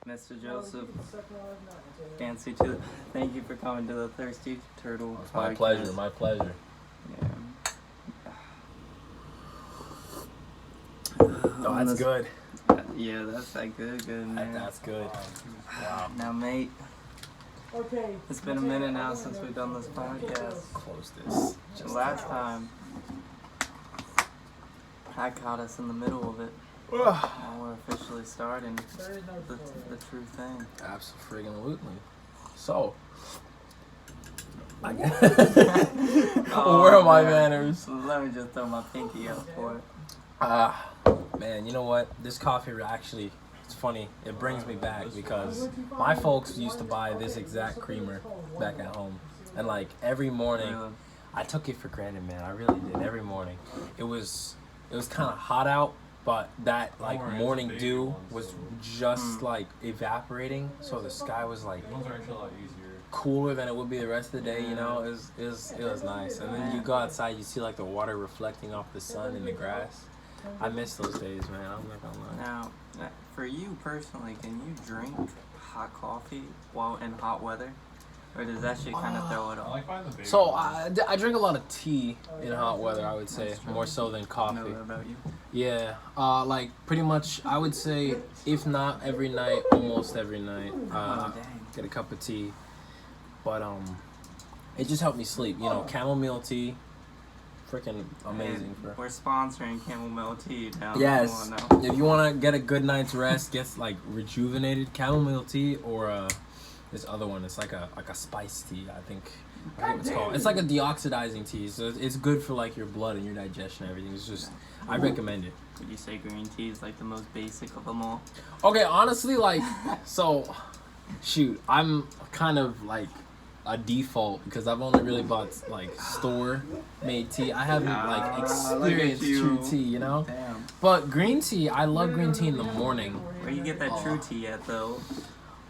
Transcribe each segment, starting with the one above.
Mr. Joseph, Fancy to thank you for coming to the Thirsty Turtle. It's my pleasure. My pleasure. Yeah. Oh, that's good. Yeah, that's that good, man. That's good. Wow. Now, mate. Okay. It's been a minute now since we've done this podcast. Close this. Just last time, I caught us in the middle of it. Now we're officially starting the true thing. Absolutely. So, Oh, where are my manners? Let me just throw my pinky up for it. Man, you know what? This coffee actually, it's funny. It brings me back because my folks used to buy this exact creamer back at home. And like every morning, I took it for granted, man. I really did. Every morning. It was kind of hot out, but that like morning dew was just like evaporating. So the sky was like cooler than it would be the rest of the day, you know. It was nice. And then you go outside, you see like the water reflecting off the sun in the grass. I miss those days, man. I'm not gonna lie. Now, for you personally, can you drink hot coffee while in hot weather? Or does that shit kind of throw it off? So I drink a lot of tea in hot weather, I would say, more so than coffee. I know that about you. Yeah, like pretty much, I would say, if not every night, almost every night, get a cup of tea. But it just helped me sleep. You know, chamomile tea, freaking amazing. We're sponsoring chamomile tea now. Yes. If you want to get a good night's rest, get like rejuvenated chamomile tea or this other one. It's like a spice tea. I think what it's called. It's like a deoxidizing tea. So it's good for like your blood and your digestion and everything. It's just I recommend it. Would you say green tea is like the most basic of them all? Okay, honestly, like so, shoot, I'm kind of like a default because I've only really bought like store made tea. I haven't like experienced true tea, you know. Damn. But green tea, I love green tea in the morning. Where you get that true tea at though?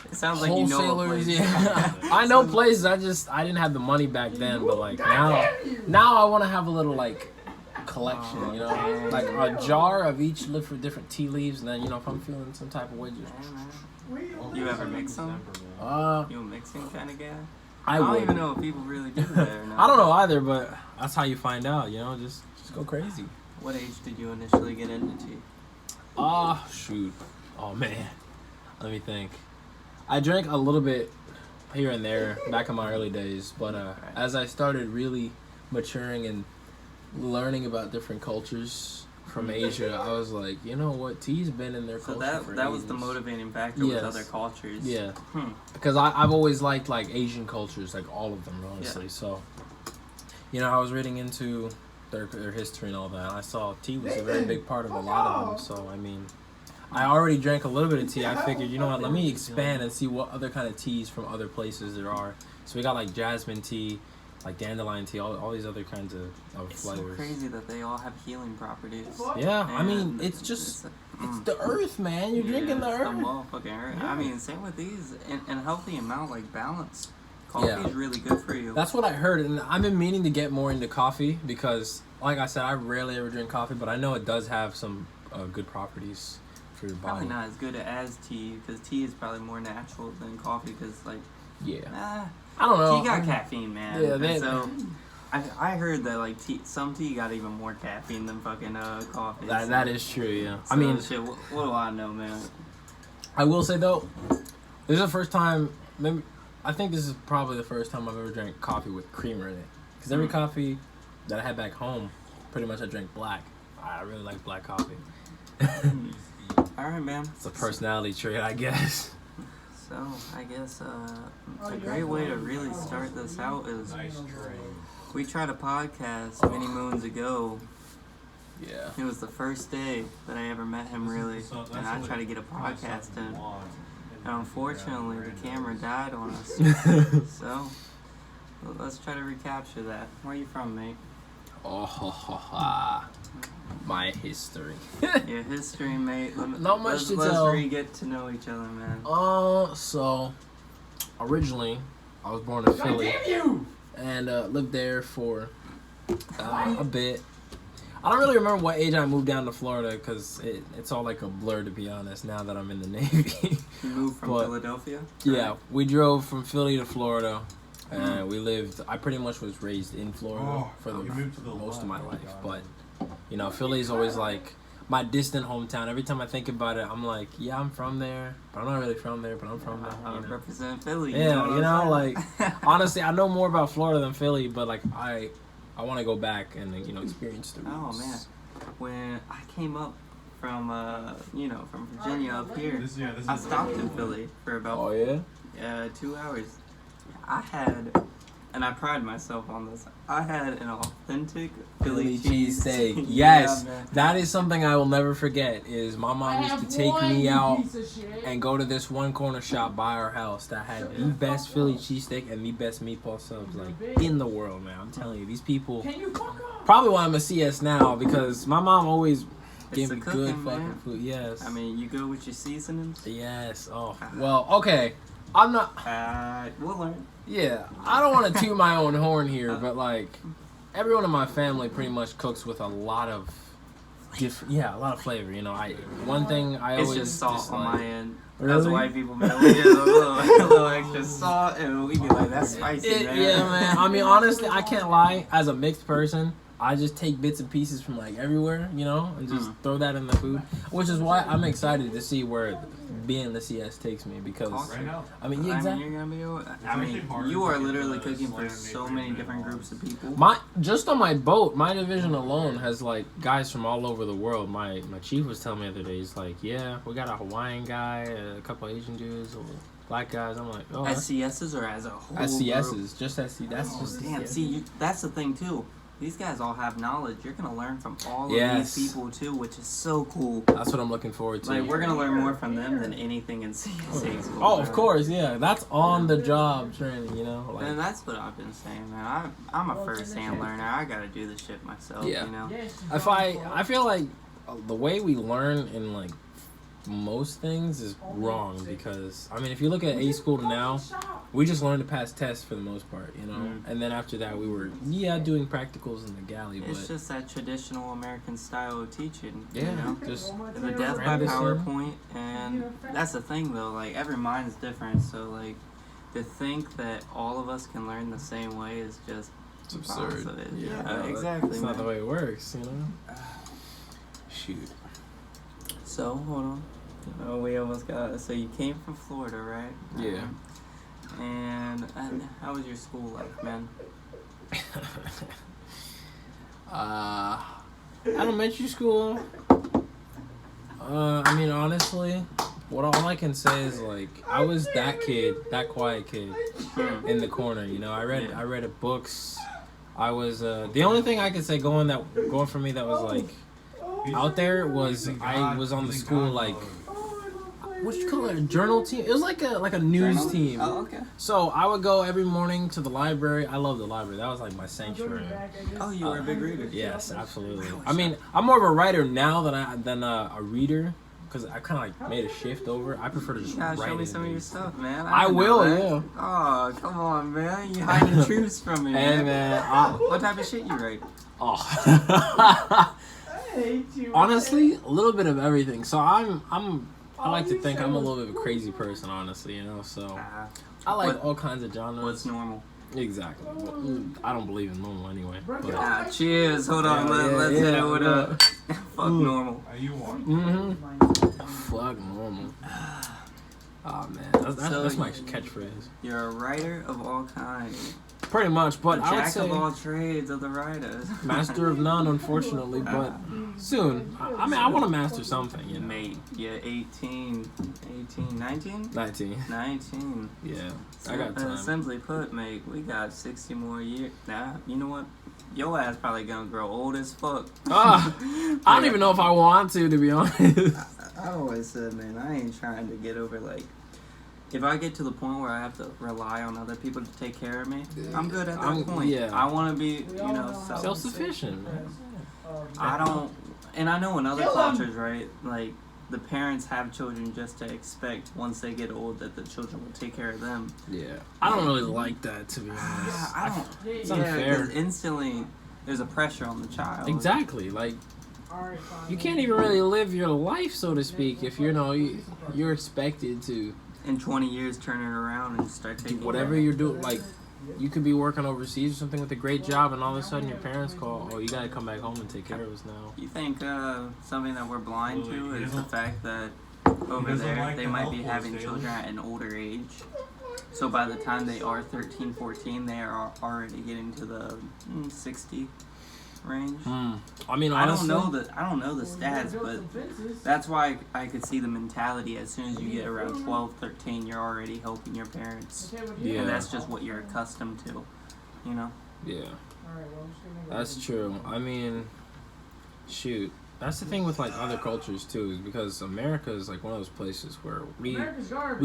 It sounds like you know a place. Yeah. I know places. I didn't have the money back then, but like now I want to have a little like collection, you know, like a jar of each for different tea leaves, and then you know if I'm feeling some type of way, just you ever mix them? You a mixing kind of guy? I don't even know if people really do that or not. I don't know either, but that's how you find out, you know, just go crazy. What age did you initially get into tea? Shoot. Oh man. Let me think. I drank a little bit here and there back in my early days, but as I started really maturing and learning about different cultures from Asia, I was like, you know what, tea's been in their culture for that ages. was the motivating factor with other cultures. Yeah. Because I've always liked like Asian cultures, like all of them, honestly. Yeah. So, you know, I was reading into their history and all that, and I saw tea was a very big part of a lot of them. So, I mean, I already drank a little bit of tea. I figured, you know what, let me expand and see what other kind of teas from other places there are. So we got like jasmine tea, like dandelion tea, all these other kinds of flavors. It's so crazy that they all have healing properties. Yeah, I mean, it's just, it's the earth, man. You're drinking the earth. The motherfucking earth. Yeah. I mean, same with these, in a healthy amount, like balance. Coffee is really good for you. That's what I heard, and I've been meaning to get more into coffee because, like I said, I rarely ever drink coffee, but I know it does have some good properties for your body. Probably not as good as tea, because tea is probably more natural than coffee, because, like, I don't know. Tea got caffeine, man. Yeah, so I heard that like some tea got even more caffeine than fucking coffee. That is true, yeah. So, I mean, shit, what do I know, man? I will say though, this is the first time. Maybe I think this is probably the first time I've ever drank coffee with creamer in it. Because every coffee that I had back home, pretty much I drank black. I really like black coffee. All right, man. It's a personality trait, I guess. So, I guess a great way to really start this out is we tried a podcast many moons ago. Yeah. It was the first day that I ever met him, really, and I tried to get a podcast in. And unfortunately, the camera died on us. So, let's try to recapture that. Where are you from, mate? My history. Your history, mate. Not much to tell. Let's get to know each other, man. So originally I was born in Philly and lived there for a bit. I don't really remember what age I moved down to Florida because it's all like a blur, to be honest, now that I'm in the Navy. You moved from Philadelphia? Yeah, we drove from Philly to Florida. I pretty much was raised in Florida for most of my life. But, you know, Philly's always like my distant hometown. Every time I think about it, I'm like, yeah, I'm from there. But I'm not really from there, but I'm from there. I represent Philly. Yeah, like, honestly, I know more about Florida than Philly, but, like, I want to go back and, you know, experience the roots. Oh, man. When I came up from, from Virginia up here, I stopped in Philly for about 2 hours. I had, and I pride myself on this, I had an authentic Philly cheesesteak. Yes, yeah, that is something I will never forget. Is my mom used to take me out and go to this one corner shop by our house that had the best Philly cheesesteak and the best meatball subs like in the world, man. I'm telling you, these people probably why I'm a CS now because my mom always gave me good fucking food. Yes. I mean, you go with your seasonings. Yes. Oh well. Okay. I'm not. We'll learn. Yeah, I don't want to toot my own horn here, but like everyone in my family pretty much cooks with a lot of a lot of flavor. You know, one thing I always just salt on my end. Really? As white people, man, we get a little extra salt, and we be like, that's spicy, man. Yeah, man. I mean, honestly, I can't lie. As a mixed person, I just take bits and pieces from like everywhere, you know, and just throw that in the food. Which is why I'm excited to see where being the CS takes me because I mean, exactly. You are literally cooking for so many different groups of people. Just on my boat, my division alone has like guys from all over the world. My chief was telling me the other day, he's like, yeah, we got a Hawaiian guy, a couple Asian dudes, black guys. I'm like, oh, as CSs or as a whole SCSs, group? just SC. That's just damn. See, that's the thing too. These guys all have knowledge. You're gonna learn from all of these people too, which is so cool. That's what I'm looking forward to. Like we're gonna learn more from them than anything in CS school. Oh, of course, yeah. That's on the job training, you know. Like, and that's what I've been saying, man. I'm a first-hand learner. I gotta do this shit myself. Yeah. You know. I feel like the way we learn in like most things is wrong because I mean if you look at A school now, we just learned to pass tests for the most part, you know, and then after that we were doing practicals in the galley. It's but just that traditional American style of teaching, yeah, you know, just the death by PowerPoint, and that's the thing though. Like every mind is different, so like to think that all of us can learn the same way is just absurd. Yeah, exactly. That's not the way it works, you know. Shoot. So, hold on. Oh, we almost got it. So, you came from Florida, right? Yeah. And how was your school life, man? Elementary school. I mean, honestly, all I can say is, like, I was that quiet kid in the corner, you know. I read books. I was, the only thing I could say going for me that was, like, out there was I was on the school like what you call it, a journal team. It was like a news team. Oh, okay. So I would go every morning to the library. I love the library. That was like my sanctuary. Oh, you were a big reader. Yes, absolutely. I mean, I'm more of a writer now than a reader because I kind of like made a shift over. I prefer to just write. Show me some of your stuff, man. I will, yeah. Oh, come on, man. You hiding truths from me. Hey, man. What type of shit you write? Oh. Honestly, a little bit of everything. So I like to think I'm a little bit of a crazy person, honestly, you know. So I like all kinds of genres. What's normal? Exactly. I don't believe in normal anyway. But. Cheers. Hold on. Let's hit it with a fuck normal. Fuck normal. Oh man, that's my catchphrase. You're a writer of all kinds. Pretty much, but I would Jack say of all trades of the writers. Master of none, unfortunately, but soon. I mean, I want to master something, you know. Mate, yeah, 19? 19. Yeah, So, I got time. simply put, mate, we got 60 more years. Nah, you know what? Your ass probably gonna grow old as fuck. I don't even know if I want to be honest. I always said, man, I ain't trying to get over, like, if I get to the point where I have to rely on other people to take care of me, I'm good at that point. Yeah. I want to be, self-sufficient. I don't, and I know in other cultures, right, like, the parents have children just to expect once they get old that the children will take care of them. Yeah. I don't really like that, to be honest. I don't. It's unfair. Instantly, there's a pressure on the child. Exactly. Like, you can't even really live your life, so to speak, if you're expected to. In 20 years, turn it around and start taking whatever you're doing. Like, you could be working overseas or something with a great job, and all of a sudden your parents call, "Oh, you gotta come back home and take care of us now." You think something that we're blind to is the fact that over there they might be having children at an older age. So by the time they are 13, 14, they are already getting to the 60 range. I mean, honestly, I don't know the stats, but that's why I could see the mentality. As soon as you get around 12, 13, you're already helping your parents. Yeah. And that's just what you're accustomed to, you know? Yeah. That's true. I mean, shoot. That's the thing with, like, other cultures, too, is because America is, like, one of those places where we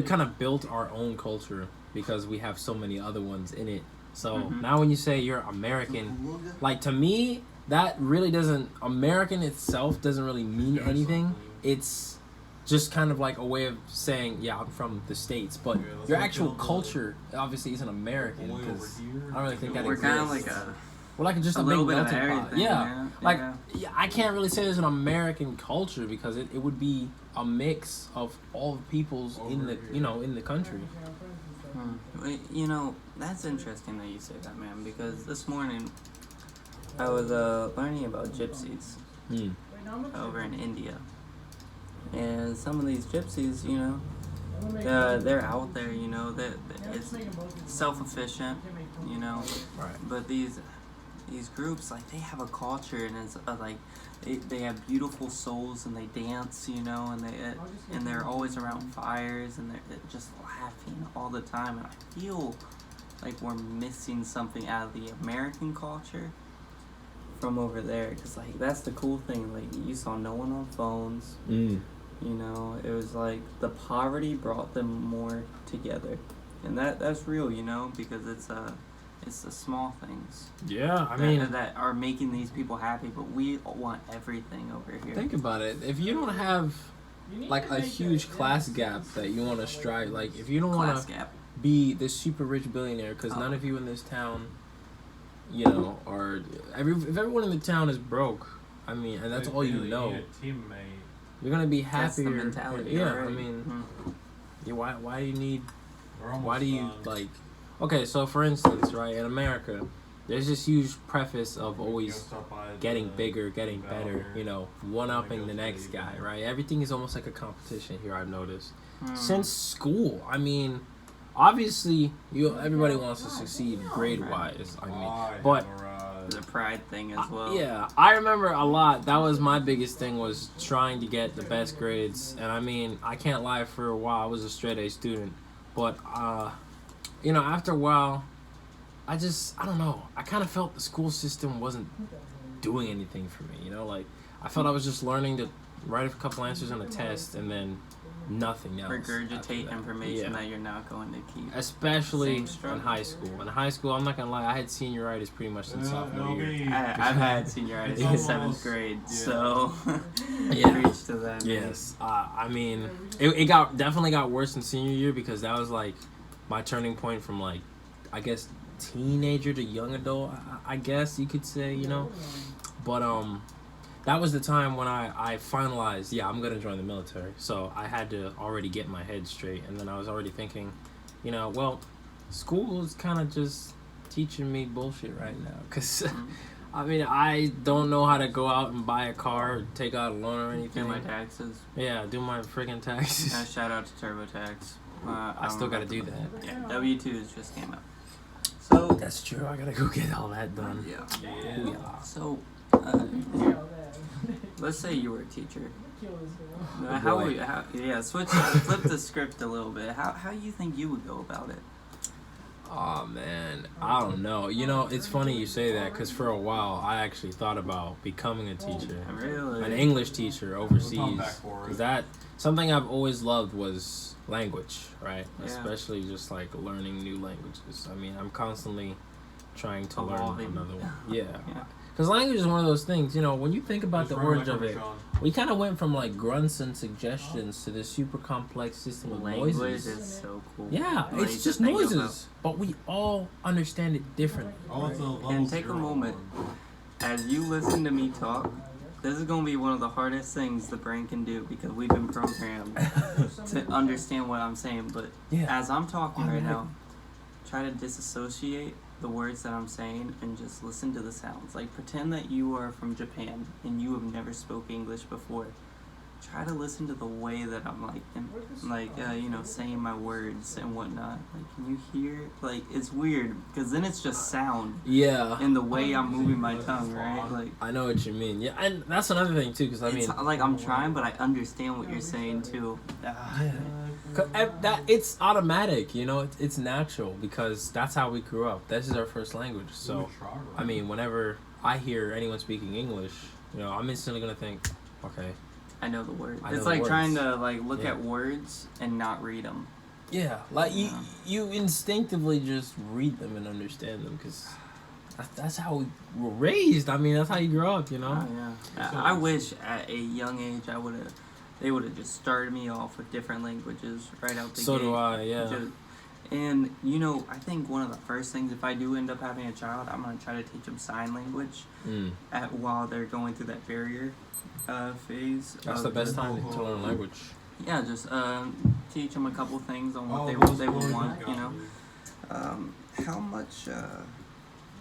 kind of built our own culture because we have so many other ones in it. So now when you say you're American, like, to me, that really doesn't, American itself doesn't really mean anything. It's just kind of like a way of saying, yeah, I'm from the States. But your actual culture obviously isn't American, because I don't really think that exists. We're kind of like we're like just a big melting pot. Yeah. Like, yeah, I can't really say there's an American culture because it would be a mix of all the peoples in the country. You know, that's interesting that you say that, man, because this morning I was learning about gypsies over in India. And some of these gypsies, you know, they're out there, you know, it's self-efficient, you know, right. But these groups, like, they have a culture, and it's like they have beautiful souls, and they dance, you know, and they're always around fires, and they're just laughing all the time. And I feel like we're missing something out of the American culture from over there, because, like, that's the cool thing. Like, you saw no one on phones. You know, it was like the poverty brought them more together, and that's real, you know, because it's the small things. Yeah, I mean, that are making these people happy, but we want everything over here. Think about it. If you don't have, like, a huge class gap that you want to strive, like, if you don't want to be this super rich billionaire, because none of you in this town, you know, if everyone in the town is broke, I mean, and that's all you know, you're gonna be happier. That's the mentality. Yeah, already. I mean, why do you need? Why do you like? Okay, so for instance, right, in America, there's this huge preface of always getting bigger, getting better, you know, one-upping the next guy, right? Everything is almost like a competition here, I've noticed. Since school, I mean, obviously, everybody wants to succeed grade-wise, I mean, but the pride thing as well. Yeah, I remember a lot. That was my biggest thing, was trying to get the best grades. And I mean, I can't lie, for a while I was a straight A student, but you know, after a while, I don't know, I kind of felt the school system wasn't doing anything for me, you know, like, I felt I was just learning to write a couple answers on a test and then nothing else. Regurgitate information that you're not going to keep. Especially in high school. In high school, I'm not going to lie, I had senioritis pretty much since sophomore year. I've had senioritis in 7th grade, so yeah. Preach to that. Yes. I mean, it definitely got worse in senior year, because that was, like, my turning point from, like, I guess, teenager to young adult, I guess you could say, you know. But that was the time when I finalized, yeah, I'm gonna join the military. So I had to already get my head straight, and then I was already thinking, you know, well, school is kind of just teaching me bullshit right now, because I mean, I don't know how to go out and buy a car or take out a loan or anything. Do my taxes. Yeah, do my friggin' taxes. Shout out to TurboTax. I still gotta do that. Yeah, W-2s just came out. So that's true. I gotta go get all that done. Yeah. So, let's say you were a teacher. Flip the script a little bit. How you think you would go about it? Oh man, I don't know. You know, it's funny you say that, because for a while I actually thought about becoming a teacher. Really? An English teacher overseas. Because that, something I've always loved was language, right? Yeah. Especially just like learning new languages. I mean, I'm constantly trying to learn another one. Yeah. Because language is one of those things, you know, when you think about the origin of it, we kind of went from, like, grunts and suggestions to this super complex system of noises. Language is so cool. Yeah, it's just noises, but we all understand it differently. And take a moment as you listen to me talk, this is going to be one of the hardest things the brain can do because we've been programmed to understand what I'm saying. But as I'm talking right now, try to disassociate the words that I'm saying and just listen to the sounds. Like, pretend that you are from Japan and you have never spoke English before. Try to listen to the way that I'm saying my words and whatnot. Like, can you hear? Like, it's weird because then it's just sound. Yeah. And the way I'm moving my tongue, right? Like, I know what you mean. Yeah, and that's another thing too, because I mean, like I'm trying, but I understand what you're saying too. That it's automatic, you know. It's natural because that's how we grew up. This is our first language. So, I mean, whenever I hear anyone speaking English, you know, I'm instantly gonna think, okay. I know the words. It's like trying to like look at words and not read them. Yeah, like you instinctively just read them and understand them because that's how we were raised. I mean, that's how you grow up, you know. Oh, yeah. I wish at a young age they would have just started me off with different languages right out the gate. So do I, yeah. And you know, I think one of the first things, if I do end up having a child, I'm gonna try to teach them sign language while they're going through that barrier phase. That's the best time to learn language. Yeah, just teach them a couple things on what they would want, you know. How much,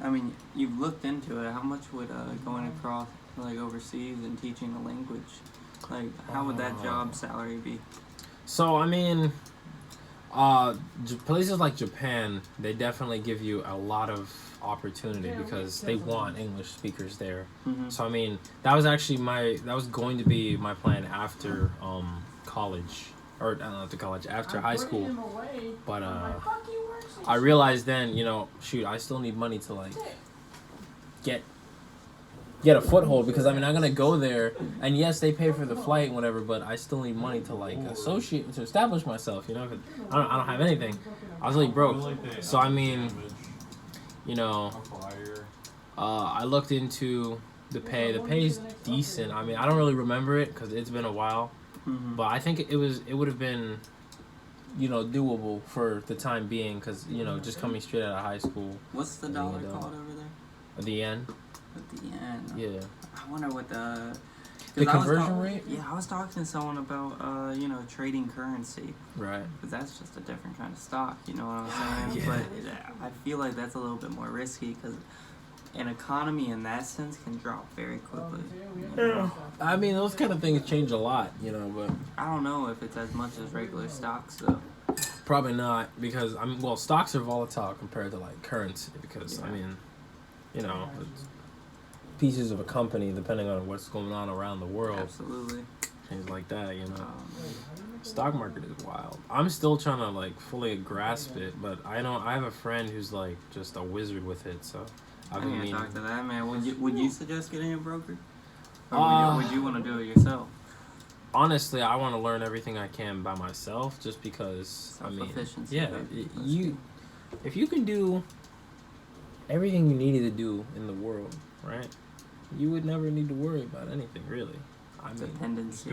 I mean, you've looked into it, how much would going across, like, overseas and teaching the language, like, how would that job salary be? So, I mean, places like Japan, they definitely give you a lot of opportunity because they want English speakers there. So I mean, that was going to be my plan after college, or not after college, after high school. But I realized then, you know, shoot, I still need money to like get a foothold because I mean I'm gonna go there and yes they pay for the flight and whatever, but I still need money to like establish myself, you know. I don't have anything. I was like broke. So I mean, you know, I looked into the pay. The pay is decent. I mean, I don't really remember it because it's been a while, but I think it would have been, you know, doable for the time being because, you know, just coming straight out of high school. What's the dollar called over there? The yen. At the end. Yeah. I wonder what the conversion rate? Yeah, I was talking to someone about, you know, trading currency. Right. Because that's just a different kind of stock, you know what I'm saying? Yeah. But I feel like that's a little bit more risky because an economy in that sense can drop very quickly. You know? I mean, those kind of things change a lot, you know, but... I don't know if it's as much as regular stocks, though. Probably not, because, I mean, well, stocks are volatile compared to, like, currency, because, I mean, you know... pieces of a company depending on what's going on around the world. Absolutely. Things like that, you know. Stock market is wild. I'm still trying to like fully grasp it, but I know I have a friend who's like just a wizard with it, so I've been meaning. Talk to that man. Would you suggest getting a broker? Or would you want to do it yourself? Honestly, I want to learn everything I can by myself just because I mean, yeah, if you can do everything you needed to do in the world, right? You would never need to worry about anything, really. I mean, dependency.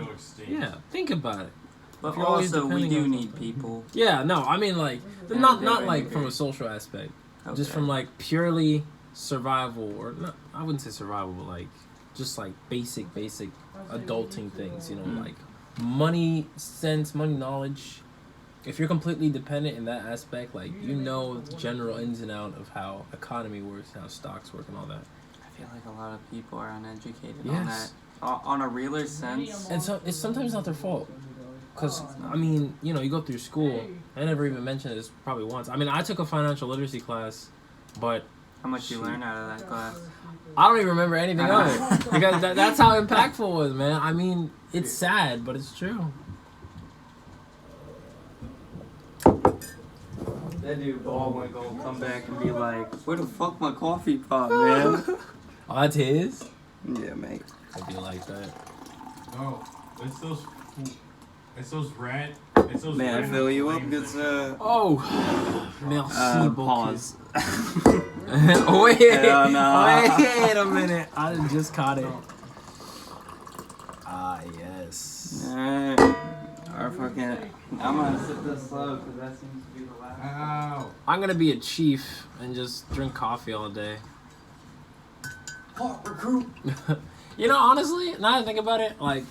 Yeah, think about it. But also, we do need people. Yeah, no, I mean, like, not like from a social aspect. Okay. Just from, like, purely survival, or not, I wouldn't say survival, but, like, just, like, basic adulting things, you know, like, money sense, money knowledge. If you're completely dependent in that aspect, like, you know the general ins and out of how economy works, how stocks work, and all that. I feel like a lot of people are uneducated on that. On a realer sense. And so it's sometimes not their fault. Because, I mean, you know, you go through school. I never even mentioned this probably once. I mean, I took a financial literacy class, but... How much you learn out of that class? I don't even remember anything of it. Because that's how impactful it was, man. I mean, it's sad, but it's true. That dude Baldwin gonna come back and be like, where the fuck my coffee pot, man? Oh, that's his? Yeah, mate. I do like that. Oh, it's those red. Man, I fill you up. It's merci beaucoup. Pause. Wait a minute. I just caught it. Ah, yes. Alright. Our fucking... I'm gonna sip this slow because that seems to be the last. Ow. I'm gonna be a chief and just drink coffee all day. Hot recruit. You know, honestly, now that I think about it, like,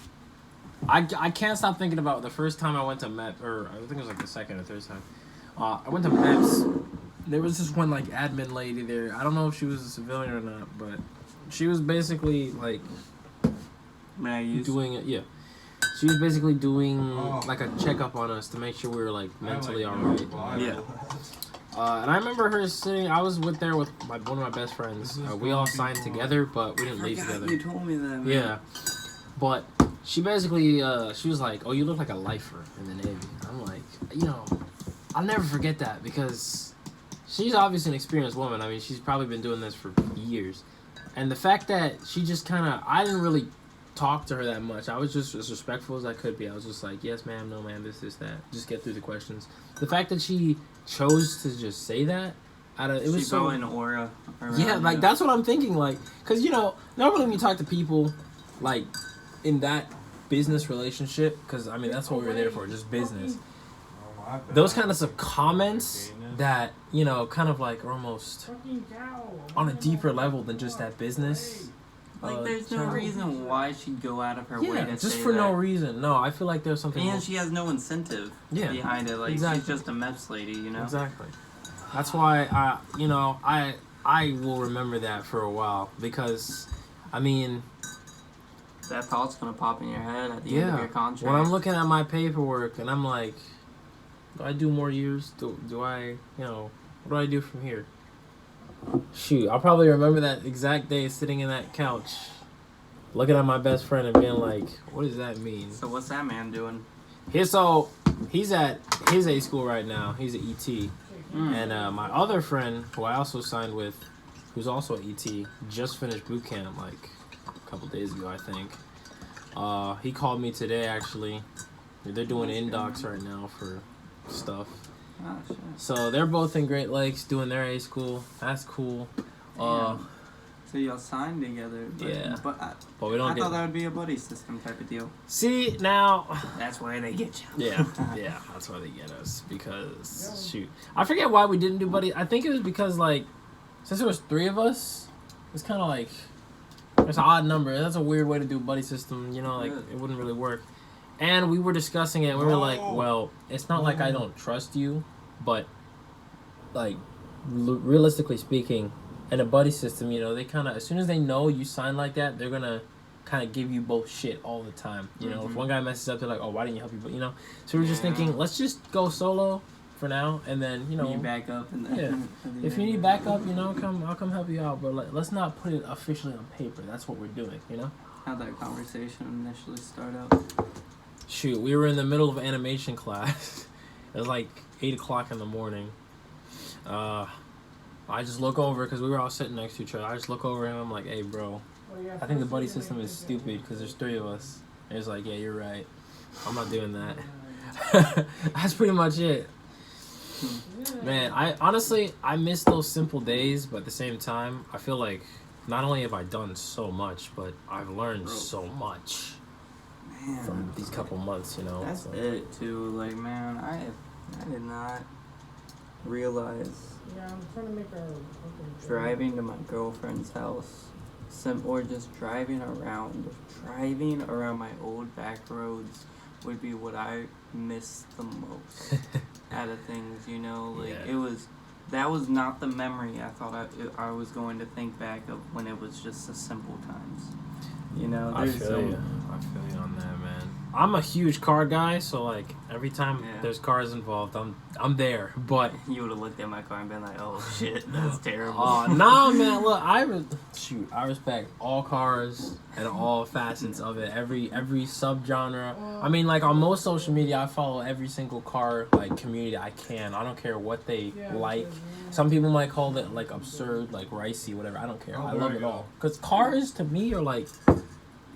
I can't stop thinking about the first time I went to MEP, or I think it was like the second or third time. I went to MEPS. There was this one, like, admin lady there. I don't know if she was a civilian or not, but she was basically, like, doing it. Yeah. She was basically doing, like, a checkup on us to make sure we were, like, mentally alright. Yeah. And I remember her sitting. I was there with one of my best friends. We all signed together, but we didn't leave together. You told me that. Man. Yeah, but she basically she was like, "Oh, you look like a lifer in the Navy." I'm like, you know, I'll never forget that because she's obviously an experienced woman. I mean, she's probably been doing this for years, and the fact that she just kind of, I didn't really talk to her that much. I was just as respectful as I could be. I was just like, yes, ma'am, no, ma'am, this, that. Just get through the questions. The fact that she chose to just say that, it was so an aura. Yeah, like that's what I'm thinking. Like, because you know, normally when you talk to people, like in that business relationship, because I mean that's what we were there for, just business. Those kind of comments that, you know, kind of like are almost on a deeper level than just that business. Like, there's no reason why she'd go out of her way to say that. just for no reason. No, I feel like there's something. And she has no incentive behind it. Like, she's just a MEPS lady, you know? Exactly. That's why, I will remember that for a while. Because, I mean... that thought's going to pop in your head at the end of your contract. When I'm looking at my paperwork and I'm like, do I do more years? Do I, you know, what do I do from here? Shoot, I'll probably remember that exact day sitting in that couch, looking at my best friend and being like, what does that mean? So what's that man doing? He's at his A school right now. He's at ET. And my other friend, who I also signed with, who's also at ET, just finished boot camp like a couple days ago, I think. He called me today, actually. They're doing in-docs right now for stuff. Oh, shit. So they're both in Great Lakes doing their A school. That's cool. So y'all signed together. But we don't. I thought that would be a buddy system type of deal. See, now. That's where they get you. Yeah, that's why they get us. Because shoot, I forget why we didn't do buddy. I think it was because like, since there was 3 of us, it's kind of like it's an odd number. That's a weird way to do a buddy system. You know, like it wouldn't really work. And we were discussing it. We were like, well, it's not like I don't trust you, but like realistically speaking, in a buddy system, you know, they kind of, as soon as they know you sign like that, they're gonna kind of give you both shit all the time. You know, if one guy messes up, they're like, oh, why didn't you help you? But you know, so we're just thinking, let's just go solo for now, and then you know, you back up, and then if you need backup, you know, I'll come help you out. But like, let's not put it officially on paper. That's what we're doing, you know. How'd that conversation initially start out? Shoot, we were in the middle of animation class. It was like 8 o'clock in the morning. I just look over, because we were all sitting next to each other. I just look over him. I'm like, hey, bro, I think the buddy system is stupid because there's 3 of us. And he's like, yeah, you're right. I'm not doing that. That's pretty much it. Man, I miss those simple days, but at the same time, I feel like not only have I done so much, but I've learned so much. Man, from these couple months, you know. That's it too. Like, man, I did not realize driving to my girlfriend's house, or just driving around my old back roads would be what I miss the most out of things. You know, like that was not the memory I thought I was going to think back of when it was just the simple times. You know, I feel you on that, man. I'm a huge car guy, so like every time there's cars involved, I'm there. But you would have looked at my car and been like, "Oh shit, that's terrible." Nah, man. Look, I respect all cars and all facets of it. Every subgenre. I mean, like on most social media, I follow every single car like community I can. I don't care what they like. Some people might call it like absurd, like ricey, whatever. I don't care. I love it all. Because cars to me are like,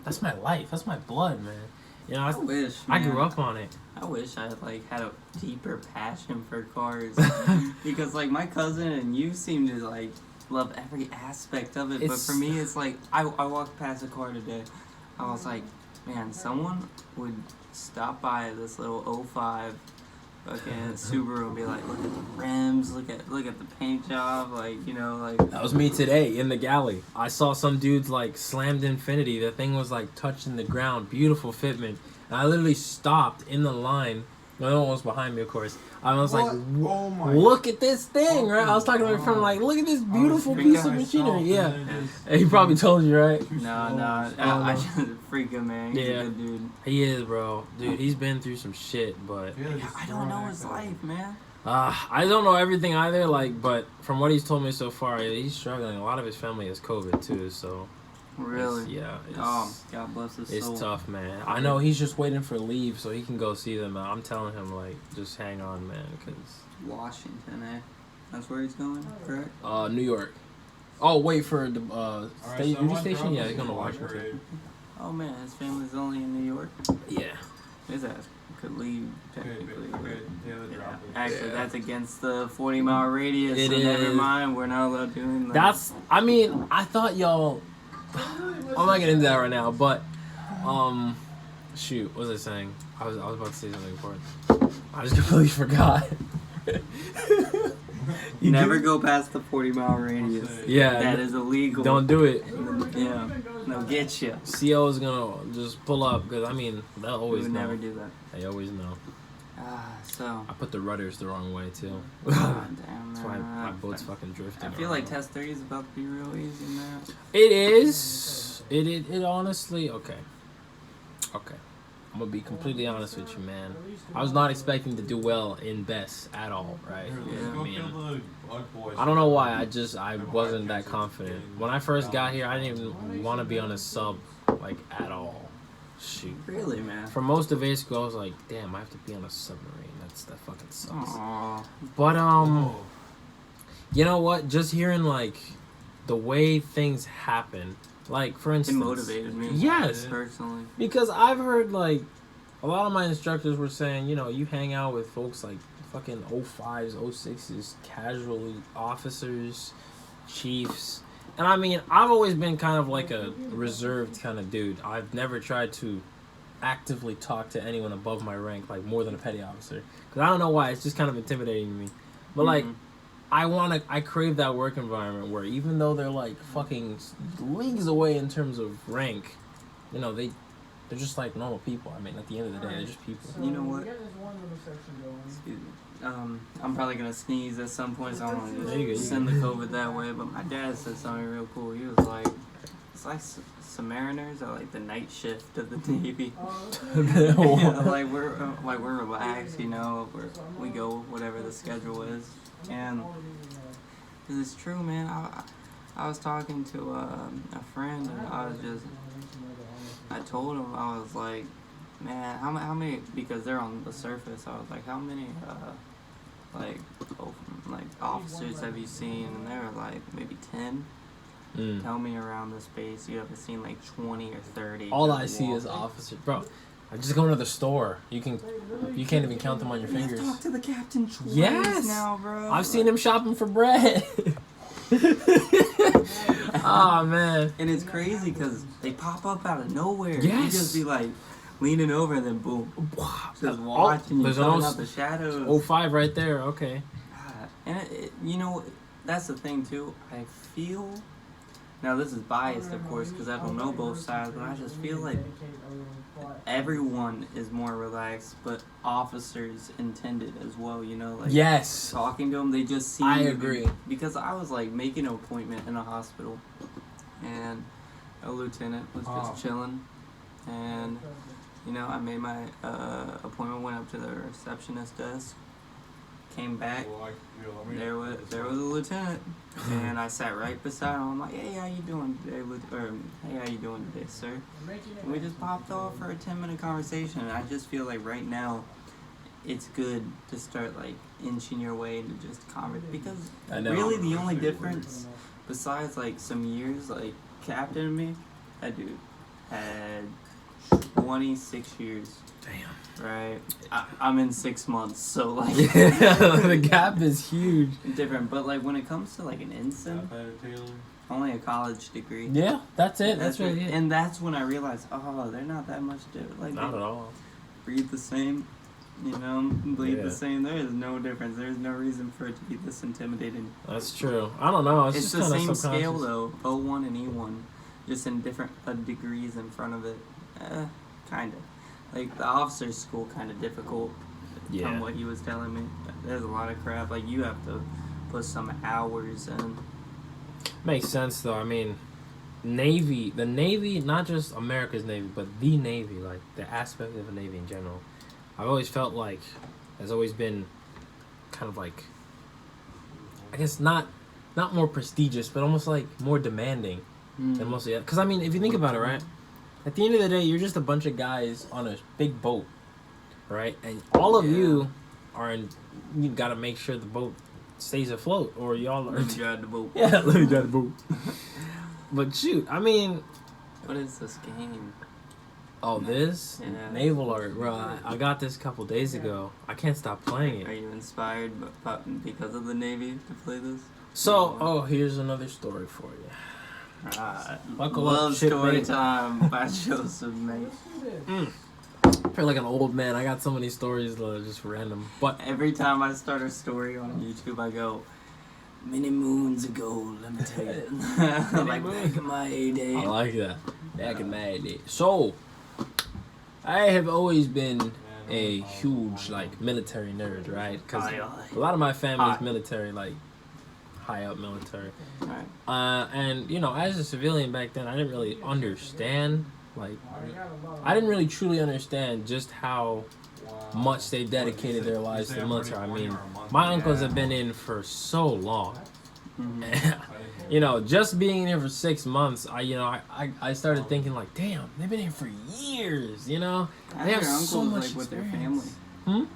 that's my life. That's my blood, man. You know, I grew up on it. I wish I had a deeper passion for cars. Because like my cousin and you seem to like love every aspect of it. But for me, it's like I walked past a car today. I was like, man, someone would stop by this little 05 fucking Subaru will be like, look at the rims, look at the paint job, like, you know, like. That was me today in the galley. I saw some dudes like slammed Infinity. The thing was like touching the ground. Beautiful fitment. And I literally stopped in the line. No one was behind me, of course. I was like, Oh my look at this thing, right? I was talking to my friend, like, look at this beautiful piece of machinery. Yeah. He probably told you, right? No, I just freak him, man. He's a good dude. He is, bro. Dude, he's been through some shit, but I don't know his life, man. I don't know everything either, like, but from what he's told me so far, he's struggling. A lot of his family has COVID too, so. Really? It's, God bless his it's soul. tough, man. I know he's just waiting for leave so he can go see them. I'm telling him, like, just hang on, man, because. Washington, eh? That's where he's going, correct? New York. Oh, wait for the duty station? Yeah, he's going to Washington. Washington. Oh man, his family's only in New York. Yeah. His ass could leave technically. Yeah. Actually, that's against the 40-mile radius. It so is. Never mind, we're not allowed doing that. That's. I mean, I thought y'all. I'm not getting into that right now, but shoot, what was I saying? I was about to say something important. I just completely forgot. You never go past the 40-mile radius. Yeah, That is illegal. don't do it. Yeah. They'll get you. CO is gonna just pull up because I mean they'll We always would know. never do that. They always know. So. I put the rudders the wrong way too. God damn. That's why my boat's fucking drifting. I feel like test 3 is about to be real easy, man. It is. It honestly. Okay. I'm gonna be completely honest with you, man. I was not expecting to do well in BESS at all, right? Yeah, I mean, I don't know why. I wasn't that confident. When I first got here, I didn't even want to be on a sub, like, at all. Shoot. Really, man. For most of high school, I was like, damn, I have to be on a submarine. That fucking sucks. Aww. But you know what? Just hearing like the way things happen, like for It instance, motivated me. Yes. Personally. because I've heard like a lot of my instructors were saying, you know, you hang out with folks like fucking 05s, 06s, casually officers, chiefs. And I mean, I've always been kind of like a reserved kind of dude. I've never tried to actively talk to anyone above my rank, like more than a petty officer. Because I don't know why, it's just kind of intimidating to me. But like, I crave that work environment where even though they're like fucking leagues away in terms of rank, you know, they're just like normal people. I mean, at the end of the day, they're just people. You know what? Excuse me. I'm probably gonna sneeze at some point, so I don't want to send the COVID that way. But my dad said something real cool. He was like, "It's like Submariners are like the night shift of the Navy. like we're relaxed, you know. We go whatever the schedule is, and it's true, man. I was talking to a friend, and I told him, I was like, man, how many, because they're on the surface, I was like, how many like officers have you seen? And they were like, maybe 10. Tell me around the space you haven't seen like 20 or 30. All I see is officers, bro. I just go to the store. You can't even count them on your fingers. Talk to the captain twice now, bro. I've seen him shopping for bread. Oh man. And it's crazy because they pop up out of nowhere. Yes. You just be like leaning over and then boom, just watching you coming out the shadows. 05 right there. Okay. And you know, that's the thing too. I feel, now this is biased of course because I don't know both sides, but I just feel like everyone is more relaxed, but officers intended as well, you know, like yes, talking to them, they just seem I agree. Because I was like making an appointment in a hospital and a lieutenant was just chilling, and you know, I made my appointment, went up to the receptionist desk, came back, there was a lieutenant, and I sat right beside him. I'm like, hey, how you doing today, hey, how you doing today, sir? And we just popped off for a 10-minute conversation, and I just feel like right now it's good to start like inching your way into just conversation, because really the only difference besides like some years, like Captain and me, that dude had 26 years. Damn. Right? I'm in 6 months, so like the gap is huge. Different, but like when it comes to like an ensign, only a college degree. Yeah, that's it. That's really it. And that's when I realized, oh, they're not that much different. Like, not at all. Breathe the same. bleed Yeah. the same. There is no difference. There's no reason for it to be this intimidating. That's true. I don't know. It's It's just the kind of same scale subconscious. though, O1 and E1, just in different degrees in front of it. Kind of. Like the officer's school, kind of difficult. Yeah. From what he was telling me, there's a lot of crap. Like you have to put some hours in. Makes sense though. I mean, the Navy, not just America's Navy, but the Navy, like the aspect of the Navy in general. I've always felt like has always been kind of like, I guess not more prestigious, but almost like more demanding than most of the. Because I mean, if you think about it, right, at the end of the day, you're just a bunch of guys on a big boat, right, and all of you are in. You got to make sure the boat stays afloat, or y'all are. Let me drive the boat. Yeah, let me drive the boat. But shoot, I mean, What is this game? oh, this Yeah. Naval Art, bro. I got this a couple days ago. I can't stop playing Are it. you inspired because of the Navy to play this? So, oh, here's another story for you. Buckle up, Love story shipmate. time by Joseph, mate. I feel like an old man. I got so many stories that are just random. But Every time I start a story on YouTube, I go, many moons ago, let me tell you. Like back in my day. I like that. Back in my day. So, I have always been a huge like military nerd, right? Because Aye, aye. a lot of my family's Aye. military, like high up military. Right. And you know, as a civilian back then, I didn't really understand. Like, I didn't really truly understand just how much they dedicated their lives to the military. I mean, my uncles have been in for so long. You know, just being in here for 6 months, I started thinking like, damn, they've been here for years. You know, Are they have your uncles so much like with their experience. family?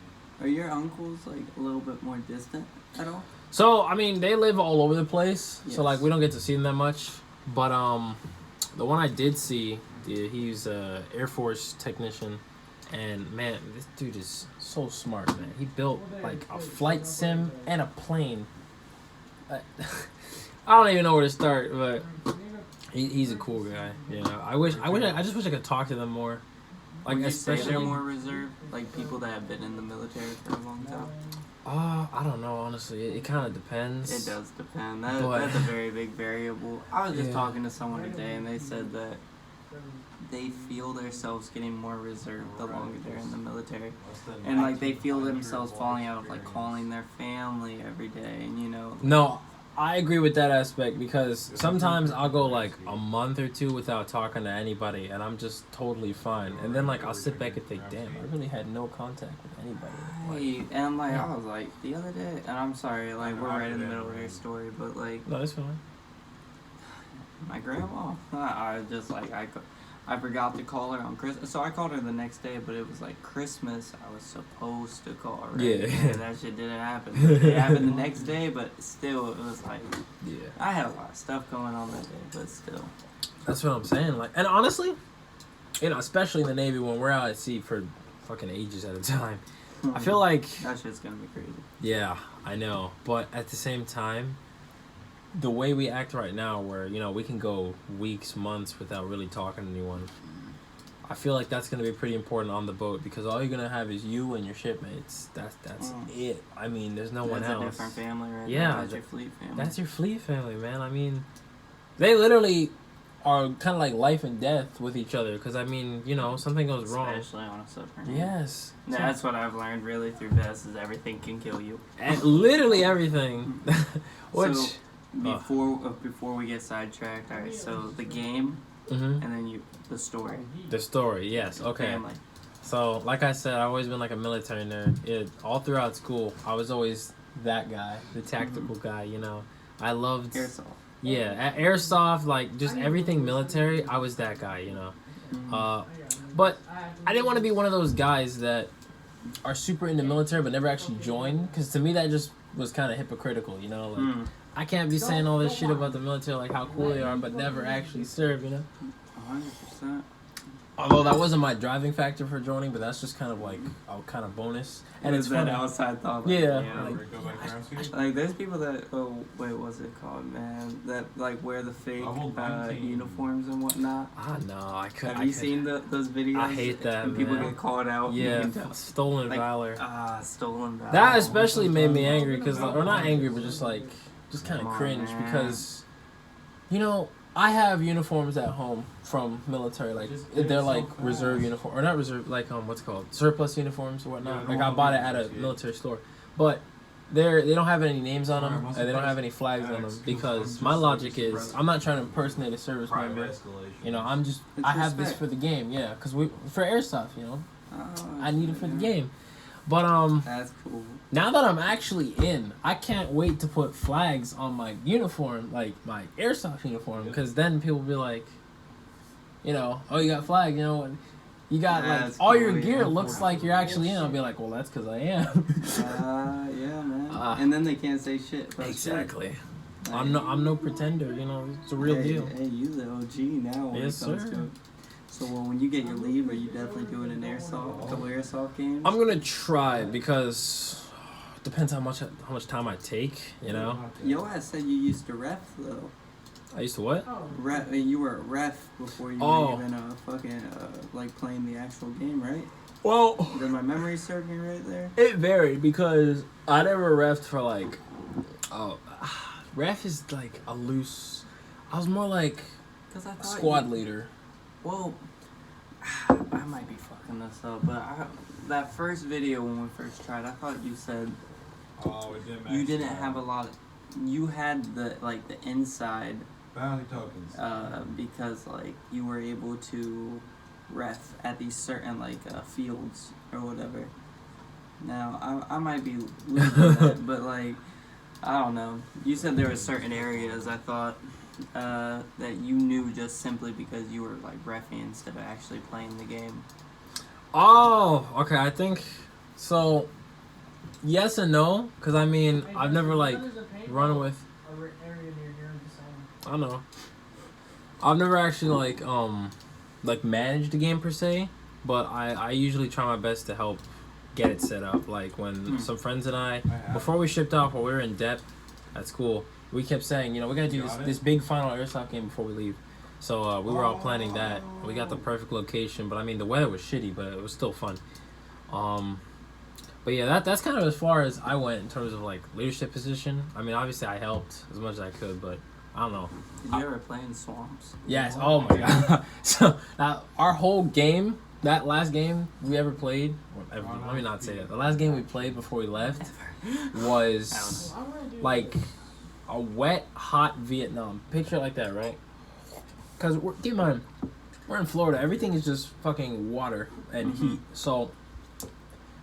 Are your uncles like a little bit more distant at all? So I mean, they live all over the place. Yes. So like, we don't get to see them that much. But the one I did see, he's a Air Force technician, and man, this dude is so smart, man. He built like a flight sim and a plane. I don't even know where to start, but he's a cool guy. You know, I just wish I could talk to them more. Like, Would you say especially they're more reserved, like people that have been in the military for a long time? I don't know, honestly. It kind of depends. It does depend. But- That's a very big variable. I was just Yeah. talking to someone today, and they said that they feel themselves getting more reserved the longer they're in the military, and like they feel themselves falling out of like calling their family every day, and you know. No, I agree with that aspect because sometimes I'll go like a month or two without talking to anybody and I'm just totally fine. And then like I'll sit back and think, damn, I really had no contact with anybody. Hey, and I'm like, I was like the other day, and I'm sorry, like we're right in the middle of your story, but like No, that's fine. my grandma, I just like I forgot to call her on Christmas, so I called her the next day, but it was like Christmas. I was supposed to call her. Right? Yeah. And that shit didn't happen. It happened the next day, but still, it was like Yeah. I had a lot of stuff going on that day, but still. That's what I'm saying. Like, and honestly, you know, especially in the Navy when we're out at sea for fucking ages at a time, I feel like, That shit's gonna be crazy. yeah, I know. But at the same time, the way we act right now, where, you know, we can go weeks, months without really talking to anyone, I feel like that's going to be pretty important on the boat because all you're going to have is you and your shipmates. That's it. I mean, there's no one That's else. a different family, right? Yeah, That's your fleet family. That's your fleet family, man. I mean, they literally are kind of like life and death with each other because, I mean, you know, something goes wrong. Especially on a submarine. Yes. Yeah, that's what I've learned really through this is everything can kill you. And literally everything. Which... So, before we get sidetracked, alright, so the game Mhm. and then the story. The story, yes. Okay. Family. So, like I said, I've always been like a military nerd. All throughout school, I was always that guy, the tactical guy, you know. I loved... Airsoft. Yeah, at airsoft, like, just everything military, I was that guy, you know. But I didn't want to be one of those guys that are super into military but never actually join, because to me that just was kind of hypocritical, you know. Like, I can't be saying all this shit about the military, like how cool they are, but never actually serve, you know. 100%. Although that wasn't my driving factor for joining, but that's just kind of like a kind of bonus. And it's that funny. outside thought. Yeah. Like there's people that what's it called, man? That like wear the fake uniforms and whatnot. No, I couldn't. Have you seen those videos? I hate that. And people get called out. Yeah, stolen valor. Stolen valor. That especially made me angry because, or not angry, but just kind of cringe because, you know, I have uniforms at home from military, like they're like reserve uniform or not reserve, like what's it called, surplus uniforms or whatnot. Like I bought it at a military store, but they don't have any names on them and they don't have any flags on them because my logic is I'm not trying to impersonate a service member. You know, I have this for the game, yeah, because for airsoft, you know, I need it for the game. But that's cool. Now that I'm actually in, I can't wait to put flags on my uniform, like my airsoft uniform, because then people will be like, you know, oh, you got flag, you know, you got like all your gear looks like you're actually in. I'll be like, well, that's because I am. Yeah, man. And then they can't say shit. Exactly. Shit. I'm no pretender, you know. It's a real deal. Hey, you the OG now. When yes, it comes sir. To it. So when you get your leave, are you definitely doing a couple airsoft games? I'm gonna try because it depends how much time I take, you know. Yo, I said you used to ref though. I used to what? Ref. You were a ref before you were even like playing the actual game, right? Well, did my memory serve me right there? It varied because I never refed for like, ref is like a loose. I was more like a squad leader. Well, I might be fucking this up, but that first video when we first tried, I thought you said you didn't have a lot of. You had the inside bounty tokens because like you were able to ref at these certain fields or whatever. Now I might be losing that, but like I don't know. You said there were certain areas I thought that you knew just simply because you were like reffing instead of actually playing the game. Oh, okay. I think so. Yes and no, because I mean I've never run with. I don't know. I've never actually managed a game per se, but I usually try my best to help get it set up. Like when some friends and I, before we shipped off, while we were in depth at school, we kept saying, you know, we gotta do this big final airsoft game before we leave. So we were all planning that. We got the perfect location, but I mean the weather was shitty, but it was still fun. But yeah, that's kind of as far as I went in terms of like leadership position. I mean, obviously I helped as much as I could, but I don't know. Did you ever play in swamps? Yes. Oh my god. So our whole game, that last game we ever played, let me not say that. The last game we played before we left was like a wet, hot Vietnam. Picture it like that, right? Because keep in mind, we're in Florida. Everything is just fucking water and heat. So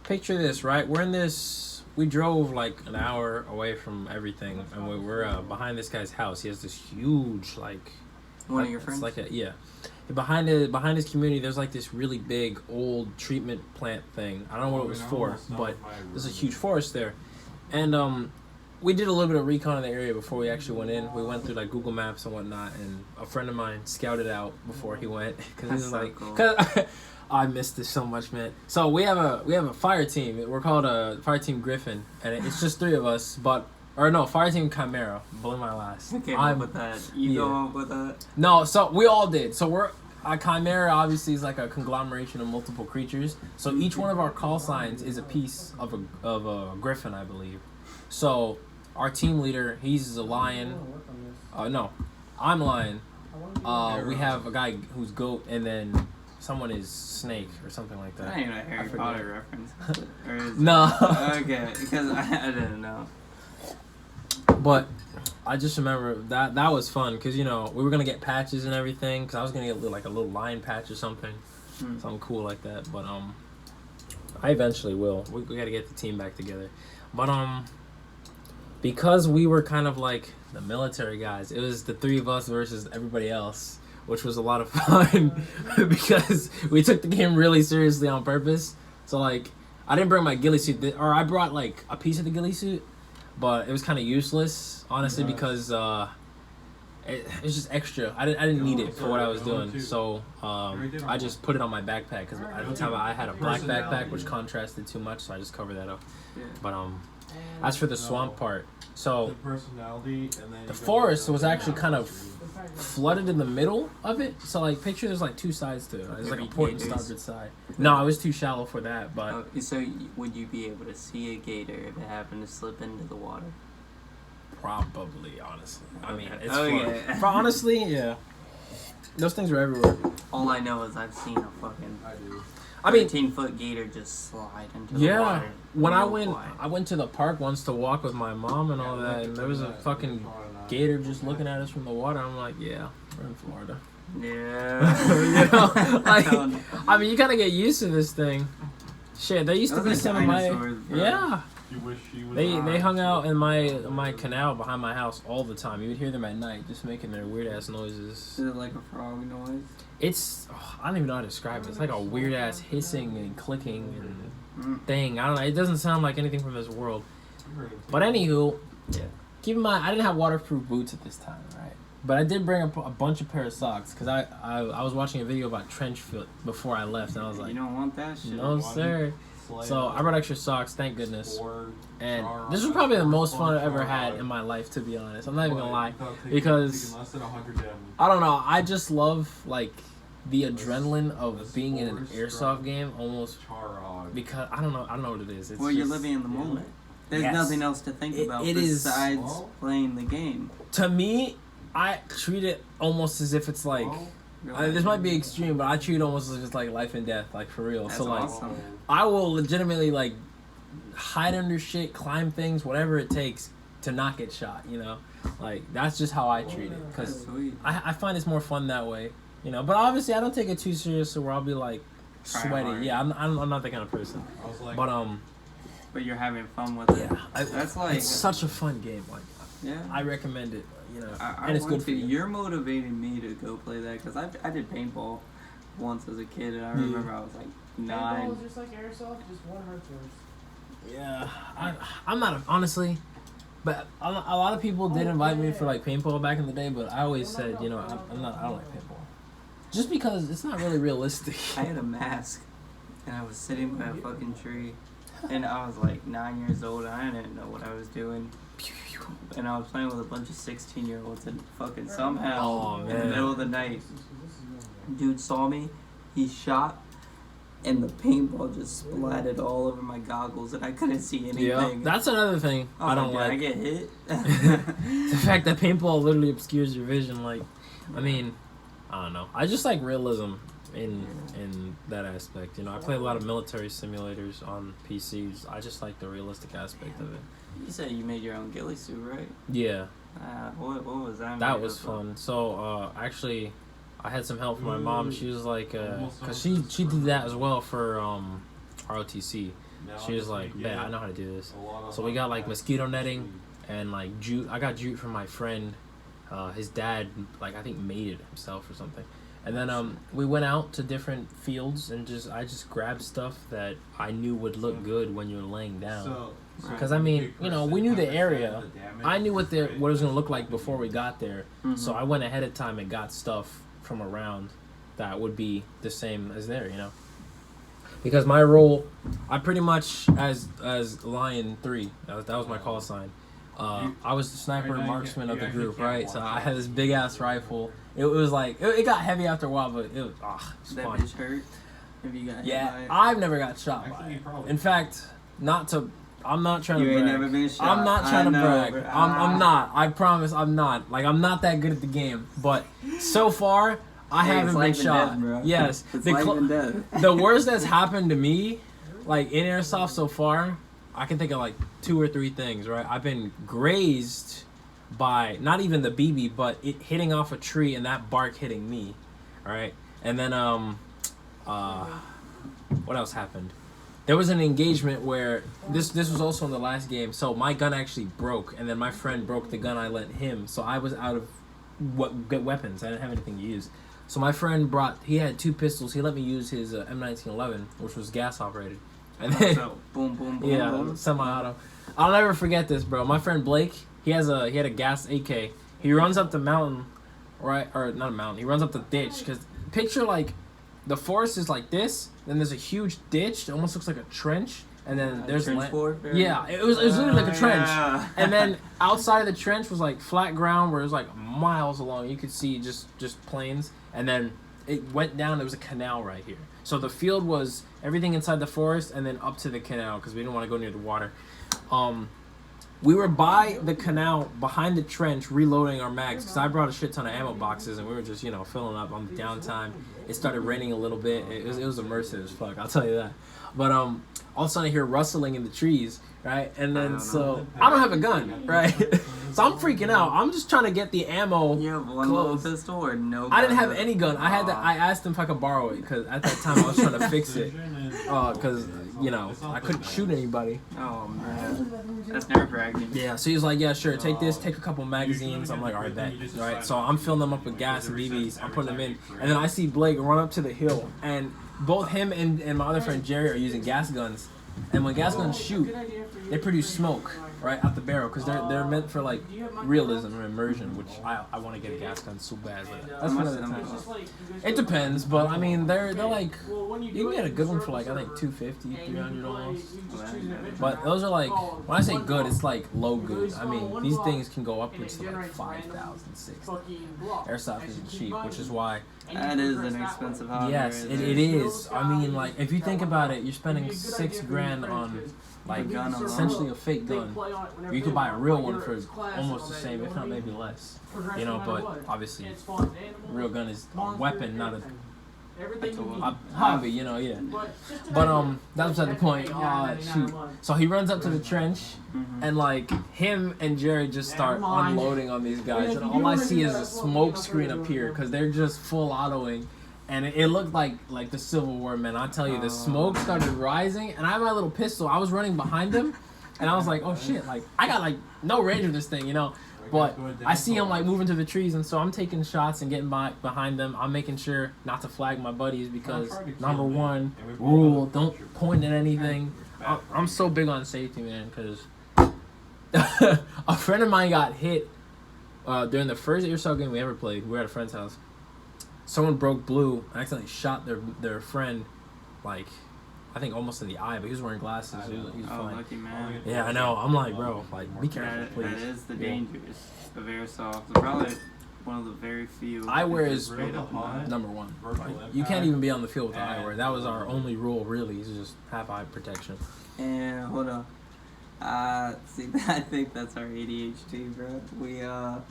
picture this, right? We're in this. We drove like an hour away from everything, and we're behind this guy's house. He has this huge one of your friends. Yeah. Behind his community, there's like this really big old treatment plant thing. I don't know what it was for, but there's a huge forest there, and we did a little bit of recon in the area before we actually went in. We went through like Google Maps and whatnot, and a friend of mine scouted out before he went because he was like, cool. I missed this so much, man. So we have a fire team. We're called a Fire Team Griffin, and it's just 3 of us. Fire Team Chimera. Blew my last. I came up with that. You go up with that? No, so we all did. So Chimera obviously is like a conglomeration of multiple creatures. So each one of our call signs is a piece of a griffin, I believe. So our team leader, he's a lion. No, I'm a lion. We have a guy who's goat, and then someone is snake or something like that. I ain't a Harry Potter reference. No. Okay, because I didn't know. But I just remember that was fun because, you know, we were going to get patches and everything because I was going to get like a little lion patch or something. Something cool like that. But I eventually will. We got to get the team back together. But because we were kind of like the military guys, it was the 3 of us versus everybody else, which was a lot of fun because we took the game really seriously on purpose. So like I didn't bring my ghillie suit, or I brought like a piece of the ghillie suit, but it was kind of useless, honestly, because it's just extra. I didn't need it for what I was doing, so I just put it on my backpack because at the time I had a black backpack which contrasted too much, so I just covered that up. But as for the swamp part, so the forest was actually kind of flooded in the middle of it. So like picture there's like two sides to it. There's like a port and starboard side. No, it was too shallow for that. But so would you be able to see a gator if it happened to slip into the water? Probably, honestly. I mean, it's yeah. honestly, yeah. Those things are everywhere. All I know is I've seen a fucking 13-foot gator just slide into the water. When I went to the park once to walk with my mom and all that, and there was a fucking gator just looking at us from the water. I'm like, yeah, we're in Florida. Yeah. You know, like, I mean, you gotta get used to this thing. Shit, there used to be some of my yeah. You wish she was They hung out in my canal behind my house all the time. You would hear them at night, just making their weird ass noises. Is it like a frog noise? It's I don't even know how to describe it. It's like a weird ass hissing and clicking and thing. I don't know. It doesn't sound like anything from this world. But anywho, keep in mind I didn't have waterproof boots at this time, right? But I did bring a bunch of pair of socks because I was watching a video about trench foot before I left, and I was like, you don't want that shit. No sir. So I brought extra socks, thank goodness. And this was probably the most fun I've ever had in my life, to be honest. I'm not even gonna lie, because I don't know. I just love like the adrenaline of being in an airsoft game, almost because I don't know what it is. It's well, you're living in the moment. There's nothing else to think about besides playing the game. To me, I treat it almost as if it's like. This might be extreme, but I treat it almost as just like life and death, like for real. That's so like, awesome. I will legitimately like hide under shit, climb things, whatever it takes to not get shot. You know, like that's just how I treat it because I find it's more fun that way. You know, but obviously I don't take it too serious, where I'll be like sweaty. Yeah, I'm not that kind of person. But you're having fun with it. Yeah, that's like it's such a fun game. Like, yeah, I recommend it. You know, and it's good for you. You're motivating me to go play that because I did paintball once as a kid, and I remember I was like 9. Paintball is just like airsoft, just one hurts worse. Yeah, I'm not honestly, but a lot of people did invite me for like paintball back in the day, but I always said, you know, I don't like paintball, just because it's not really realistic. I had a mask, and I was sitting by a fucking tree, and I was like 9 years old, and I didn't know what I was doing. And I was playing with a bunch of 16-year-olds, and fucking somehow in the middle of the night, dude saw me, he shot, and the paintball just splattered all over my goggles, and I couldn't see anything. Yeah, that's another thing I don't like. I get hit. The fact that paintball literally obscures your vision, like, I mean, I don't know. I just like realism in that aspect. You know, I play a lot of military simulators on PCs. I just like the realistic aspect of it. You said you made your own ghillie suit, right? Yeah. What was that? That was fun. So, actually, I had some help from my mom. She was like, cause she did that as well for ROTC. She was like, man, I know how to do this. So we got like mosquito netting and like jute. I got jute from my friend. His dad, like I think made it himself or something. And then we went out to different fields and I just grabbed stuff that I knew would look good when you're laying down. Because I mean, you know, we knew the area. I knew what it was gonna look like before we got there. So I went ahead of time and got stuff from around that would be the same as there, you know. Because my role, I pretty much as Lion 3. That was my call sign. I was the sniper and marksman of the group, right? So I had this big ass rifle. It was like it got heavy after a while, but it was that fun. bitch hurt. Have you got hit by it? I've never got shot by it. In fact, I'm not trying to brag. You ain't never been shot. I'm not trying to brag. I'm not. I promise I'm not. Like, I'm not that good at the game. But so far, I haven't been shot. Death, bro. Yes. It's life and death. The worst that's happened to me, like, in airsoft so far, I can think of, like, 2 or 3 things, right? I've been grazed by, not even the BB, but it hitting off a tree and that bark hitting me, all right? And then, what else happened? There was an engagement where this was also in the last game. So my gun actually broke, and then my friend broke the gun I lent him. So I was out of weapons. I didn't have anything to use. So my friend he had 2 pistols. He let me use his M1911, which was gas operated. And then so, boom, boom, boom, yeah, boom. semi-auto. I'll never forget this, bro. My friend Blake, he had a gas AK. He runs up the mountain right? Or not a mountain. He runs up the ditch because picture like the forest is like this. Then there's a huge ditch. It almost looks like a trench. And then there's trench warfare? Yeah, it was literally like a trench. Yeah. And then outside of the trench was like flat ground where it was like miles along. You could see just plains. And then it went down. There was a canal right here. So the field was everything inside the forest and then up to the canal because we didn't want to go near the water. We were by the canal behind the trench reloading our mags because I brought a shit ton of ammo boxes and we were just filling up on the downtime. It started raining a little bit. It was immersive as fuck, I'll tell you that. But all of a sudden I hear rustling in the trees, right? And then I don't have a gun, right? So I'm freaking out. I'm just trying to get the ammo. You have one little pistol or no gun? I didn't have any gun. I asked him if I could borrow it because at that time I was trying to fix it because I couldn't shoot anybody. Oh man, that's nerve-wracking. Yeah, so he was like, yeah, sure, take this, take a couple magazines. I'm like, all right, bet. All right, so I'm filling them up with gas and BBs. I'm putting them in. And then I see Blake run up to the hill. And both him and my other friend Jerry are using gas guns. And when gas guns shoot, they produce smoke, right, out the barrel. Because they're meant for, like, realism or immersion, which I want to get a gas gun so bad. But that's one of the times. It depends, but, I mean, they're like, you can get a good one for, like, I think $250, $300 almost. But those are, like, when I say good, it's, like, low good. I mean, these things can go upwards to, like, $5,000, $6,000. Airsoft isn't cheap, which is why... That is an expensive hobby. Yes, it is. I mean, like, if you think about it, you're spending $6,000 on, like, essentially a fake gun. You could buy a real one for almost the same, if not maybe less. But obviously, a real gun is a weapon, not a hobby, yeah. But that was at the point. Shoot. So he runs up to the trench, and like him and Jerry just start unloading on these guys, and all I see is a smoke screen appear because they're just full autoing, and it looked like the Civil War, man. I tell you, the smoke started rising, and I have my little pistol. I was running behind them, and I was like, oh shit, like I got like no range of this thing, But I see him like moving to the trees, and so I'm taking shots and getting behind them. I'm making sure not to flag my buddies because number one rule: don't point at anything. I'm so big on safety, man. Because a friend of mine got hit during the first airsoft game we ever played. We were at a friend's house. Someone broke blue and accidentally shot their friend, like I think almost in the eye, but he was wearing glasses. He was fine. Lucky man. Yeah, I know. I'm like, bro, like, be careful, please. That is the dangers of airsoft. It's probably one of the very few. Eyewear is up number one. Like, you can't even be on the field with eyewear. That was our only rule, really, is just have eye protection. And hold on. See, I think that's our ADHD, bro.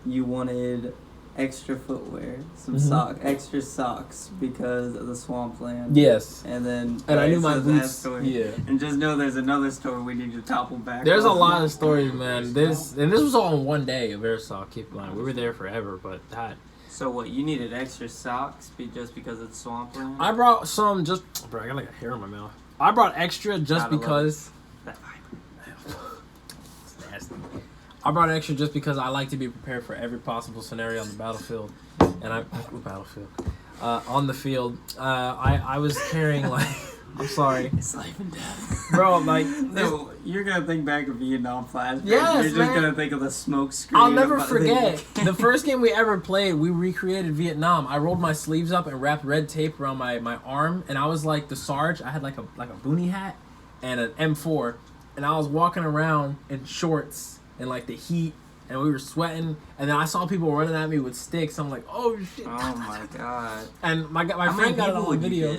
You wanted extra footwear, some extra socks because of the swampland. Yes. And I knew my boots. Story. Yeah. And just know there's another story we need to topple back. There's a lot of stories, man. This was all in one day of airsoft. Keep in mind, we were there forever, but that. So what? You needed extra socks just because it's swampland? I brought some just. Bro, I got like a hair in my mouth. I brought extra just because. That vibe. It's nasty. I brought extra just because I like to be prepared for every possible scenario on the battlefield. And on the field. I was carrying like, I'm sorry. It's life and death. Bro, like. No, you're going to think back of Vietnam flashbacks. Yes, You're just going to think of the smoke screen. I'll never forget. The first game we ever played, we recreated Vietnam. I rolled my sleeves up and wrapped red tape around my arm. And I was like the Sarge. I had like a boonie hat and an M4. And I was walking around in shorts. And like the heat, and we were sweating, and then I saw people running at me with sticks. I'm like, oh shit! Oh my god! And my friend got it on video.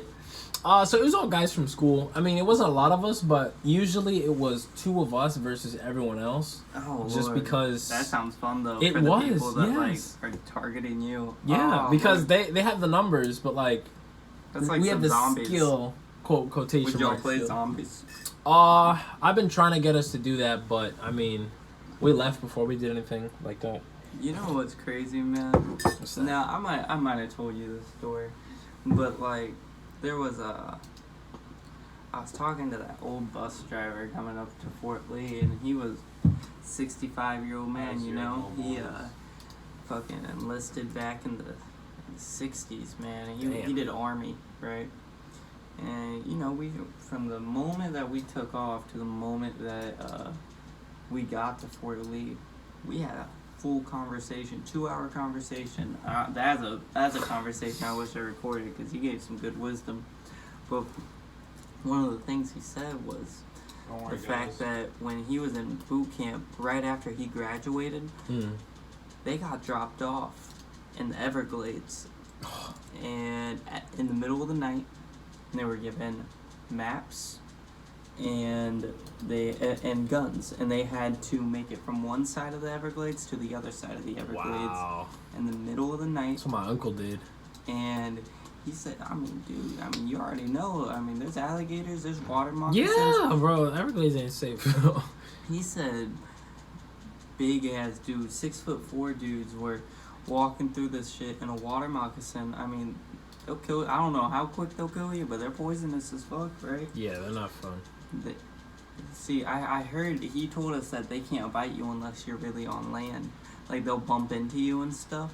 So it was all guys from school. I mean, it wasn't a lot of us, but usually it was 2 of us versus everyone else. Oh, just Lord. because that sounds fun though. It for the was, people that yes. like are targeting you. Yeah, because Lord. they have the numbers, but like, that's like we have the zombies. skill. Quotation Would y'all marks. play zombies? I've been trying to get us to do that, but I mean. We left before we did anything like that. You know what's crazy, man? What's that? Now, I might have told you this story, but like, there was I was talking to that old bus driver coming up to Fort Lee, and he was 65-year-old man, He fucking enlisted back in the 60s, man, and he did Army, right? And, we, from the moment that we took off to the moment that, we got to Fort Lee, we had a full conversation, 2-hour conversation. That's a conversation I wish I recorded because he gave some good wisdom. But one of the things he said was the fact that when he was in boot camp, right after he graduated, they got dropped off in the Everglades, and in the middle of the night, they were given maps and guns, and they had to make it from one side of the Everglades to the other side of the Everglades in the middle of the night. That's what my uncle did. And he said, dude, you already know. There's alligators, there's water moccasins. Yeah, bro, Everglades ain't safe. He said, big ass dudes, 6'4" dudes were walking through this shit in a water moccasin. They'll kill. I don't know how quick they'll kill you, but they're poisonous as fuck, right? Yeah, they're not fun. I heard he told us that they can't bite you unless you're really on land. Like, they'll bump into you and stuff.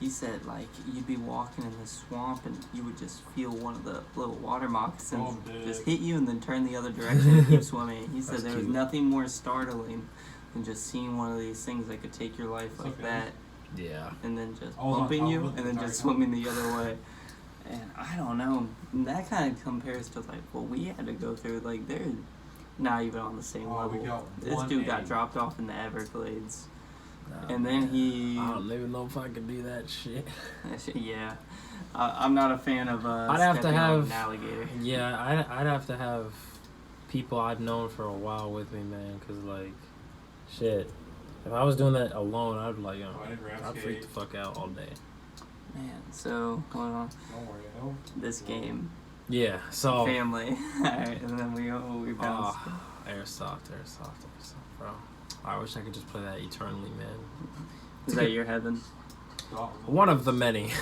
He said, like, you'd be walking in the swamp and you would just feel one of the little water moccasins just hit you and then turn the other direction and keep swimming. He said there was nothing more startling than just seeing one of these things that could take your life like that. Yeah. And then just bumping you and then just swimming the other way. And I don't know. That kind of compares to, like, what we had to go through. Like, they're not even on the same level. This dude got dropped off in the Everglades. And then I don't even know if I could do that shit. Yeah. I'm not a fan of I'd have to have an alligator. Yeah, I'd have to have people I've known for a while with me, man, because, like, shit. If I was doing that alone, I'd be like, I'd freak the fuck out all day. Man, so, hold on. This game. Yeah, so. Family. Alright, and then we bounce. Airsoft, bro. I wish I could just play that eternally, man. Is that your heaven? One of the many.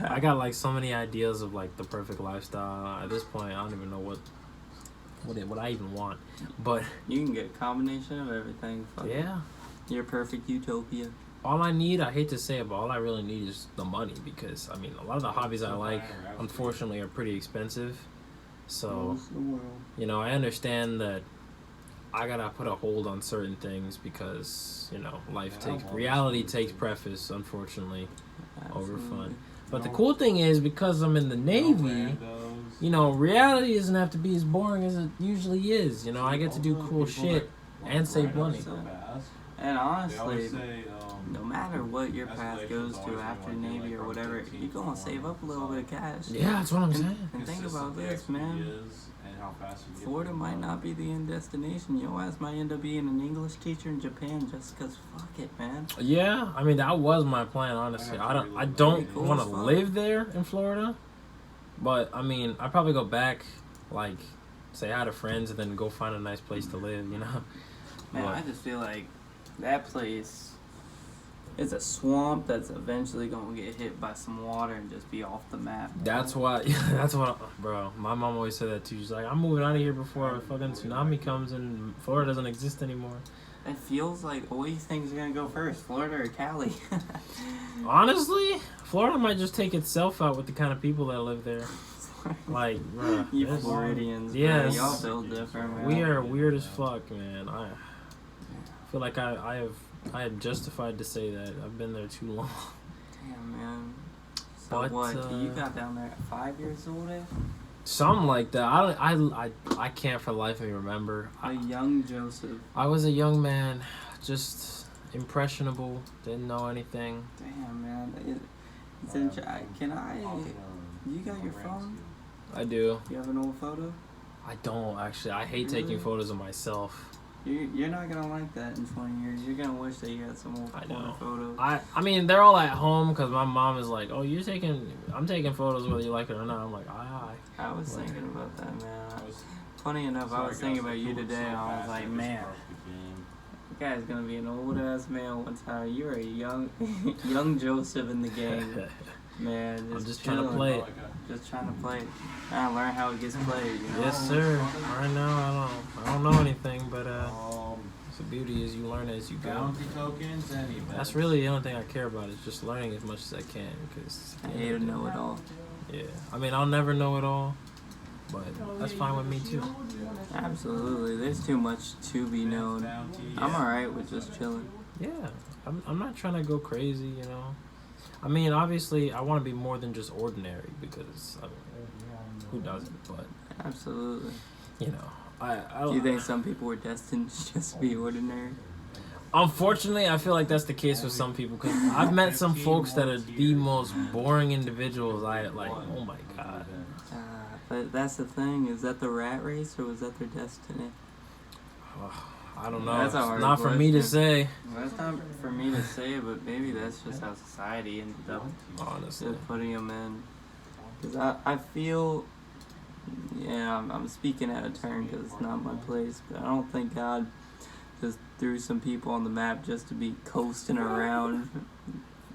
I got, like, so many ideas of, like, the perfect lifestyle. At this point, I don't even know what I even want. But you can get a combination of everything. Yeah. Your perfect utopia. All I need, I hate to say it, but all I really need is the money, because, a lot of the hobbies I like, unfortunately, are pretty expensive. So, I understand that I gotta put a hold on certain things because, reality takes preface, unfortunately, over fun. But the cool thing is, because I'm in the Navy, reality doesn't have to be as boring as it usually is. I get to do cool shit and save money. And honestly, no matter what your path goes to after Navy or whatever, you're going to save up a little bit of cash. Yeah, that's what I'm saying. And think about this, man. Florida might not be the end destination. Your ass might end up being an English teacher in Japan just because fuck it, man. Yeah, that was my plan, honestly. I don't want to live there in Florida. But, I'd probably go back, like, say hi to friends and then go find a nice place to live, Man, I just feel like that place is a swamp that's eventually going to get hit by some water and just be off the map. That's what, bro, my mom always said that too. She's like, I'm moving out of here before a fucking tsunami comes and Florida doesn't exist anymore. It feels like all these things are going to go first, Florida or Cali. Honestly, Florida might just take itself out with the kind of people that live there. Like, bro. You Floridians, yes, bro, y'all build different, man. We are weird as fuck, man. I feel like I am justified to say that. I've been there too long. Damn, man. So but, what? You got down there at 5 years old, eh? Something like that. I can't for the life of me remember. A young Joseph. I was a young man, just impressionable, didn't know anything. Damn, man. You got your phone? I do. You have an old photo? I don't, actually. I hate taking photos of myself. You're not going to like that in 20 years. You're going to wish that you had some old photos. They're all at home because my mom is like, oh, I'm taking photos whether you like it or not. I'm like, aye. I was thinking about that, man. Funny enough, I was thinking about you today, and I was like, man, that guy's going to be an old-ass man one time. You're a young Joseph in the game. Man, I'm just trying to play it. Just trying to play it. Trying to learn how it gets played, Yes, sir. Right now, I don't know anything, but the beauty is you learn as you go. That's really the only thing I care about is just learning as much as I can. Because I hate to know it all. Yeah. I'll never know it all, but that's fine with me, too. Absolutely. There's too much to be known. I'm alright with just chilling. Yeah, I'm not trying to go crazy, you know. I mean, obviously, I want to be more than just ordinary because I mean, who doesn't? But Absolutely. you know, I Do you think some people were destined to just be ordinary? Unfortunately, I feel like that's the case with some people because I've met some folks that are the most boring individuals. I like, oh my god. But that's the thing. Is that the rat race or was that their destiny? I don't know. That's a It's hard not for me to question. say. Well, that's not for me to say, but maybe that's just how society ended up Honestly, putting them in. Because I feel, yeah, I'm speaking out of turn because it's not my place, but I don't think God just threw some people on the map just to be coasting around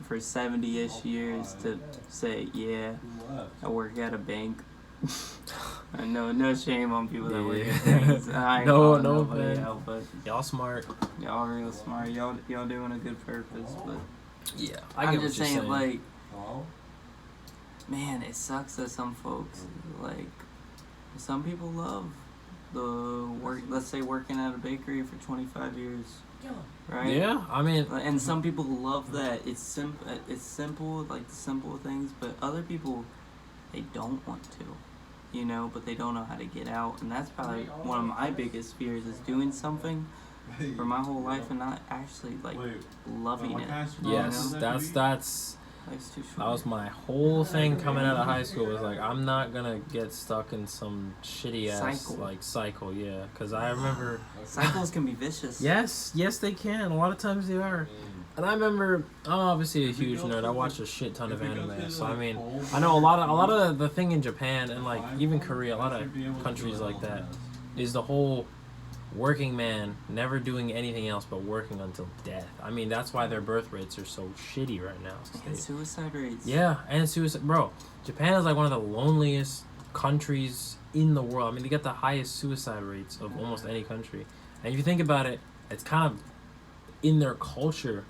for 70-ish years to say, yeah, I work at a bank. No shame on people that work at banks. I ain't calling nobody man. out, but Y'all smart. y'all real smart. Y'all doing a good purpose, but Yeah, I'm just saying, like, man, it sucks that some folks, like, some people love the work. Let's say working at a bakery for 25 years, right? Yeah, I mean, And some people love that. It's simple, like the simple things. But other people, they don't want to, you know. But they don't know how to get out, and that's probably one of my biggest fears: is doing something for my whole life and not actually like loving it. yes, You know? that's Life's too short. that was my whole thing coming out of high school. Was like, I'm not gonna get stuck in some shitty ass cycle. Yeah, because I remember Cycles can be vicious. yes, they can. A lot of times they are. And I remember, I'm obviously a huge nerd. I watch a shit ton of anime, so I mean, I know a lot of the thing in Japan and like even Korea, a lot of countries like that, is the whole working man never doing anything else but working until death. I mean, that's why their birth rates are so shitty right now. And suicide rates. Yeah, and suicide, bro. Japan is like one of the loneliest countries in the world. I mean, they get the highest suicide rates of almost any country. And if you think about it, it's kind of in their culture.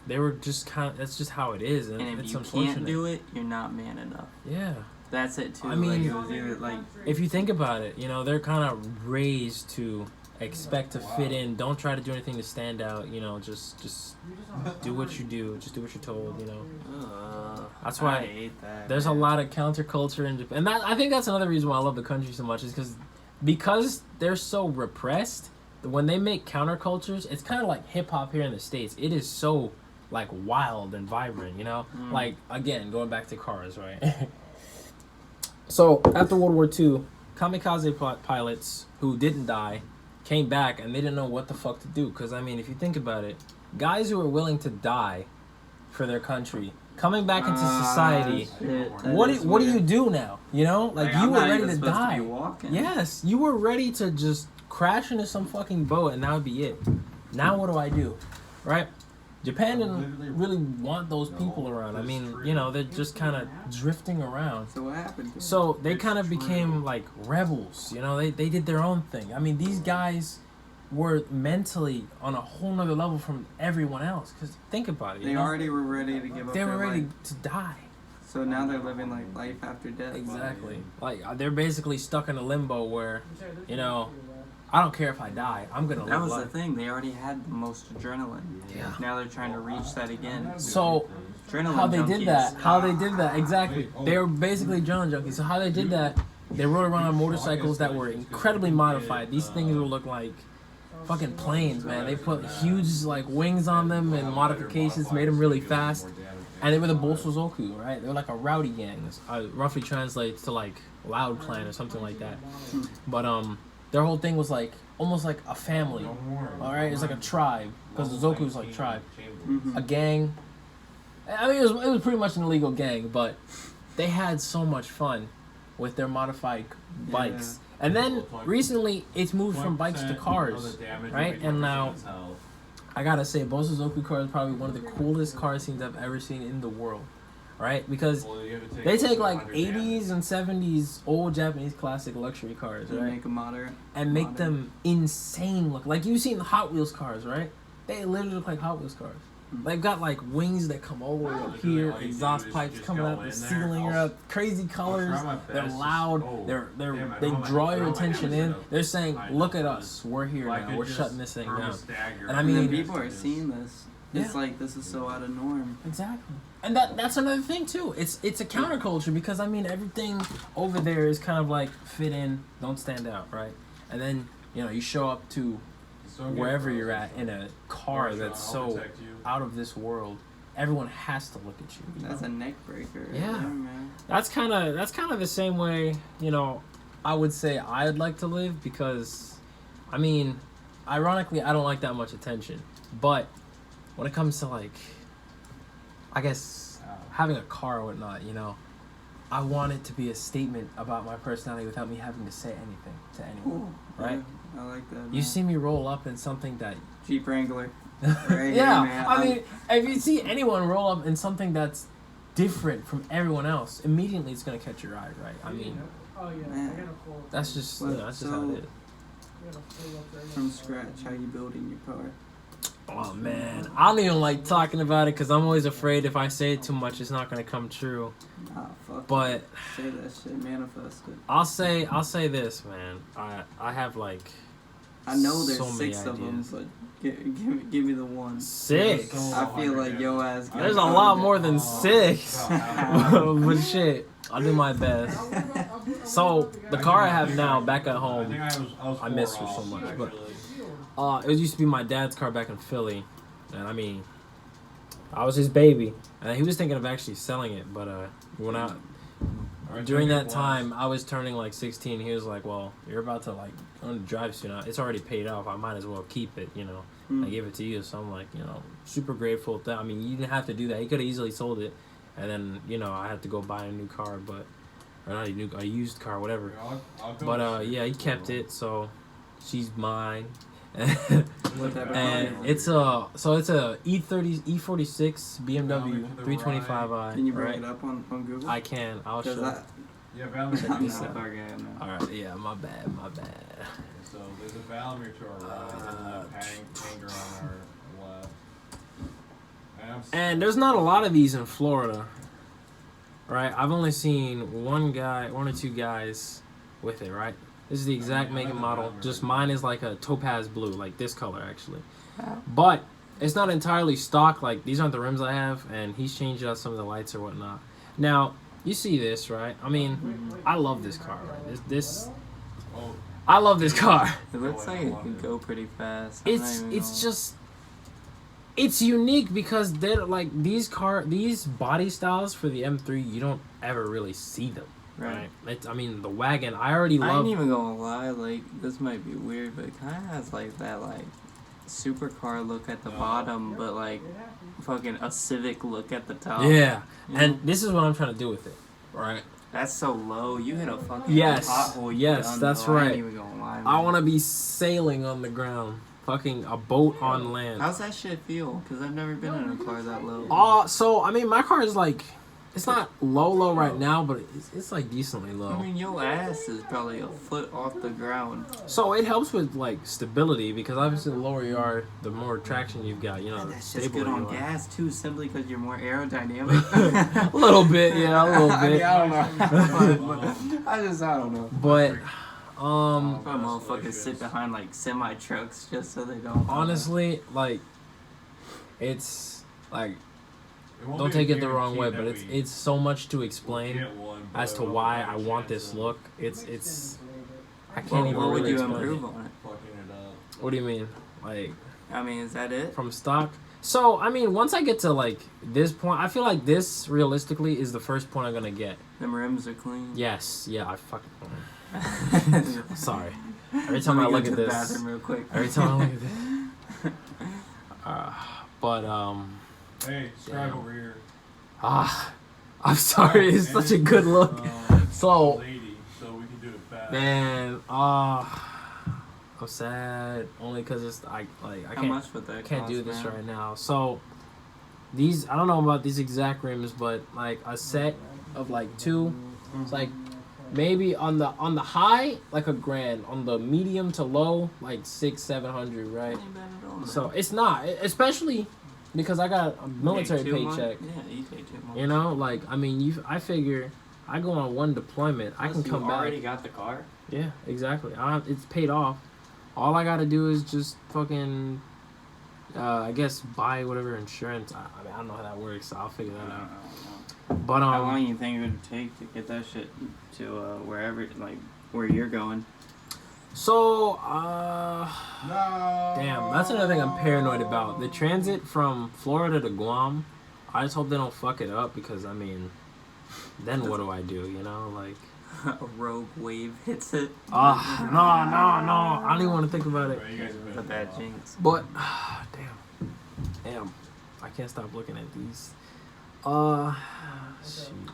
They were just kind of, that's just how it is, and if it's you unfortunate. can't do it, you're not man enough. Yeah. That's it too. I mean, like, it was either, like, if you think about it, you know, they're kind of raised to expect to fit in. Don't try to do anything to stand out. You know, just do what you do. Just do what you're told. You know. That's why I hate that. there's a lot of counterculture in Japan, and that, I think that's another reason why I love the country so much is because they're so repressed. When they make countercultures, it's kind of like hip hop here in the States. It is so like wild and vibrant. You know, like again going back to cars, right? So after World War II, kamikaze pilots who didn't die came back and they didn't know what the fuck to do. Because, I mean, if you think about it, guys who are willing to die for their country, coming back into society, what do you do now? You know? Like you were ready to die. Yes, you were ready to just crash into some fucking boat and that would be it. Now what do I do? Right? Japan didn't really want those people around. I mean, you know, they're just kind of drifting around. So what happened? So they kind of became like rebels, you know, they did their own thing. I mean, these guys were mentally on a whole nother level from everyone else. Because think about it. They already were ready to give up. They were ready life. to die. So now they're living like life after death. Exactly. Like they're basically stuck in a limbo where, you know, I don't care if I die. I'm going to live life. That was the thing. They already had the most adrenaline. Yeah. Now they're trying to reach that again. So Adrenaline how they junkies. did that, exactly. They were basically adrenaline junkies. So how they did that, they rode around on motorcycles that were incredibly modified. These things would look like fucking planes, man. They put huge like wings on them and modifications, made them really fast. And they were the Bosozoku, right? They were like a rowdy gang. Roughly translates to like Loud Clan or something like that. But their whole thing was like almost like a family. All right, it's like a tribe because the Zoku was like tribe, a gang. I mean, it was pretty much an illegal gang, but they had so much fun with their modified bikes. And then recently, it's moved from bikes to cars, right? And now, I gotta say, Bosozoku car is probably one of the coolest car scenes I've ever seen in the world, right? Because they take like 80s and 70s old Japanese classic luxury cars, right? Make them moderate. And make them insane look. Like you've seen the Hot Wheels cars, right? They literally look like Hot Wheels cars. They've got like wings that come all the way up here, exhaust pipes coming out the ceiling are up, crazy colors. They're loud. They draw your attention in. They're saying, "Look at us. We're here now. We're shutting this thing down." And I mean, people are seeing this It's like this is so out of norm. Exactly. And that's another thing too. It's a counterculture because I mean everything over there is kind of like fit in, don't stand out, right? And then you show up to wherever you're at in a car that's so out of this world. Everyone has to look at you. That's a neck breaker. Yeah. Man. That's kind of the same way, I would say I'd like to live because, I mean, ironically, I don't like that much attention. But when it comes to, like, I guess, having a car or whatnot, I want it to be a statement about my personality without me having to say anything to anyone, right? Yeah, I like that, man. You see me roll up in something that... Jeep Wrangler. Right yeah, here, man. I mean, if you see anyone roll up in something that's different from everyone else, immediately it's gonna catch your eye, right? I mean, oh yeah, man. I gotta pull up. that's just Well, that's just how it is. I gotta pull up right From now. scratch, how you building your car? Oh man, I don't even like talking about it because I'm always afraid if I say it too much, it's not gonna come true. Nah, fuck. But it. Say that shit, manifest it. I'll say this, man. I have like I know there's so many 6 of them, ideas. but give me the one. 6. I feel like yo ass. There's a lot more than 6. But shit, I'll do my best. So the car I have now, back at home, I miss her so much. But it used to be my dad's car back in Philly, and I mean, I was his baby, and he was thinking of actually selling it. But when during that time, I was turning like 16. He was like, "Well, you're about to like learn to drive soon. It's already paid off. I might as well keep it." I gave it to you, so I'm like, super grateful. I mean, you didn't have to do that. He could have easily sold it, and then I had to go buy a new car, or not a used car, whatever. But yeah, he kept it, so she's mine. And it's a E46 BMW 325i. Can you bring right? it up on Google? I can. I'll show. Yeah, I'm Valamir. not a car guy, man. All right. Yeah. My bad. So there's a Valamir to our right, and a hanger on our left. And there's not a lot of these in Florida, right? I've only seen one or two guys with it, right? This is the exact make and model. Just mine is like a topaz blue, like this color actually. But it's not entirely stock. Like these aren't the rims I have, and he's changed out some of the lights or whatnot. Now you see this, right? I mean, I love this car. Right? I love this car. It looks like it can go pretty fast. It's unique because they're like these body styles for the M3. You don't ever really see them. Right. I mean, the wagon, I already love... I ain't even gonna lie, like, this might be weird, but it kind of has, like, that, like, supercar look at the bottom, but, like, fucking a Civic look at the top. Yeah. And this is what I'm trying to do with it, right? That's so low. You hit a fucking pothole. Yes, that's right. I ain't even gonna lie, man. I want to be sailing on the ground. Fucking a boat on land. How's that shit feel? Because I've never been in a car that low. So, I mean, my car is, like... It's not low right now, but it's like decently low. I mean, your ass is probably a foot off the ground. So it helps with like stability because obviously the lower you are, the more traction you've got. That's just good on gas too, simply because you're more aerodynamic. A little bit, yeah, a little bit. I don't know. I don't know. But some motherfuckers sit behind like semi trucks just so they don't. Honestly, like it's like. Don't take it the wrong way, but it's so much to explain as to why I want this look. It's I can't even What would really you explain improve it. on it? What do you mean? Like, I mean, is that it? from stock? So, I mean, once I get to like this point, I feel like this realistically is the first point I'm gonna get. Them rims are clean. Yes, yeah, I fucking sorry. Every time I look at this, bathroom real quick. every time I look at this, but Hey, subscribe over here. I'm sorry. It's such a good look. So, Lady, so we can do it fast. man, I'm sad only because it's I How much would that can't cost, do this man? right now. So these I don't know about these exact rims, but like a set of like 2, it's like maybe on the high like $1,000, on the medium to low like 600-700, right? Ain't bad at all, man. So it's not, especially. Because I got a military You take 2 months? paycheck. Yeah, you take 2 months. Like, I mean, I figure I go on one deployment, I can come you back. already got the car? Yeah, exactly. It's paid off. All I gotta do is just fucking I guess buy whatever insurance. I mean, I don't know how that works, so I'll figure that out. know. But How long you think it would take to get that shit to wherever, like, where you're going? so No. damn, that's another thing I'm paranoid about. The transit from Florida to Guam. I just hope they don't fuck it up because I mean, then what do I do? You know, like. A rogue wave hits it. No. I don't even want to think about it. Bro, you guys It's a bad jinx. But damn, I can't stop looking at these. Shoot.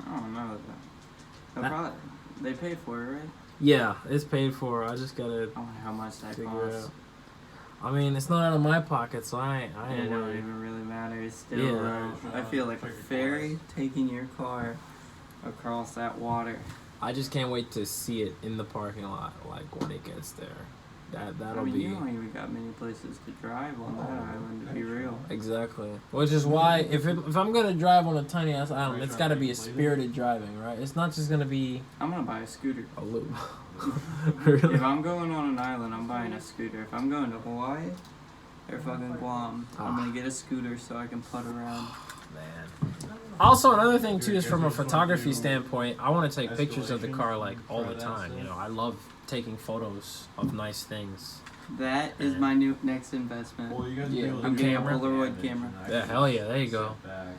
I don't know. They pay for it, right? Yeah, it's paid for. I just gotta I wonder how much that figure it costs. out. I mean, it's not out of my pocket, so I It ain't don't worried. even really matter. It's still, Yeah. I feel like a ferry taking your car across that water. I just can't wait to see it in the parking lot, like when it gets there. That'll I mean, be you don't even got many places to drive on that island, to be real. exactly. Which is why if I'm gonna drive on a tiny ass island, it's gotta be a spirited driving, right? It's not just gonna be I'm gonna buy a scooter. a loop. Really? If I'm going on an island, I'm buying a scooter. If I'm going to Hawaii or fucking Guam, I'm gonna get a scooter so I can putt around. Man. Also, another thing too is from a photography standpoint, I want to take pictures of the car like all the time. You know, I love taking photos of nice things. That is my new next investment. Well, you guys Yeah, be able to I'm do getting a that. Polaroid camera. Yeah, hell yeah, there you go.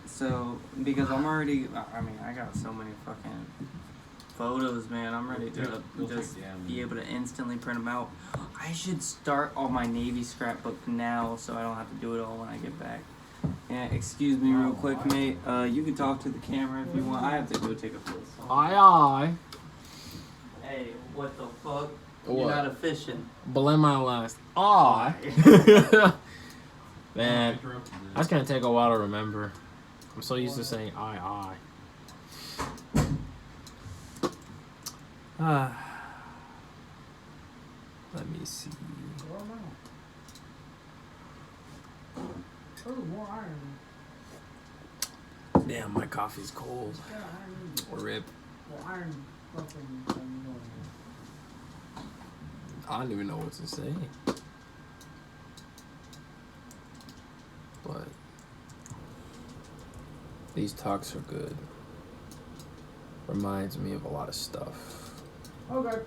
So, because I'm already, I mean, I got so many fucking photos, man. I'm ready to just be able to instantly print them out. I should start on my Navy scrapbook now so I don't have to do it all when I get back. Yeah, excuse me real quick, mate. You can talk to the camera if you want. I have to go take a piss. Aye. Hey, what the fuck? What? You're not efficient. Blame my last. Aye. Man, that's gonna take a while to remember. I'm so used to saying aye. Let me see. Oh, more iron. Damn, my coffee's cold. Yeah, iron. Rip. Well, iron fucking. I don't even know what to say. But these talks are good. Reminds me of a lot of stuff. Okay.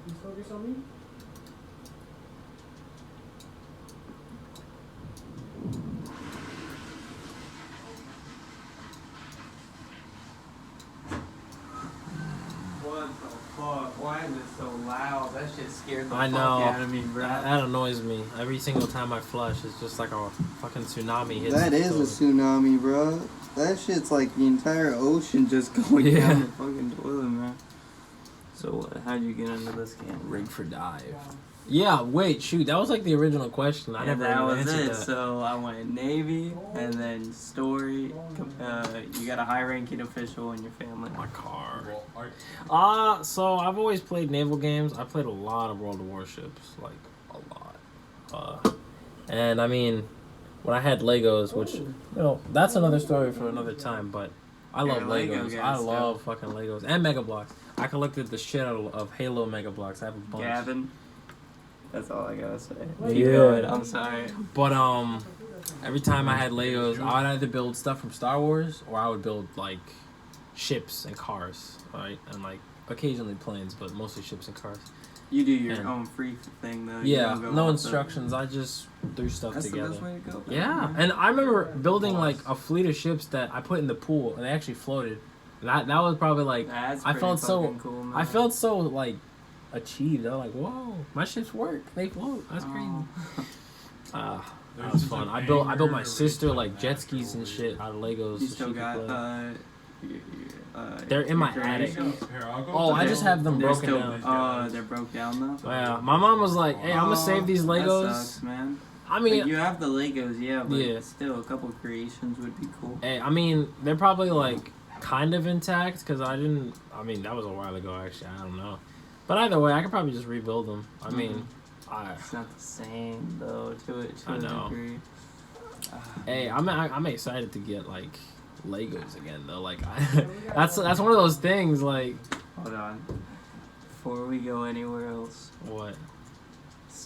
You focus on me? What the fuck? Why is it so loud? That shit scared the I fuck know. out of me, bro. That annoys me. Every single time I flush, it's just like a fucking tsunami hits. That is a tsunami, bro. That shit's like the entire ocean just going Yeah. down the fucking toilet, man. So how'd you get into this game? Rig for dive. Yeah, wait, shoot. That was like the original question. I Yeah, never that even was answered it. that. So I went Navy, and then story. You got a high-ranking official in your family. My car. Well, So I've always played naval games. I played a lot of World of Warships, like a lot. And I mean, when I had Legos, which that's another story for another time. But I love You're a Lego Legos. guy I still. love fucking Legos and Mega Blocks. I collected the shit out of Halo Mega Blocks. I have a bunch. Gavin. That's all I gotta say. Yeah. Keep going. I'm sorry. But every time I had Legos, I would either build stuff from Star Wars or I would build like ships and cars, right? And like occasionally planes, but mostly ships and cars. You do your And- own free thing though. You Yeah, don't go no off instructions. I just threw stuff That's together. the best way to go. Bro. Yeah, and I remember building like a fleet of ships that I put in the pool and they actually floated. And that was probably like That's I pretty felt so fucking cool, man. I felt so like achieved. I was like, whoa, my ships work. They float. That's crazy. Oh. That was fun. I built my sister like jet skis and shit out of Legos. You so still she could got play. your They're in my your attic. creations? Here, I'll go Oh, I to just the- have them They're broken still, down. they're broke down though. Yeah, my mom was like, "Hey, I'm gonna save these That Legos." sucks, man. I Like, mean, you have the Legos, yeah, but Yeah. still, a couple creations would be cool. hey, I mean, they're probably like kind of intact because I mean, that was a while ago. Actually, I don't know. But either way, I could probably just rebuild them. I mean, It's not the same though, to I a know. degree. hey, I'm excited to get like Legos again though. Like, that's one of those things. Like, Hold on. Before we go anywhere else, what?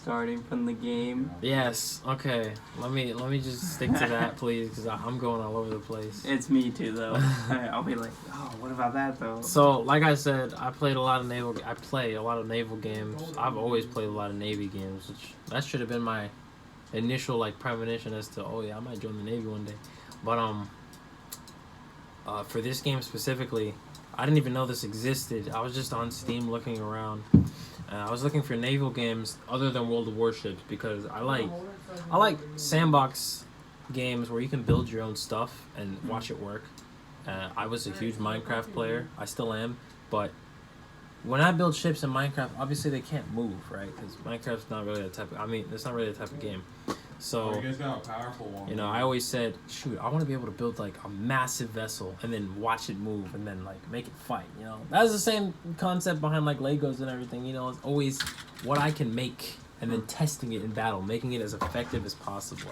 starting from the game. Yes. Okay. Let me just stick to that, please, because I'm going all over the place. It's me too, though. I'll be like, oh, what about that though? So, like I said, I play a lot of naval games. I've always played a lot of Navy games, which that should have been my initial like premonition as to, oh yeah, I might join the Navy one day. But for this game specifically, I didn't even know this existed. I was just on Steam looking around. I was looking for naval games other than World of Warships because I like sandbox games where you can build your own stuff and watch it work. I was a huge Minecraft player. I still am. But when I build ships in Minecraft, obviously they can't move, right? Because Minecraft's not really it's not really the type of game. So, you guys got a powerful one. you know, I always said, shoot, I want to be able to build like a massive vessel and then watch it move and then like make it fight, you know? That's the same concept behind like Legos and everything, you know? It's always what I can make and then testing it in battle, making it as effective as possible,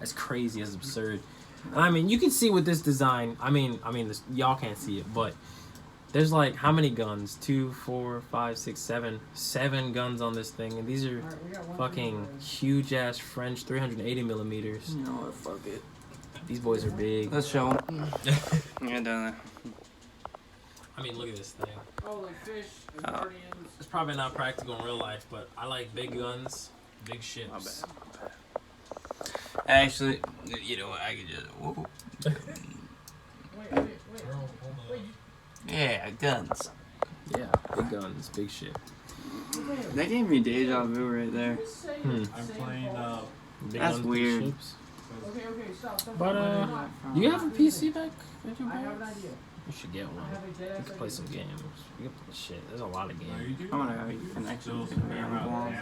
as crazy, as absurd. And I mean, you can see with this design, I mean, this, y'all can't see it, but there's like how many guns? 2, 4, 5, 6, 7. 7 guns on this thing, and these are fucking huge ass French 380 millimeters. You know what? Fuck it. These boys are big. Let's show them. Yeah, done I mean, look at this thing. Oh, like fish and guardians. It's probably not practical in real life, but I like big guns, big ships. My bad. Actually, you know what? I could just. Whoa. Wait. Yeah, guns. Yeah, big guns, big shit. That gave me deja vu right there. I'm playing Big That's guns, big weird. ships. Okay, stop. But do you have a PC back? I have an idea. You should get one. I have a dead You ass can play idea. some games. You can play shit. There's a lot of games. I'm gonna have your connection with me on the wall.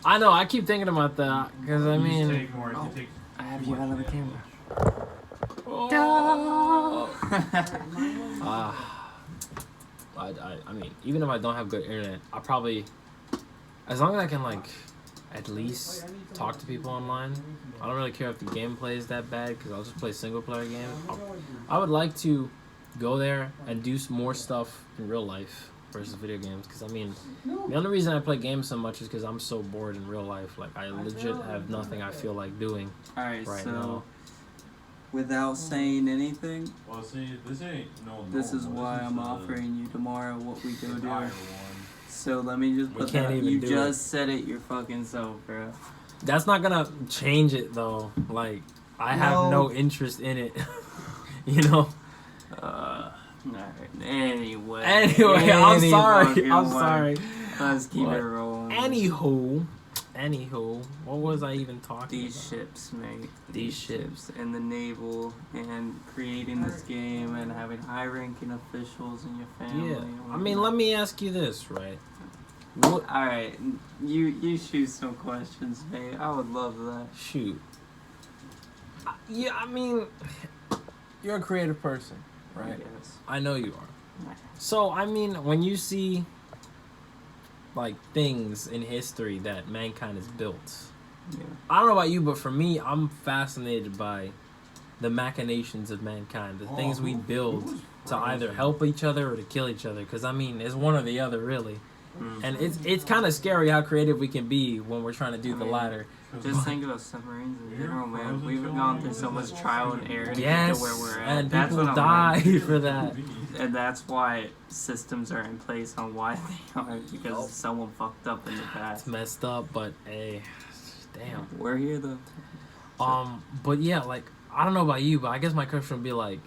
I know. I keep thinking about that because I mean. I have you out of the camera. I mean, even if I don't have good internet, I probably, as long as I can like, at least talk to people online. I don't really care if the gameplay is that bad because I'll just play single player games. I would like to go there and do some more stuff in real life versus video games because I mean, the only reason I play games so much is because I'm so bored in real life. Like I legit have nothing I feel like doing Alright, right so now. without saying anything, Well, see, this ain't no. this is normal. why This I'm is offering you tomorrow what we go the do. dire one. So let me just We put can't that. even You do just said it your fucking self, bro. That's not gonna change it though. Like I have no interest in it. You know. Alright. Anyway. Anyway, I'm Any sorry. fucking I'm way. sorry. Let's keep But it rolling. Anywho, what was I even talking These about? ships, mate. These ships. And the naval and creating this game and having high-ranking officials in your family. Yeah. and I mean, whatnot. let me ask you this, right? What? All right, you shoot some questions, mate. I would love that. Shoot. Yeah, I mean, you're a creative person, right? Yes. I know you are. So, I mean, when you see like things in history that mankind has built, Yeah. I don't know about you, but for me, I'm fascinated by the machinations of mankind, the things we build to either help each other or to kill each other. Because I mean, it's one or the other, really. And it's kind of scary how creative we can be when we're trying to do the latter. Just think about submarines in general, man. We've gone through so much trial and error to get Yes, to where we're at. and That's people what I'm like. died for that. And that's why systems are in place on why they are, because someone fucked up in the It's past. messed up, but hey, damn. We're here though. But yeah, like I don't know about you, but I guess my question would be like,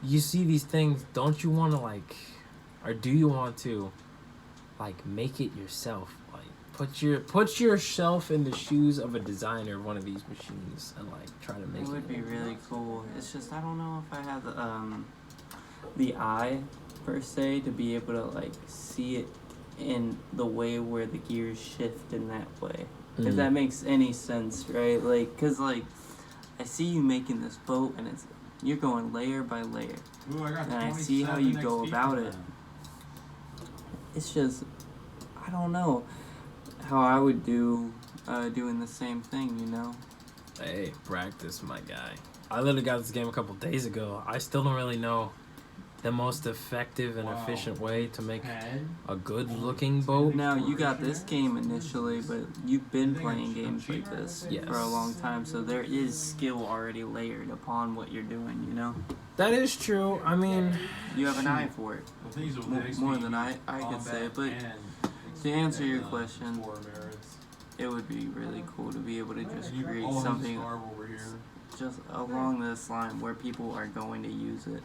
you see these things, don't you want to like, or do you want to, like, make it yourself? Like, put yourself in the shoes of a designer of one of these machines and like try to make It would be really cool. It's just I don't know if I have the eye per se to be able to like see it in the way where the gears shift in that way. If that makes any sense, right? Like, cause like I see you making this boat and you're going layer by layer, Ooh, I got and I see how you 27 go XP about for it. that. It's just I don't know how I would do doing the same thing, you know. Hey, practice, my guy. I literally got this game a couple days ago. I still don't really know the most effective and efficient way to make 10. a good-looking boat. Now, you got this game initially, but you've been playing games like this Yes. for a long time, so there is skill already layered upon what you're doing, you know? That is true. I mean, You have an eye for it. Well, these will More than I could say, but to answer your question, it would be really cool to be able to just create something over here. just along this line where people are going to use it.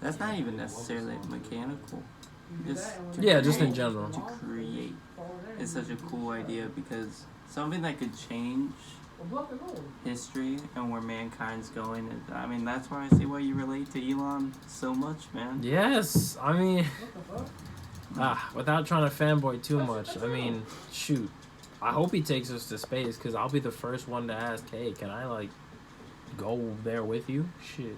That's not even necessarily mechanical. Just to yeah, just in create- general. To create is such a cool idea because something that could change history and where mankind's going. Is, I mean, that's why I see why you relate to Elon so much, man. Yes, I mean, without trying to fanboy too much, I mean, shoot. I hope he takes us to space because I'll be the first one to ask, hey, can I, like, go there with you? Shit.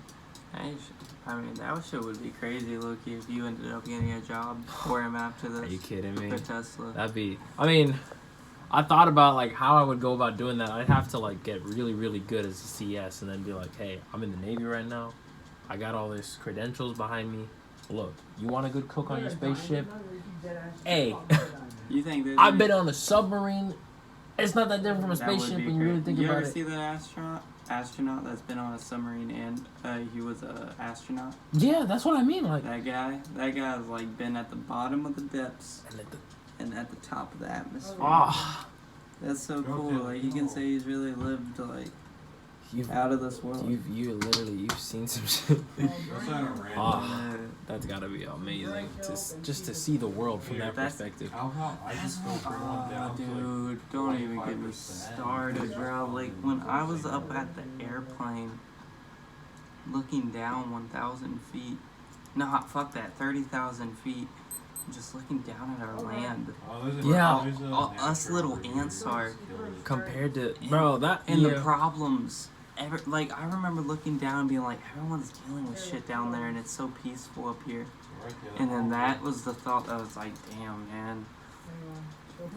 I mean, that shit would be crazy, Loki, if you ended up getting a job for him after this. Are you kidding me? For Tesla. That'd be, I mean, I thought about, like, how I would go about doing that. I'd have to, like, get really, really good as a CS and then be like, hey, I'm in the Navy right now. I got all these credentials behind me. Look, you want a good cook on your spaceship? Hey, You think that I've been on a submarine. It's not that different from a that would spaceship be when you really crazy. think You about ever it. see that astronaut that's been on a submarine and he was a astronaut? Yeah, that's what I mean. Like, That guy's like been at the bottom of the depths and and at the top of the atmosphere. ah, That's so cool. Like you can say he's really lived like you've out of this world. you've seen some shit. That's not a random. Ah, that's gotta be amazing just to see the world from that That's- perspective. I just go bring one down. to, like, Dude, don't even get me 45%. started, bro. Like when I was up at the airplane, looking down 1,000 feet. No, fuck that, 30,000 feet. Just looking down at our land. Oh, there's a- Yeah. there's a Us natural little over here ants that are- kills. Compared to bro, that And yeah. the problems. Like I remember looking down and being like, everyone's dealing with shit down there, and it's so peaceful up here. Right there. And then that was the thought that was like, damn, man,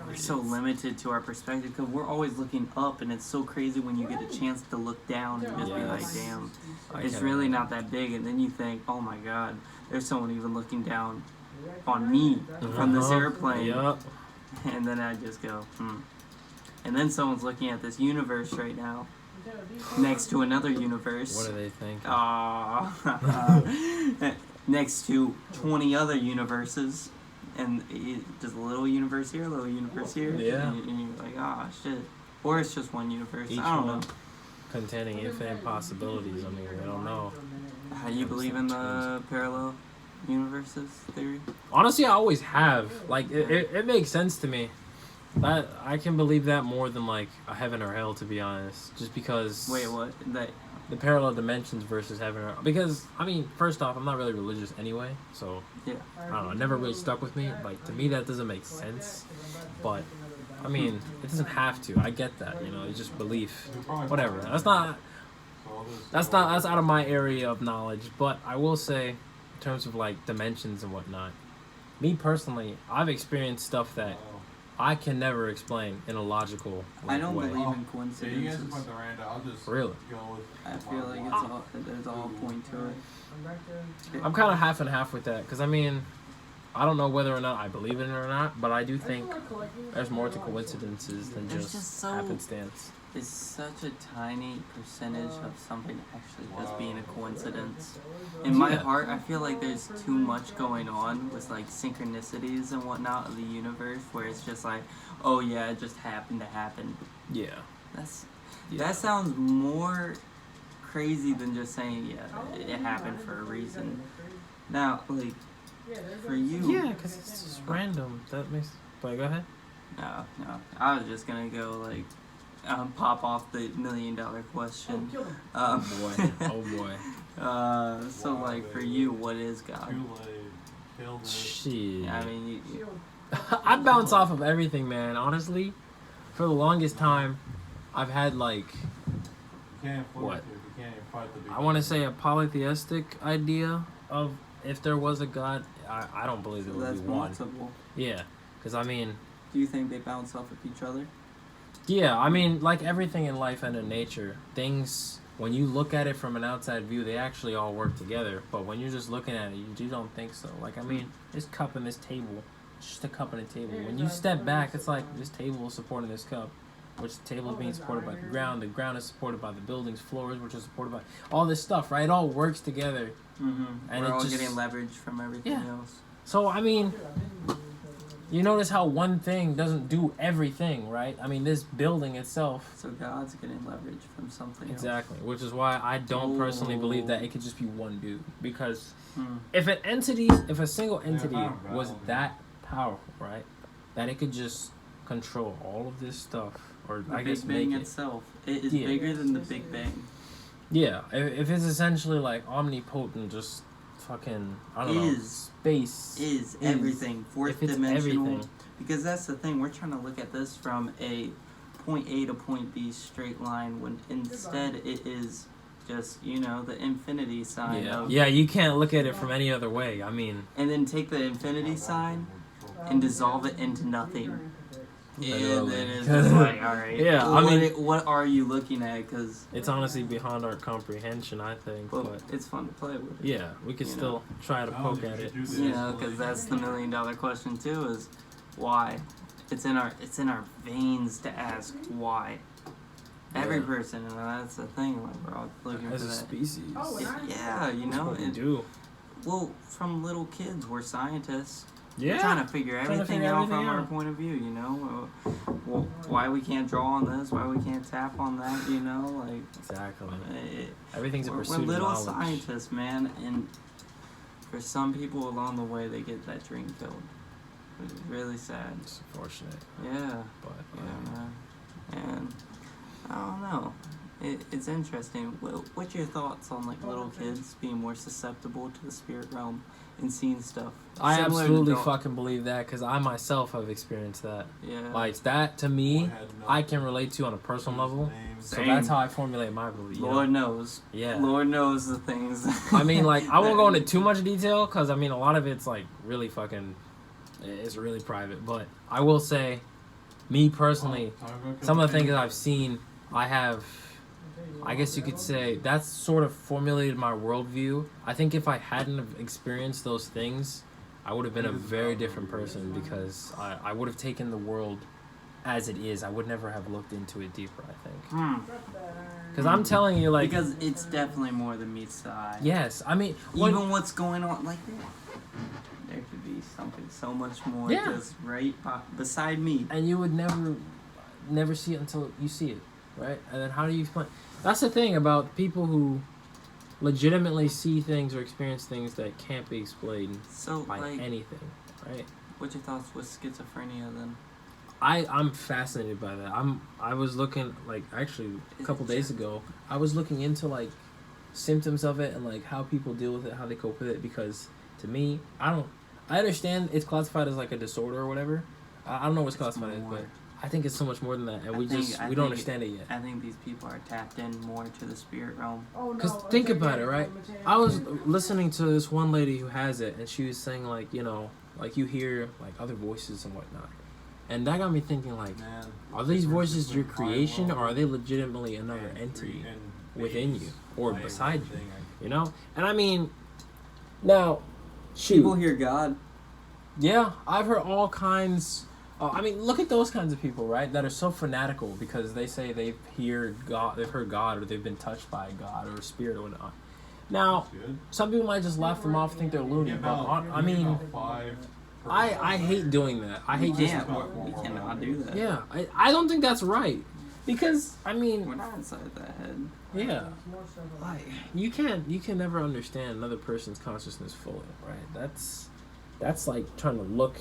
we're so limited to our perspective because we're always looking up, and it's so crazy when you get a chance to look down and just be like, Yes. damn, I it's can really imagine. not that big. And then you think, oh my god, there's someone even looking down on me from this Uh-huh. airplane. Yup. And then I just go, And then someone's looking at this universe right now, next to another universe. What do they think? Next to 20 other universes, and just a little universe here, a little universe here. Yeah. And you're like, shit. Or it's just one universe. Each I don't one know. containing infinite possibilities. I mean, we don't know. How you believe in the parallel universes theory? Honestly, I always have. Like, it makes sense to me. That I can believe that more than like a heaven or hell, to be honest. Just because. Wait, what? The parallel dimensions versus heaven or because I mean, first off, I'm not really religious anyway, so Yeah. I don't know. It never really stuck with me. Like to me, that doesn't make sense. But I mean, it doesn't have to. I get that. You know, it's just belief. Whatever. That's out of my area of knowledge. But I will say, in terms of like dimensions and whatnot, me personally, I've experienced stuff that I can never explain in a logical I don't way. believe in So you guys coincidences. can put the random. I'll just Really? go with. I feel like there's all point to it. I'm kind of half and half with that because I mean, I don't know whether or not I believe in it or not, but I do think there's more to coincidences than There's just just so- happenstance. It's such a tiny percentage of something actually just being a coincidence. In my Yeah. heart, I feel like there's too much going on with like synchronicities and whatnot of the universe, where it's just like, oh yeah, it just happened to happen. Yeah. That sounds more crazy than just saying, yeah, it happened for a reason. Now, like, for you, Yeah, because it's just random. That makes. But go ahead. no, I was just gonna go like. Pop off the $1 million question. Oh boy. Oh boy. So like for you, what is God? Too late. Killed it. Shit. I mean, you I bounce off of everything, man. Honestly, for the longest time, I've had like You can't flip What? it. You can't even fight the. I want to say a polytheistic idea of if there was a God. I don't believe so there would that's be one. multiple. Yeah, because I mean. Do you think they bounce off of each other? Yeah, I mean, like everything in life and in nature, things when you look at it from an outside view, they actually all work together. But when you're just looking at it, you don't think so. Like, I mean, this cup and this table, it's just a cup and a table. When you step back, it's like this table is supporting this cup, which the table is being supported by the ground. The ground is supported by the building's floors, which is supported by all this stuff, right? It all works together. Mm-hmm. And we're all just, getting leverage from everything else. So, I mean, you notice how one thing doesn't do everything, right? I mean, this building itself. So God's getting leverage from something Exactly, which is why I don't personally believe that it could just be one dude. Because if a single entity was that powerful, right, that it could just control all of this stuff, or the I guess Big Bang make itself, it is bigger than the Big Bang. Yeah, if it's essentially like omnipotent, just fucking, I don't know, space is everything, fourth dimensional. Everything. Because that's the thing, we're trying to look at this from a point A to point B straight line, when instead it is just, you know, the infinity sign. Yeah, you can't look at it from any other way. I mean, and then take the infinity sign and dissolve it into nothing. And then it's just like, all right. Yeah, I mean, what are you looking at? Because it's honestly beyond our comprehension, I think. But it's fun to play with. Yeah, we could still try to poke at it. You know, because that's the $1 million question too: is why? It's in our veins to ask why. Every person, and that's the thing. Like, we're all looking as for a that. species. Yeah, you know. What we do. Well, from little kids, we're scientists. Yeah. We're trying to figure everything out from our point of view, you know? Well, why we can't draw on this, why we can't tap on that, you know? Like, exactly. Everything's a pursuit We're little of knowledge. scientists, man, and for some people along the way, they get that dream killed. It's really sad. It's unfortunate. Yeah. But, yeah, man. And, I don't know. It's interesting. What's your thoughts on, like, little kids being more susceptible to the spirit realm and seeing stuff? I absolutely fucking believe that, because I myself have experienced that. Yeah. Like, that, to me, I can relate to on a personal level. So that's how I formulate my belief. Lord knows. Yeah. Lord knows the things. I mean, like, I won't go into too much detail, because, I mean, a lot of it's, like, really fucking, it's really private. But I will say, me personally, some of the things I've seen, I guess you could say that's sort of formulated my worldview. I think if I hadn't have experienced those things, I would have been a very different person, because I would have taken the world as it is. I would never have looked into it deeper, I think. Because I'm telling you, like... Because it's definitely more than meets the eye. Yes, I mean... Even what's going on, like, there could be something so much more just right beside me. And you would never see it until you see it, right? And then how do you explain... That's the thing about people who legitimately see things or experience things that can't be explained by anything, right? What's your thoughts with schizophrenia then? I'm fascinated by that. I was looking, like, actually a couple days ago, I was looking into, like, symptoms of it and, like, how people deal with it, how they cope with it, because to me, I understand it's classified as, like, a disorder or whatever. I don't know what's classified as, but I think it's so much more than that, and we don't understand it yet. I think these people are tapped in more to the spirit realm. Because think about it, right? I was listening to this one lady who has it, and she was saying, like, you know, like, you hear, like, other voices and whatnot. And that got me thinking, like, are these voices your creation, or are they legitimately another entity within you, or beside you, you know? And I mean, now, people hear God. Yeah, I've heard all kinds... I mean, look at those kinds of people, right? That are so fanatical because they say they've heard God, or they've been touched by God or a spirit or whatnot. Now, some people might just laugh them off, think they're loony, but I mean, I hate doing that. I hate we cannot do that. Yeah, I don't think that's right, because I mean, we're not inside that head. Yeah, like you can never understand another person's consciousness fully, right? That's like trying to look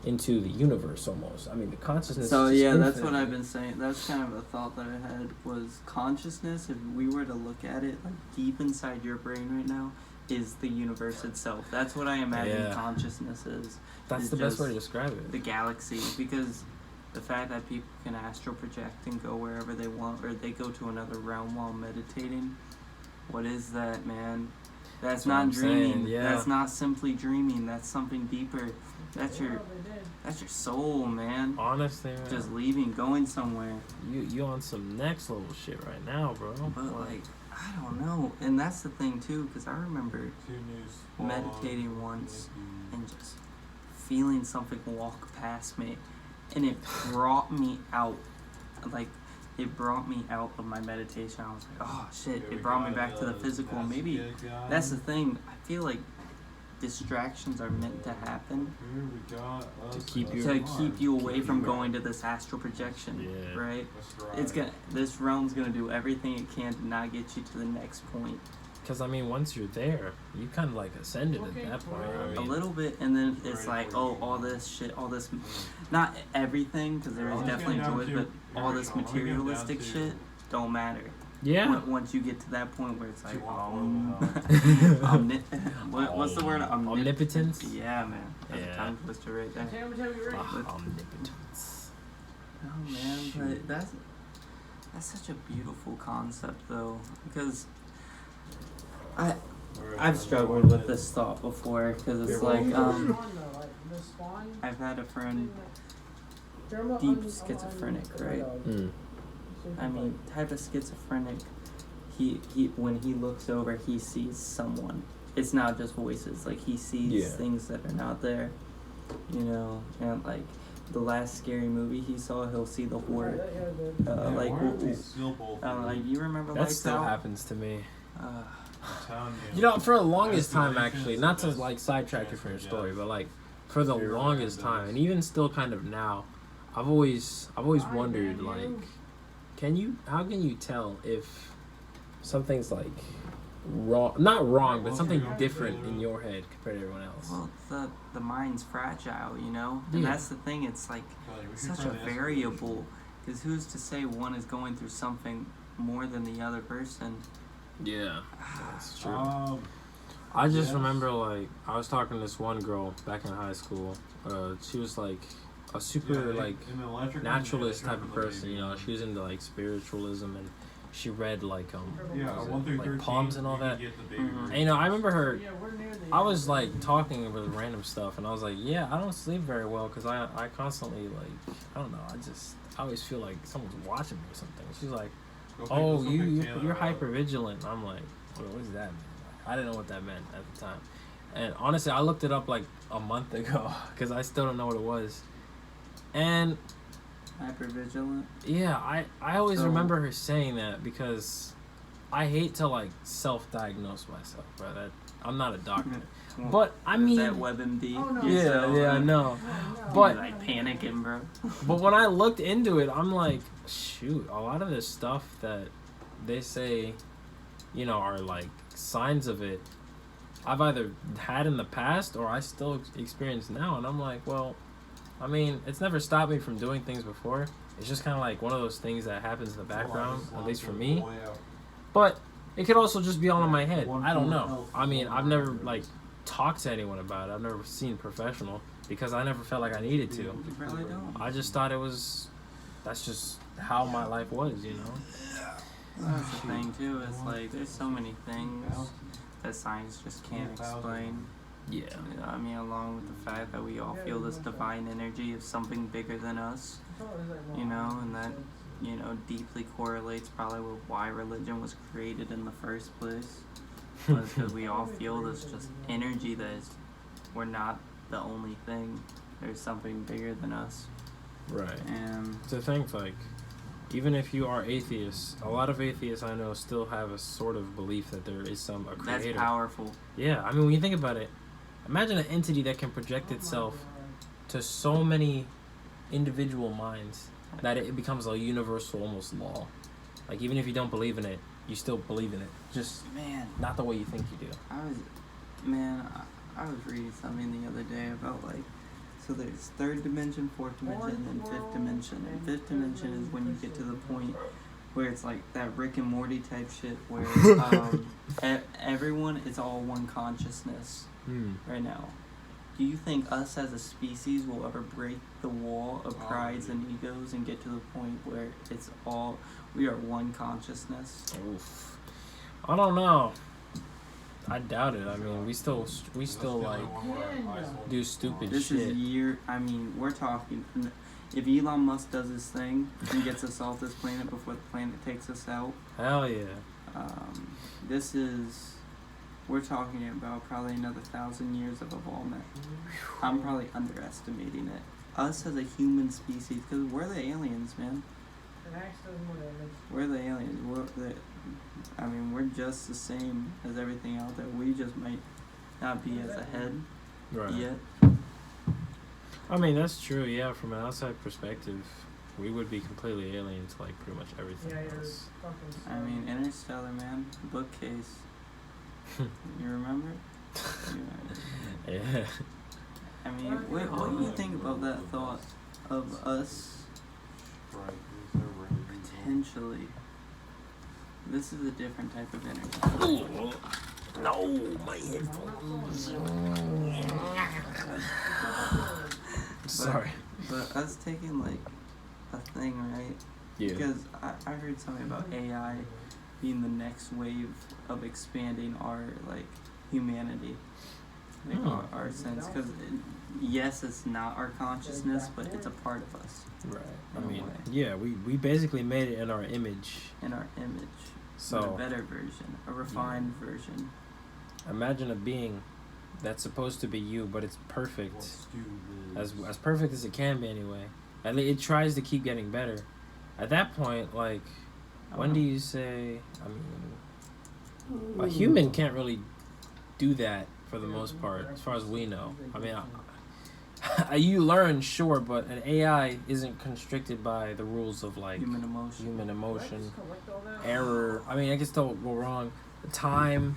into the universe almost. I mean, the consciousness. So is yeah, infinite. that's what I've been saying. That's kind of a thought that I had, was consciousness, if we were to look at it like deep inside your brain right now, is the universe itself. That's what I imagine consciousness is. That's the best way to describe it. The galaxy, because the fact that people can astral project and go wherever they want, or they go to another realm while meditating. What is that, man? That's not dreaming. That's not simply dreaming. That's something deeper. That's your soul, man. Honestly, man. Just leaving, going somewhere. You on some next level shit right now, bro. But like, I don't know, and that's the thing too, because I remember meditating once and just feeling something walk past me, and it brought me out, like, it brought me out of my meditation. I was like, oh shit, it brought me back to the physical. Maybe that's the thing. I feel like distractions are meant to happen To keep you to keep you away from going to this astral projection, right? This realm's gonna do everything it can to not get you to the next point. Because, I mean, once you're there, you kind of, like, ascended at that point. I A mean, little bit, and then it's like, oh, all this shit, all this, not everything, because there is definitely joys, but all this materialistic shit don't matter. yeah. Once you get to that point where it's like, what's the word? Omnipotence? Yeah, man. That's Yeah. a tongue twister right there. Tell me when you're ready. Omnipotence. Oh man, but that's such a beautiful concept though, because I've struggled with this thought before, because it's like I've had a friend, deep schizophrenic, right? I mean, type of schizophrenic. He when he looks over, he sees someone. It's not just voices. Like, he sees things that are not there, you know. And like the last scary movie he saw, he'll see the horror. Like you remember That Lights still Out? happens to me. telling You know, for the longest time, actually, not to like sidetrack you from your story, but like for the longest time, and even still kind of now, I've always wondered, like, how can you tell if something's like wrong, not wrong, but something different in your head compared to everyone else? Well, the mind's fragile, you know, and that's the thing. It's like such a variable, because who's to say one is going through something more than the other person? Yeah, that's true. I just remember, like, I was talking to this one girl back in high school. She was like a super like naturalist type of person, you know. She was into like spiritualism, and she read like like poems and all that. And, you know, I remember her. I was like talking with random stuff, and I was like, yeah, I don't sleep very well because I constantly, like, I don't know, I always feel like someone's watching me or something. She's like, oh, you're hyper vigilant. I'm like, what does that mean? I didn't know what that meant at the time. And honestly, I looked it up like a month ago because I still don't know what it was. And Hypervigilant? yeah, I always remember her saying that because I hate to like self-diagnose myself, right? I'm not a doctor. But I mean, that WebMD. Oh, no. yeah, I know. But like panicking, bro. But when I looked into it, I'm like, shoot, a lot of this stuff that they say, you know, are like signs of it, I've either had in the past or I still experience now. And I'm like, well, I mean, it's never stopped me from doing things before. It's just kind of like one of those things that happens in the background, at least for me. But it could also just be all in my head. I don't know. I mean, I've never like talked to anyone about it. I've never seen a professional because I never felt like I needed to. You really don't. I just thought that's just how my life was, you know? That's the thing too, it's like there's so many things that science just can't explain. Yeah. I mean, along with the fact that we all feel this divine energy of something bigger than us, you know, and that, you know, deeply correlates probably with why religion was created in the first place. Because we all feel this just energy that we're not the only thing. There's something bigger than us. Right. And to think, like, even if you are atheists, a lot of atheists I know still have a sort of belief that there is a creator. that's powerful. Yeah, I mean, when you think about it, imagine an entity that can project itself to so many individual minds that it becomes a universal almost law. Like, even if you don't believe in it, you still believe in it. Just not the way you think you do. I was reading something the other day about, like, so there's third dimension, fourth dimension, and fifth dimension. And fifth dimension is when you get to the point where it's like that Rick and Morty type shit where everyone is all one consciousness right now. Do you think us as a species will ever break the wall of prides and egos and get to the point where we are one consciousness? Oof. I don't know. I doubt it. I mean, we still like do stupid This shit. We're talking. If Elon Musk does his thing and gets us off this planet before the planet takes us out, Hell yeah. This is, we're talking about probably another 1,000 years of evolvement. I'm probably underestimating it. Us as a human species, because we're the aliens, man. We're the aliens. We're just the same as everything out there. We just might not be as ahead yet. I mean, that's true, yeah. From an outside perspective, we would be completely alien to, like, pretty much everything else. I mean, Interstellar, man. Bookcase. You remember? Yeah. I mean, what do you think about that thought of us potentially? This is a different type of energy. No, my headphones. Sorry. But us taking, like, a thing, right? Yeah. Because I heard something about AI being the next wave of expanding our, like, humanity. Like, our sense. Because, yes, it's not our consciousness, but it's a part of us. Right. I mean, yeah, we basically made it in our image. In our image. So, a better version. A refined version. Imagine a being that's supposed to be you, but it's perfect. As perfect as it can be, anyway. And it tries to keep getting better. At that point, like, when do you say, I mean, a human can't really do that for the most part, as far as we know. I mean, you learn, sure, but an AI isn't constricted by the rules of, like, human emotion, error. I mean, I guess don't go wrong. Time,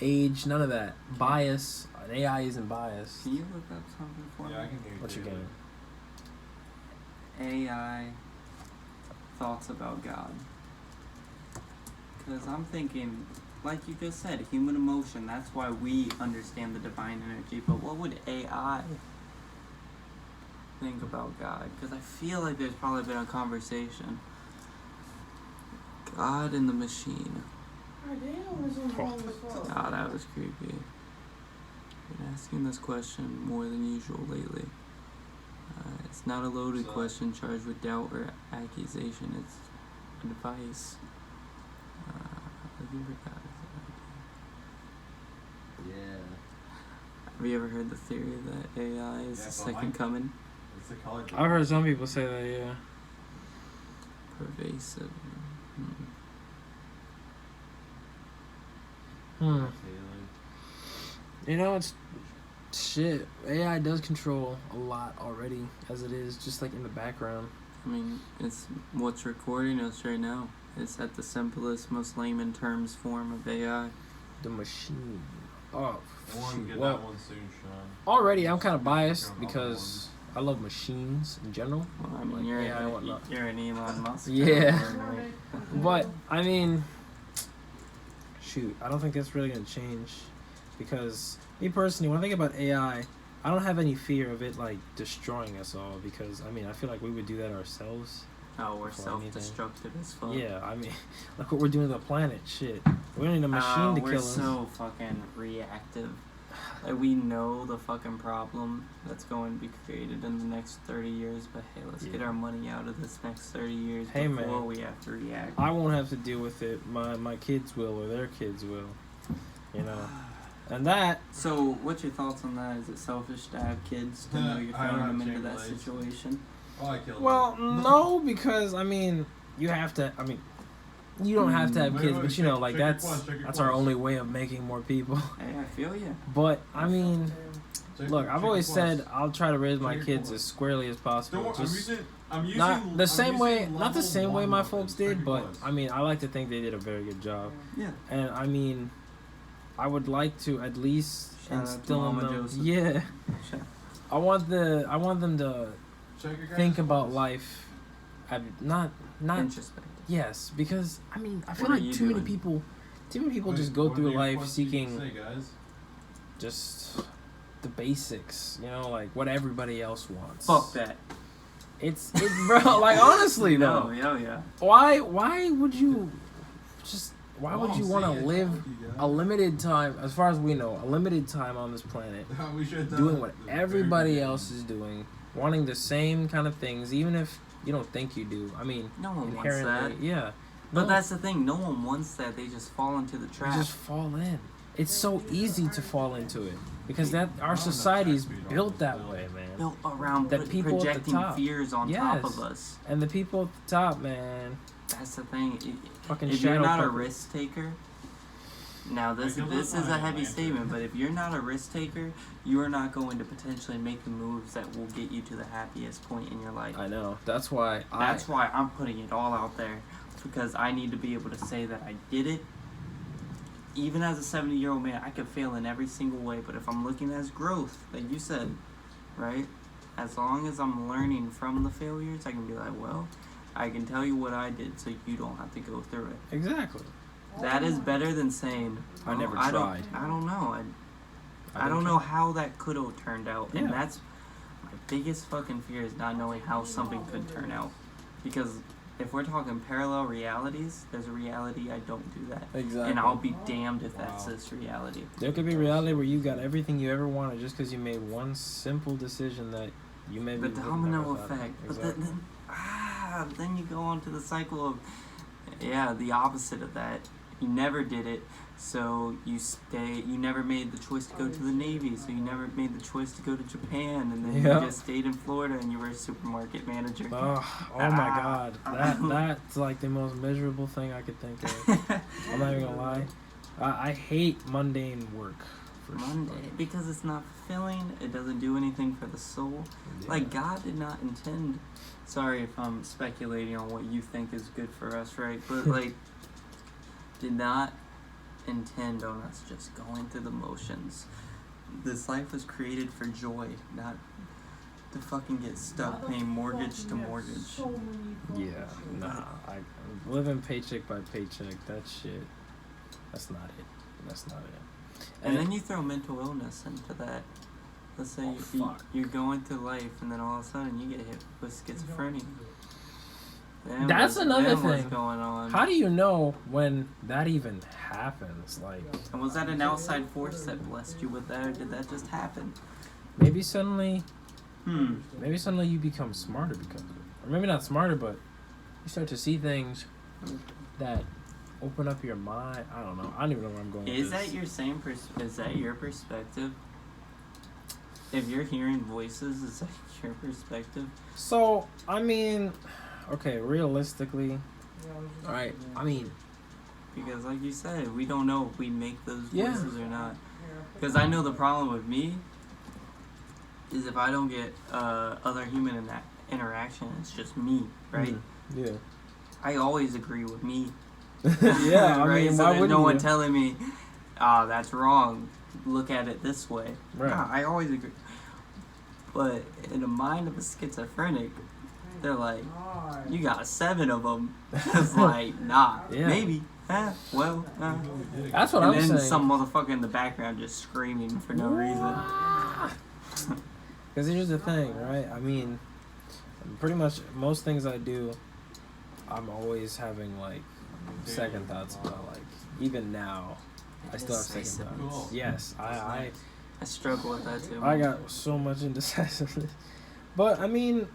age, none of that. Bias. An AI isn't biased. Can you look up something for me? Yeah, I can hear you. What you getting? AI thoughts about God. Because I'm thinking, like you just said, human emotion, that's why we understand the divine energy. But what would AI think about God? Because I feel like there's probably been a conversation. God and the machine. Oh, that was creepy. Been asking this question more than usual lately. It's not a loaded question charged with doubt or accusation. It's advice. Looking for God is an idea. Yeah. Have you ever heard the theory that AI is the second coming? It's the color. I've heard some people say that, yeah. Pervasive. You know, it's shit. AI does control a lot already, as it is, just like in the background. I mean, it's what's recording us right now. It's at the simplest, most layman terms form of AI. The machine. Oh, Get well, that one soon, Sean. already I'm kind of biased because I love machines in general. Well, I mean, Like you're an Elon Musk. Yeah. But, I mean, shoot, I don't think that's really going to change. Because, me personally, when I think about AI, I don't have any fear of it, like, destroying us all. Because, I mean, I feel like we would do that ourselves. Oh, we're self-destructive as fuck. Yeah, I mean, look what we're doing to the planet. Shit. We don't need a machine to kill us. We're so fucking reactive. Like, we know the fucking problem that's going to be created in the next 30 years, but hey, let's get our money out of this next 30 years before we have to react. I won't have to deal with it. My kids will, or their kids will. You know. And that... So, what's your thoughts on that? Is it selfish to have kids to know you're throwing them into that situation? Oh, I killed Well, no, because, I mean, you have to... I mean, you don't have to have kids, but, you know, like, that's our only way of making more people. Hey, I feel you. But, I mean... Look, I've always said I'll try to raise my kids as squarely as possible. Just not the same way my folks did, but I mean, I like to think they did a very good job. Yeah. And I mean, I would like to at least instill in them. Yeah. I want them to think about life. Not introspective. Yes, because I mean, I feel like too many people just go through life seeking just the basics, you know, like what everybody else wants. Fuck that. It's bro, like honestly though. No, yeah. Why would you want to live a limited time, as far as we know, a limited time on this planet, doing what everybody else is doing, wanting the same kind of things, even if you don't think you do. I mean, no one inherently, wants that. yeah. But that's the thing. No one wants that. They just fall into the trap. You just fall in. It's so easy to fall into it because that our society is built that way, man. Built around That people at the projecting top. fears on top of us. And the people at the top, man. That's the thing. Fucking If you're shadow not a puppet. risk taker, now this is a heavy statement, but if you're not a risk taker, you are not going to potentially make the moves that will get you to the happiest point in your life. I know. That's why I'm putting it all out there, because I need to be able to say that I did it. Even as a 70-year-old man, I could fail in every single way, but if I'm looking at growth, like you said, right? As long as I'm learning from the failures, I can be like, well, I can tell you what I did so you don't have to go through it. Exactly. That is better than saying, I never I tried. don't know. I don't know how that could have turned out. And Yeah. that's my biggest fucking fear, is not knowing how something could turn out. Because if we're talking parallel realities, there's a reality I don't do that. Exactly. And I'll be damned if that's this reality. There could be reality where you got everything you ever wanted just because you made one simple decision that you maybe The wouldn't domino have thought of. effect. Exactly. But then you go on to the cycle of, the opposite of that. You never did it, so you never made the choice to go to the Navy, so you never made the choice to go to Japan, and then you just stayed in Florida and you were a supermarket manager. Oh my God. That's like the most miserable thing I could think of. I'm not even gonna lie. I hate mundane work. Because it's not fulfilling. It doesn't do anything for the soul. Yeah. Like, God did not intend. Sorry if I'm speculating on what you think is good for us, right? But like, did not intend on us just going through the motions. This life was created for joy, not to fucking get stuck paying mortgage to mortgage. Yeah, nah. I living paycheck by paycheck. That shit. That's not it. That's not it. And then you throw mental illness into that. Let's say you're going through life, and then all of a sudden you get hit with schizophrenia. That's another thing. What's going on? How do you know when that even happens? Like, And was that an outside force that blessed you with that, or did that just happen? maybe suddenly Hmm. you become smarter because of it. Or maybe not smarter, but you start to see things that open up your mind. I don't know. I don't even know where I'm going with Is this. that your is that your perspective? If you're hearing voices, is that your perspective? So, I mean, okay, realistically, alright, I mean, Because like you said, we don't know if we make those Yeah. voices or not. Because I know the problem with me is if I don't get other human interaction, it's just me, right? yeah. I always agree with me. Yeah, I right? mean, So why there's wouldn't no one you? telling me, that's wrong. Look at it this way. Right. Nah, I always agree. But in the mind of a schizophrenic, they're like, you got 7 of them. It's like, nah, Yeah. maybe. Well. That's what And I'm then saying. some motherfucker in the background just screaming for no reason. Because here's the thing, right? I mean, pretty much most things I do, I'm always having, like, second thoughts about. Like, even now, I still have second thoughts. Yes, I struggle with that too. I got so much indecisiveness. But, I mean,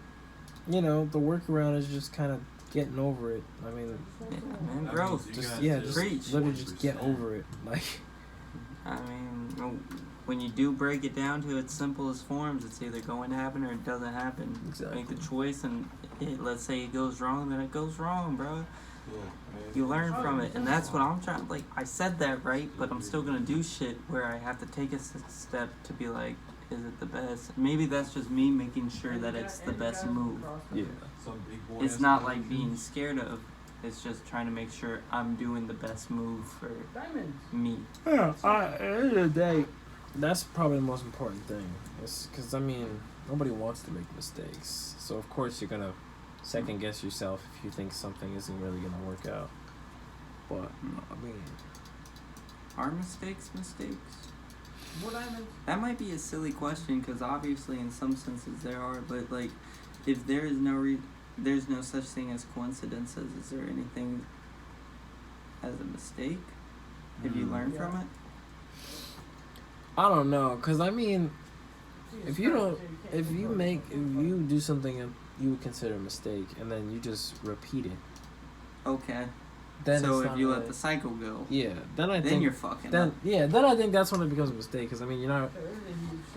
you know, the workaround is just kind of getting over it. I mean, Yeah, man, growth. just Preach. literally just get over it. Like, I mean, when you do break it down to its simplest forms, it's either going to happen or it doesn't happen. Exactly. Make the choice, and let's say it goes wrong, then it goes wrong, bro. You learn from it, and that's what I'm trying. Like, I said that right, but I'm still gonna do shit where I have to take a step to be like, is it the best? Maybe that's just me making sure that it's the best move. yeah. It's not like being scared of. It's just trying to make sure I'm doing the best move for me. Yeah, at the end of the day, that's probably the most important thing. Because, I mean, nobody wants to make mistakes. So, of course, you're going to second guess yourself if you think something isn't really going to work out. But, I mean, Are mistakes? That might be a silly question, because obviously in some senses there are, but like, if there is there's no such thing as coincidences, is there anything as a mistake if you learn from it? I don't know. Because, I mean, if you do something that you would consider a mistake and then you just repeat it, Okay. then so it's if not you really- let the cycle go, yeah, then I then think you're fucking then up. then I think that's when it becomes a mistake because I mean you're not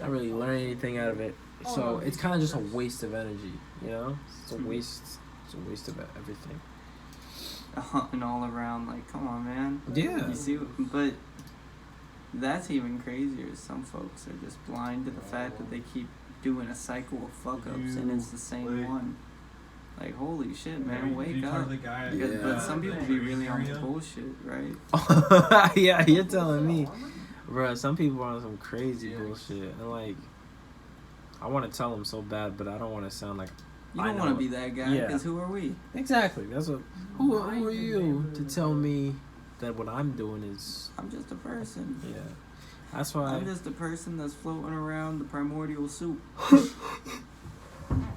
really learning anything out of it, so it's kind of just a waste of energy, you know. It's a waste. It's a waste of everything. And all around, like, come on, man. Yeah. You see, but that's even crazier. Some folks are just blind to the fact that they keep doing a cycle of fuck ups and it's the same one. Like, holy shit, man, wake up. Yeah. But some people be really on the bullshit, right? Yeah, you're telling me, bro. Some people are on some crazy bullshit, and like, I want to tell them so bad, but I don't want to sound like. You don't want to be that guy, Yeah. because who are we? Exactly. That's what. Who are you to tell me that what I'm doing is? I'm just a person. Yeah. That's why. I'm just a person that's floating around the primordial soup.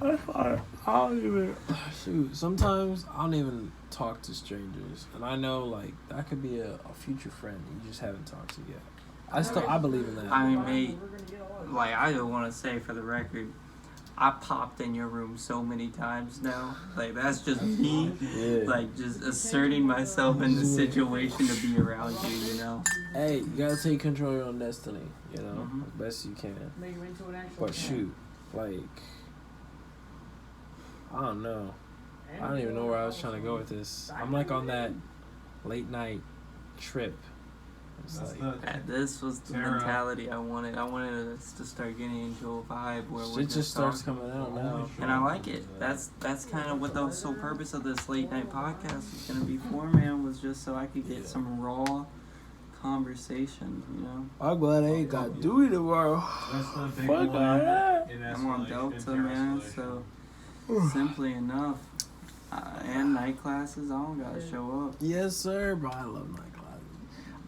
I don't even. Shoot. Sometimes I don't even talk to strangers, and I know like that could be a future friend you just haven't talked to yet. I believe in that. I mean, mate, like, I don't want to say for the record, I popped in your room so many times now. Like, that's just me, Yeah. like, just asserting myself in the situation to be around you, you know? Hey, you gotta take control of your own destiny, you know, Mhm. as best you can. Make you into an actual But shoot, like, I don't know. I don't even know where I was trying to go with this. I'm like on that late night trip. It's That's like, the This was the Tara. mentality I wanted. I wanted us to start getting into a vibe where we're shit just starts talking. coming out now. And I like it. That's kind of what the sole purpose of this late night podcast was going to be for, man, was just so I could get some raw conversation, you know? I'm glad I ain't got to do it tomorrow. That's the big Fuck one that. in I'm on escalation, Delta, in man, escalation. so simply enough. And night classes, I don't got to show up. Yes, sir, bro. I love night classes.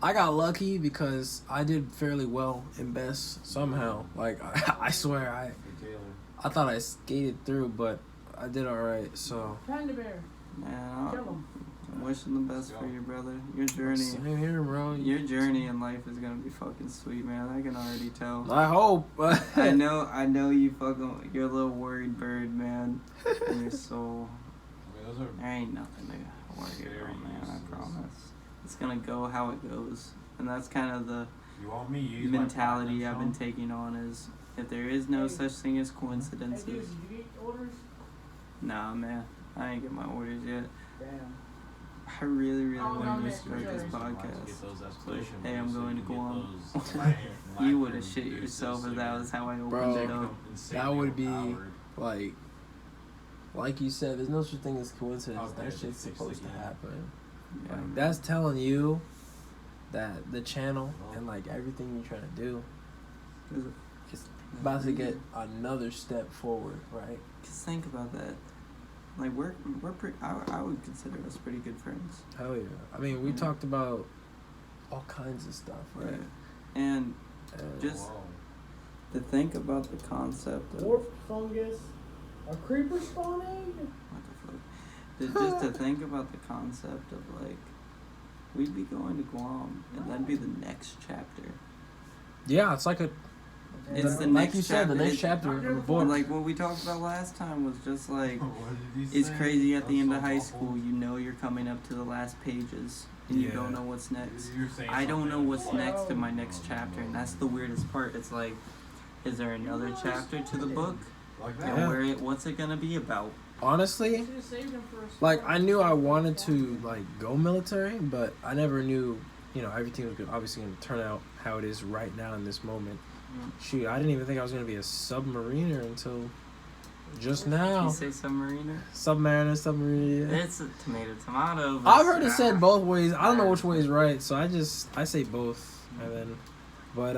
I got lucky because I did fairly well in best somehow. Like, I swear, Hey, Taylor. I thought I skated through, but I did all right. So Panda bear. Man, Kill him. I'm wishing the best for you, brother. Your journey. same here, bro. Your journey in life is gonna be fucking sweet, man. I can already tell. I hope. I know you fucking. You're a little worried bird, man. In your soul. I mean, those are There ain't nothing to worry Very about, man. I useless. promise. It's gonna go how it goes, and that's kind of the you want me to use my mentality platinum I've been stone? taking on. Is if there is no such thing as Hey, dude, coincidences. did you get orders? Nah, man. I ain't get my orders yet. Damn. I really Oh, want no, to start man. this Get podcast. those escalation Hey, I'm moves so going you to get Guam. those You would have lacquer shit juices yourself so if that you're was how I opened Bro, it up. insanely that would be overpowered. like you said, there's no such thing as coincidence. Okay, That shit's supposed to again. happen. Yeah, Like, man. that's telling you that the channel and like everything you're trying to do is about to get another step forward, right? Just think about that. Like we're pretty. I would consider us pretty good friends. Hell yeah. I mean, we Yeah. talked about all kinds of stuff, right? Right. And And just Whoa. to think about the concept of Dwarf fungus. A creeper spawning? what the fuck. Just to think about the concept of like we'd be going to Guam and that'd be the next chapter. yeah, it's like a It's the like next you said, the chapter. next chapter of the book. Like what we talked about last time was just like What did he it's say? crazy at the That's end so of high awful. school you know you're coming up to the last pages and you Yeah. don't know what's next. You're saying I don't know something what's like- next in my next chapter, and that's the weirdest part. It's like, is there another chapter to the book? Like And that. what's it gonna be about? Honestly, Should've saved him for a like spot. I knew I wanted to like go military, but I never knew, everything was obviously going to turn out how it is right now in this moment. Shoot, I didn't even think I was going to be a submariner until just now. You say submariner? Submariner. It's a tomato. but I've heard it said ah, both ways. I don't know which way is right, so I say both, and then, but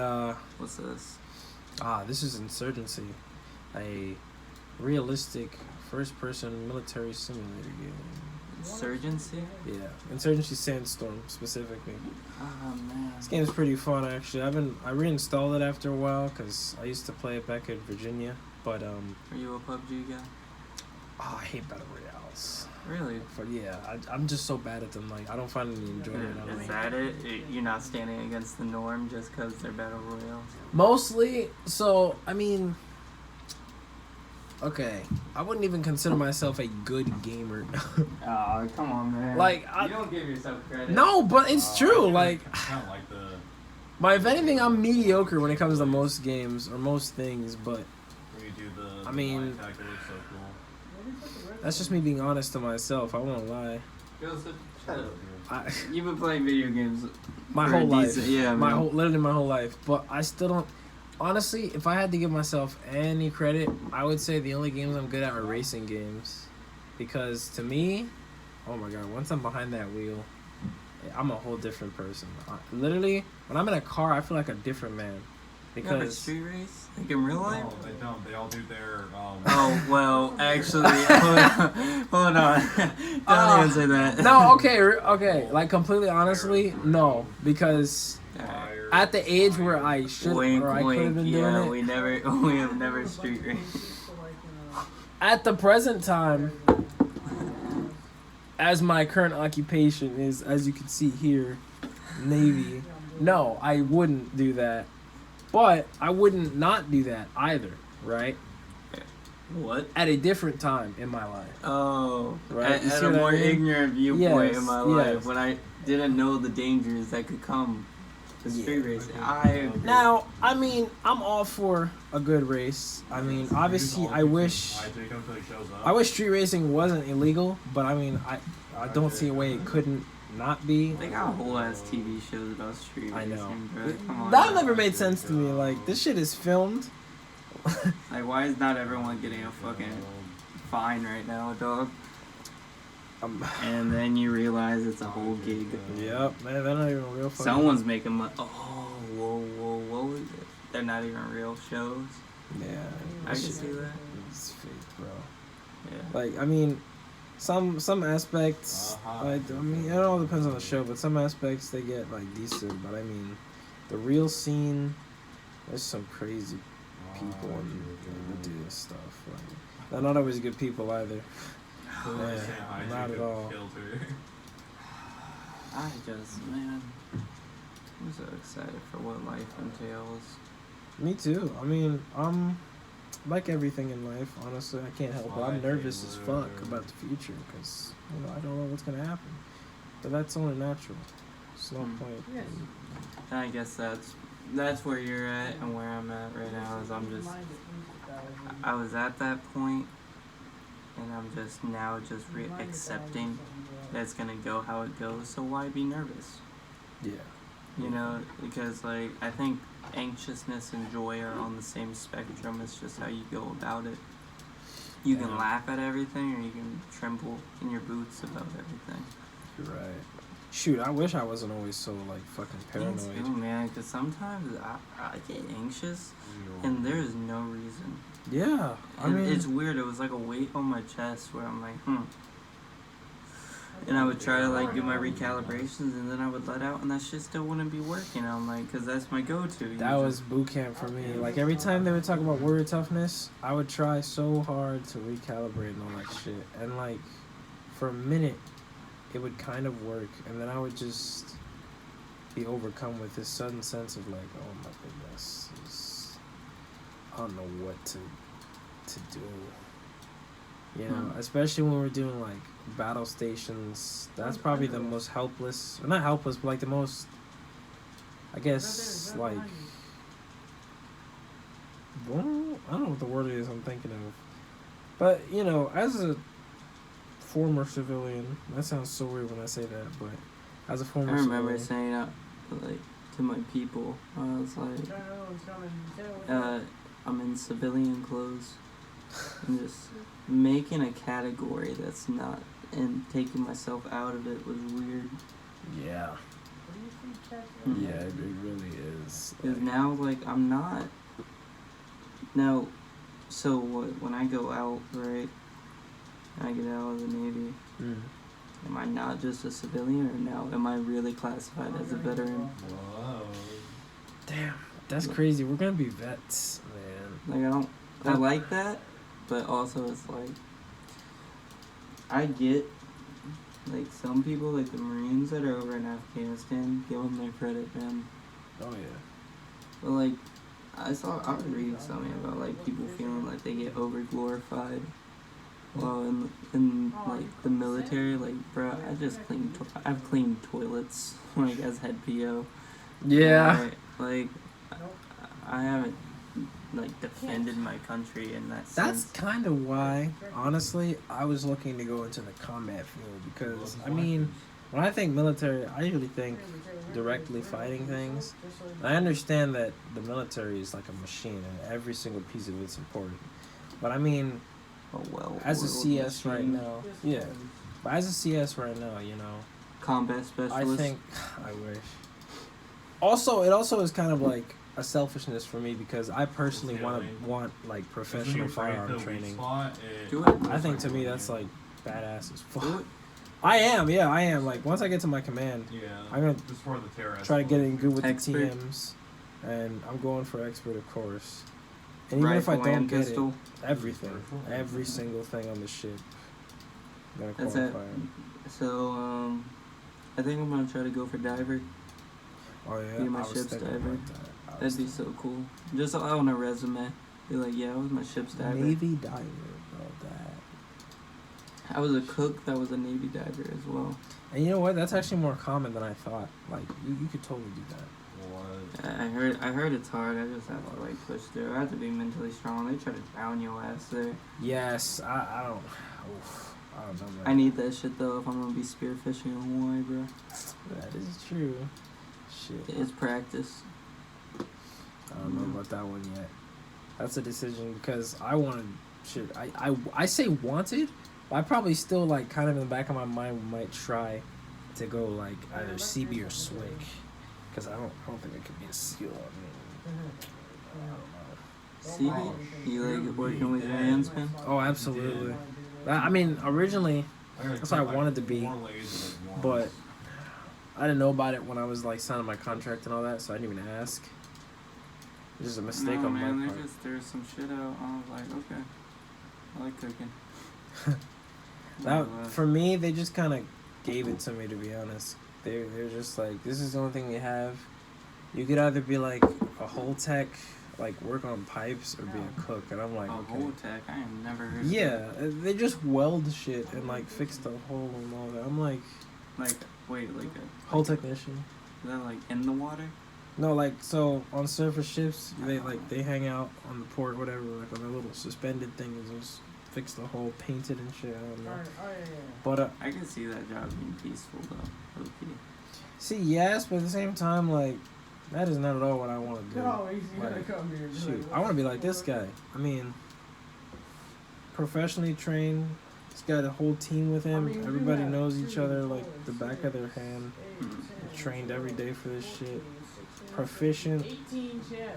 What's this? this is Insurgency, a realistic first-person military simulator game. Insurgency? Yeah, Insurgency Sandstorm specifically. Oh man. This game's pretty fun actually. I reinstalled it after a while because I used to play it back in Virginia, but Are you a PUBG guy? I hate battle royales. Really? But yeah, I'm just so bad at them. Like I don't find any enjoyment out of Is them. that it? You're not standing against the norm just because they're battle royales? Mostly, so I mean, Okay, I wouldn't even consider myself a good gamer. Oh, come on, man. Like, you don't give yourself credit. No, but it's true. Like, kind of like the. if anything, I'm mediocre when it comes to most games or most things. But When you do the I mean, line calculator, so cool. that's just me being honest to myself. I won't lie. Joseph, shut up. I, You've been playing video games my for a whole life. decent- yeah, man. Literally my whole life. But I still don't. Honestly, if I had to give myself any credit, I would say the only games I'm good at are racing games, because to me, oh my god, once I'm behind that wheel, I'm a whole different person. Literally, when I'm in a car, I feel like a different man. You have a Because street race? Like in real life? No, they don't. They all do their. Oh, well, actually, hold on. Don't even say that. no, okay, like completely honestly, no, because at the age where I should Wink, or I could have wink. been Yeah, doing it, we have never street raced. at the present time, as my current occupation is, as you can see here, Navy. No, I wouldn't do that, but I wouldn't not do that either, right? What? At a different time in my life. Oh, Right, you at see a what I more mean? ignorant viewpoint Yes, in my life yes. when I didn't know the dangers that could come to street racing. I agree. Now, I mean, I'm all for a good race. I mean, obviously, I wish street racing wasn't illegal, but I mean, I don't see a way it couldn't not be. They got whole ass TV shows about street I racing, know. bro. Come on. That never made sense to me. Like, this shit is filmed. Like, why is not everyone getting a fucking fine right now, dog? And then you realize it's a whole gig. Yep, man, they're not even real fucking. Someone's making money. Oh, whoa. They're not even real shows. Yeah. I can see that. It's fake, bro. Yeah. Like, I mean, some aspects, I mean, it all depends on the show, but some aspects they get, like, decent. But, I mean, the real scene, there's some crazy people that do this stuff. Like, they're not always good people either. Yeah, not at all. I just, man, I'm so excited for what life entails. Me too. I mean, like everything in life, honestly, I can't help it. I'm nervous as fuck about the future because, I don't know what's going to happen. But that's only natural. It's no point. And I guess that's where you're at and where I'm at right now is I was at that point and I'm just now accepting that it's going to go how it goes. So why be nervous? Yeah. Because like I think anxiousness and joy are on the same spectrum. It's just how you go about it. You can laugh at everything or you can tremble in your boots about everything. You're right. Shoot, I wish I wasn't always so, like, fucking paranoid. Me too, man, because sometimes I get anxious and there is no reason. Yeah, I mean, it's weird. It was like a weight on my chest where I'm like, And I would try to, like, do my recalibrations and then I would let out and that shit still wouldn't be working. I'm like, because that's my go-to. That was boot camp for me. Like, every time they would talk about warrior toughness, I would try so hard to recalibrate and all that shit. And, like, for a minute, it would kind of work. And then I would just be overcome with this sudden sense of, like, oh my goodness. I don't know what to do. Especially when we're doing, like, battle stations. That's probably the most helpless. Or not helpless, but, like, the most, I guess, like, I don't know what the word is I'm thinking of. But, as a former civilian, that sounds so weird when I say that, but as a former I remember civilian, saying out, like, to my people, I was like, I'm in civilian clothes. And just making a category that's not, and taking myself out of it was weird. Yeah. Mm-hmm. Yeah, it really is. Because now, like, I'm not. Now, so when I go out, right, I get out of the Navy, am I not just a civilian, or now am I really classified as a veteran? Whoa. Damn, that's crazy. We're gonna be vets, man. Like, I like that, but also it's like, I get, like, some people, like the Marines that are over in Afghanistan, give them their credit, man. Oh, yeah. But, like, I was reading something about like people feeling like they get over glorified while in like the military. Like, bro, I've cleaned toilets like as head PO. Yeah. Like I haven't like defended my country in that That's sense. kind of why, honestly, I was looking to go into the combat field because, I mean, when I think military, I usually think directly fighting things. I understand that the military is like a machine and every single piece of it's important. But I mean, as a CS right now, yeah. But as a CS right now, you know, combat specialist. I think I wish. Also, it also is kind of like a selfishness for me because I personally want like professional firearm training. Do it. I think to me that's like badass as fuck. I am. Like once I get to my command, I'm gonna try to get in good with Expert. the TMs, and I'm going for expert, of course. And even if I don't get pistol. everything, every single thing on the ship, I'm gonna That's qualify. So I think I'm gonna try to go for diver. Oh yeah, Be my I was ship's thinking diver. about that. That'd be so cool. Just on a resume. Be like, yeah, I was my ship's diver. Navy diver, bro. That. I was a cook that was a Navy diver as well. And you know what? That's actually more common than I thought. Like you could totally do that. I heard it's hard. I just have to like push through. I have to be mentally strong. They try to drown your ass there. Yes, I don't know. Man. I need that shit though if I'm gonna be spearfishing in Hawaii, bro. That is true. Shit. It's practice. I don't know about that one yet. That's a decision because I wanted shit. I say wanted, but I probably still like kind of in the back of my mind might try to go like either CB or swig because I don't think I could be a SEAL. I don't know. CB? You like working with your hands, man? Oh, absolutely. I mean, originally that's what I wanted to be, but I didn't know about it when I was like signing my contract and all that, so I didn't even ask. It's just a mistake on my part. They just threw some shit out. I was like, okay, I like cooking. For me, they just kind of gave it to me, to be honest. They're just like, this is the only thing we have. You could either be like a whole tech, like work on pipes, or be a cook. And I'm like, okay. Whole tech? I have never heard of that. They just weld shit and like fix the hole and all that. I'm like, wait, like a whole technician. Is that like in the water? No, like, so on surface ships, they hang out on the port, whatever, like on a little suspended thing, and just fix the hole, paint it and shit. I don't know. But I can see that job being peaceful though. Okay. See, yes, but at the same time, like, that is not at all what I want to do. No, he's gonna come here. Shoot, I want to be like this guy. I mean, professionally trained. He's got a whole team with him. Everybody knows each other like the back of their hand. Trained every day for this shit. Proficient,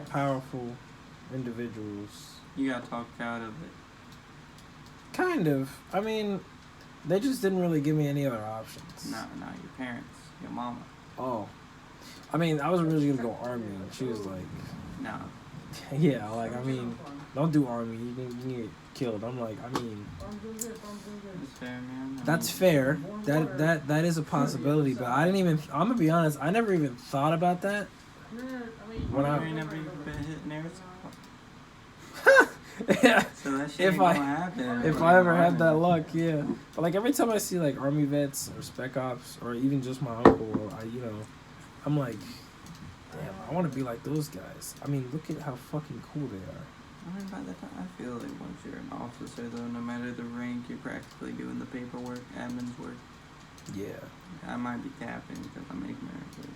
powerful individuals. You got talked out of it. Kind of. I mean, they just didn't really give me any other options. No, your parents, your mama. Oh. I mean, I was really gonna go Army, and she was like, no. Yeah, like, I mean, don't do Army, you get killed. I'm like, I mean, That's fair, man. that's fair. That is a possibility, but I didn't even, I'm gonna be honest, I never even thought about that. When I ain't never even been hit in Arizona. Yeah. So that shit ain't gonna happen. If I ever had that luck, yeah. But like every time I see like Army vets or Spec Ops or even just my uncle, or I'm like, damn, I want to be like those guys. I mean, look at how fucking cool they are. I mean, by the time, I feel like once you're an officer, though, no matter the rank, you're practically doing the paperwork, admin's work. Yeah. I might be capping because I'm ignorant.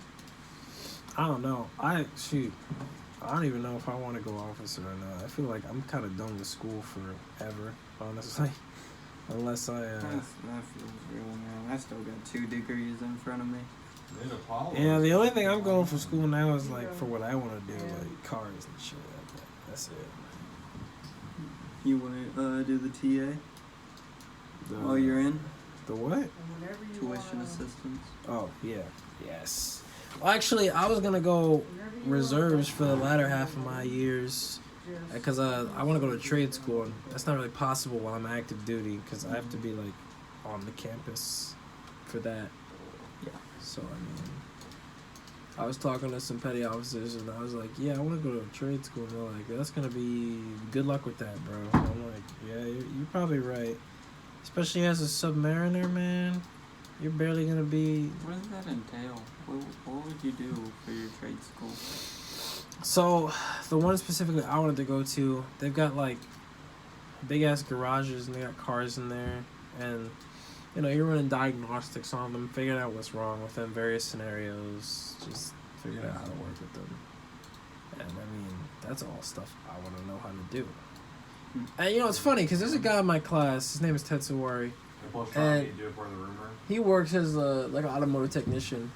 I don't know. I don't even know if I want to go officer or not. I feel like I'm kind of done with school forever, honestly. Unless I. That feels real, man. I still got 2 degrees in front of me. Yeah, the only thing I'm going for school now is like for what I want to do, like cars and shit like that. That's it. You want to do the TA while you're in? The what? Tuition assistance. Oh, yeah. Yes. Well, actually, I was going to go reserves for the latter half of my years because I want to go to trade school. And that's not really possible while I'm active duty because I have to be like on the campus for that. Yeah. So, I mean, I was talking to some petty officers, and I was like, yeah, I want to go to a trade school. And they're like, that's going to be good luck with that, bro. I'm like, yeah, you're probably right. Especially as a submariner, man. You're barely going to be... What does that entail? What would you do for your trade school? So, the one specifically I wanted to go to, they've got, like, big-ass garages, and they got cars in there. And, you know, you're running diagnostics on them, figuring out what's wrong with them, various scenarios, just figuring out how to work with them. And, I mean, that's all stuff I want to know how to do. And, you know, it's funny, because there's a guy in my class, his name is Tetsawari. And he works as like an automotive technician,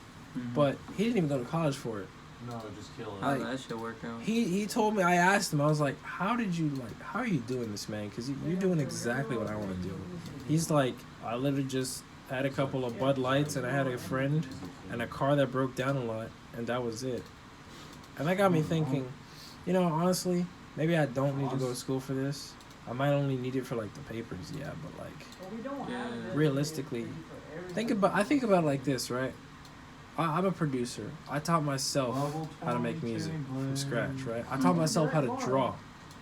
but he didn't even go to college for it. No, just kill it. How did that shit work out? He told me, I asked him, I was like, how are you doing this, man? Because you're doing exactly what I want to do. He's like, I literally just had a couple of Bud Lights, and I had a friend and a car that broke down a lot, and that was it. And that got me thinking, you know, honestly, maybe I don't need to go to school for this. I might only need it for like the papers, yeah, but like realistically, I think about it like this, right? I'm a producer. I taught myself how to make music from scratch, right? I taught myself how to draw.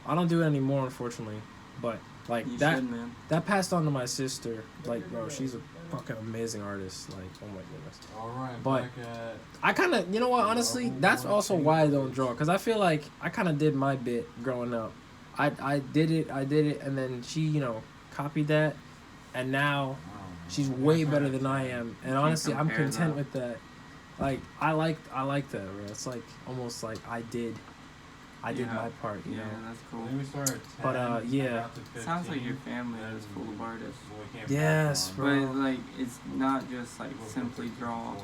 I don't do it anymore, unfortunately, but like You that should, man. that passed on to my sister. Like, bro, she's a fucking amazing artist. Like, oh my goodness. All right, But back at I kind of, you know what, honestly, that's also why I don't draw, because I feel like I kind of did my bit growing up. I did it, and then she, you know, copied that, and now she's way better than I am, and honestly, I'm content with that. Like, I like that, bro. It's like, almost like I did my part, you Yeah, know? that's cool. Then we start at 10, But, yeah. got to 15, Sounds like your family is full of artists. well, we can't Yes, pass bro. on. But like, it's not just like simply draw.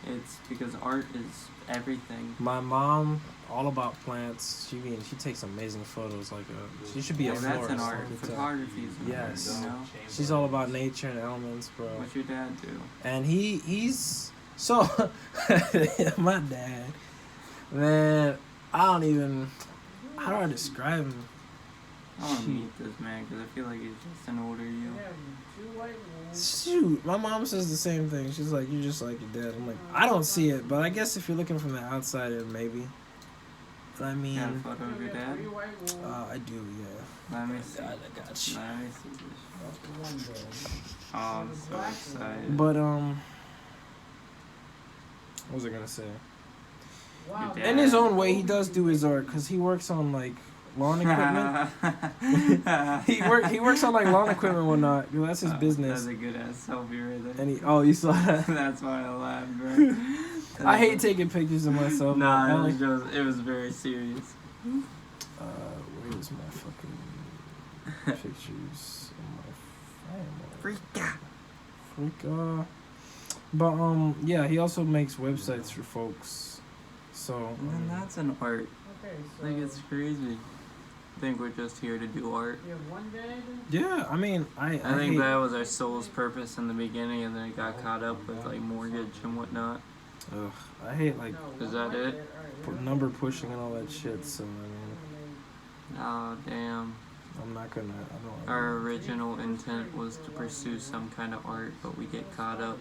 It's because art is everything. My mom, all about plants. She takes amazing photos. Like, she should be a Like, that's florist. an art. I can tell. Photography is an Yes. art, you know? She's all about nature and elements, bro. What's your dad do? And he's so my dad, man. How do I describe him? I want to Shoot. meet this man because I feel like he's just an older you. Shoot, my mom says the same thing. She's like, you're just like your dad. I'm like, I don't see it, but I guess if you're looking from the outside, maybe. But I mean, Got a photo of your dad? I do, yeah. Let me see. God, I got you. Let me see this. Oh, I'm so excited. But what was I gonna say? Your dad. In his own way, he does do his art because he works on like lawn equipment. he works on like lawn equipment and whatnot. You know, that's his business. That's a good ass selfie right there. And you saw that? That's why I laughed, bro. I hate taking pictures of myself. Nah, it was very serious. Where's my fucking pictures of my family? Freaka. But yeah, he also makes websites for folks. So Man, that's an art. Like, it's crazy. I think we're just here to do art. yeah, I mean, I think hate, that was our soul's purpose in the beginning, and then it got caught up with like mortgage and whatnot. I hate like Is that it? number pushing and all that shit. So I mean, Oh, damn. I'm not gonna. I don't. Our original intent was to pursue some kind of art, but we get caught up.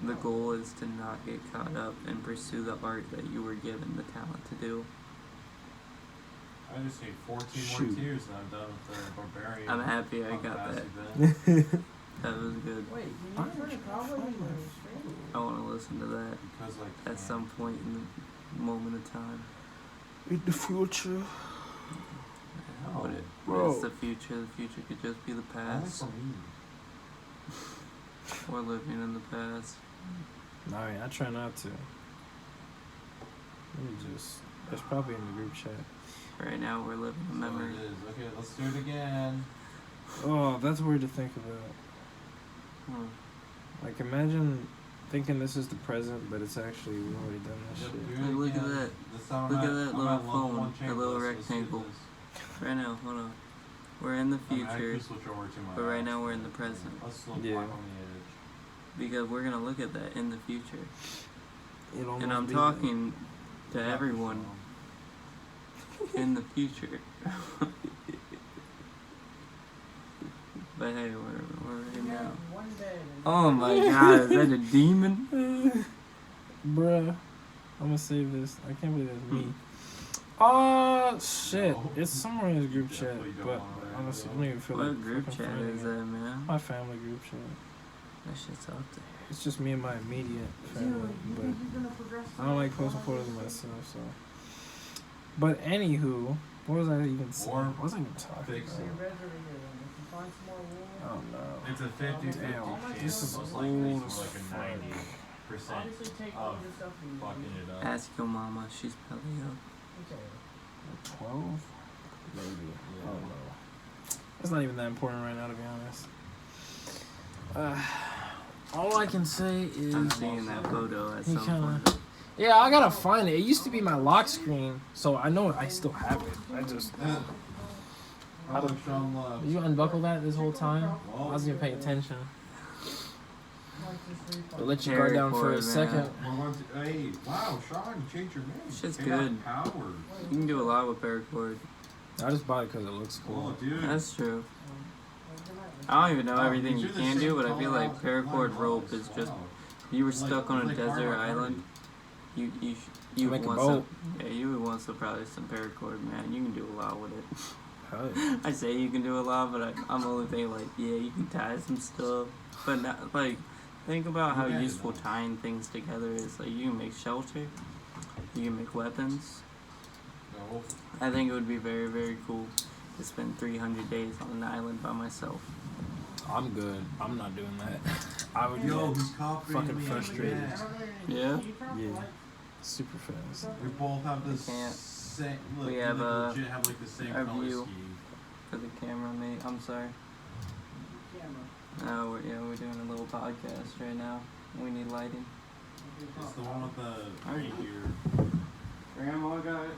The goal is to not get caught up and pursue the art that you were given the talent to do. I just need 14 Shoot. more tears and I'm done with the barbarian. I'm happy I got that. Event That was good. I want to listen to that because like at some point in the moment of time. In the future. But Bro. it's the future. The future could just be the past. Or living in the past. Alright, I try not to. Let me just. It's probably in the group chat. Right now we're living a memory. It is. Okay, let's do it again. Oh, that's weird to think about. Huh. Like, imagine thinking this is the present, but it's actually we've already done this Yep, shit. do it Look at again. that. This time Look I'm at that I'm little level phone, one that chamber, little let's do rectangle. this. Right now, hold on. We're in the I'm actually future, switch over to my but right eyes. now we're in the present. Let's slow Yeah. black on the edge. Because we're gonna look at that in the future. It'll And almost I'm be talking to Yeah, everyone in the future. But hey, we're right now. Oh my god, is that a demon? Bruh. I'm gonna save this. I can't believe that's me. Shit. It's somewhere in the group chat, but honestly, I don't even feel like What group fucking chat finding is it. that, man? My family group chat. That shit's out there. It's just me and my immediate family, but I don't like posting photos of myself, so. But anywho, what was I even saying? What was I even talking Fix about? it. I don't know. It's a 50-50 Damn, chance. this is Most old likely it's as more like fuck. a 90% of fucking it up. Ask your mama. She's probably up. 12? Maybe. I don't know. It's not even that important right now, to be honest. All I can say is... I'm seeing that photo at He some kinda- point. Yeah, I gotta find it. It used to be my lock screen, so I know I still have it. I just... How do Sean love? Did you unbuckle that this whole time? I wasn't even paying attention. I'll let you guard down for a Paracord, second. Hey, wow, Sean, you changed your name. Shit's It got good. Powered. You can do a lot with paracord. I just bought it because it looks Oh, cool. dude. That's true. I don't even know everything these you are the can same do, but I feel color like as paracord mine rope was. is just... Wow. You were stuck on a like desert hard island. You Make a want boat. some... Yeah, you would want some probably some paracord, man. You can do a lot with it. Hell yeah. I say you can do a lot, but I'm only thinking like, yeah, you can tie some stuff. But not, like, think about how Yeah, useful no. tying things together is. Like, you can make shelter. You can make weapons. No. I think it would be very, very cool to spend 300 days on an island by myself. I'm good. I'm not doing that. I would Yo, get he's copying fucking me. frustrated. Yeah? Yeah. Super fast. We both have the can't. same. Look, We have, legit have like the same our color view. scheme. For the camera, mate. I'm sorry. No, we're doing a little podcast right now. We need lighting. It's the one with the Alright. right here. Grandma got it.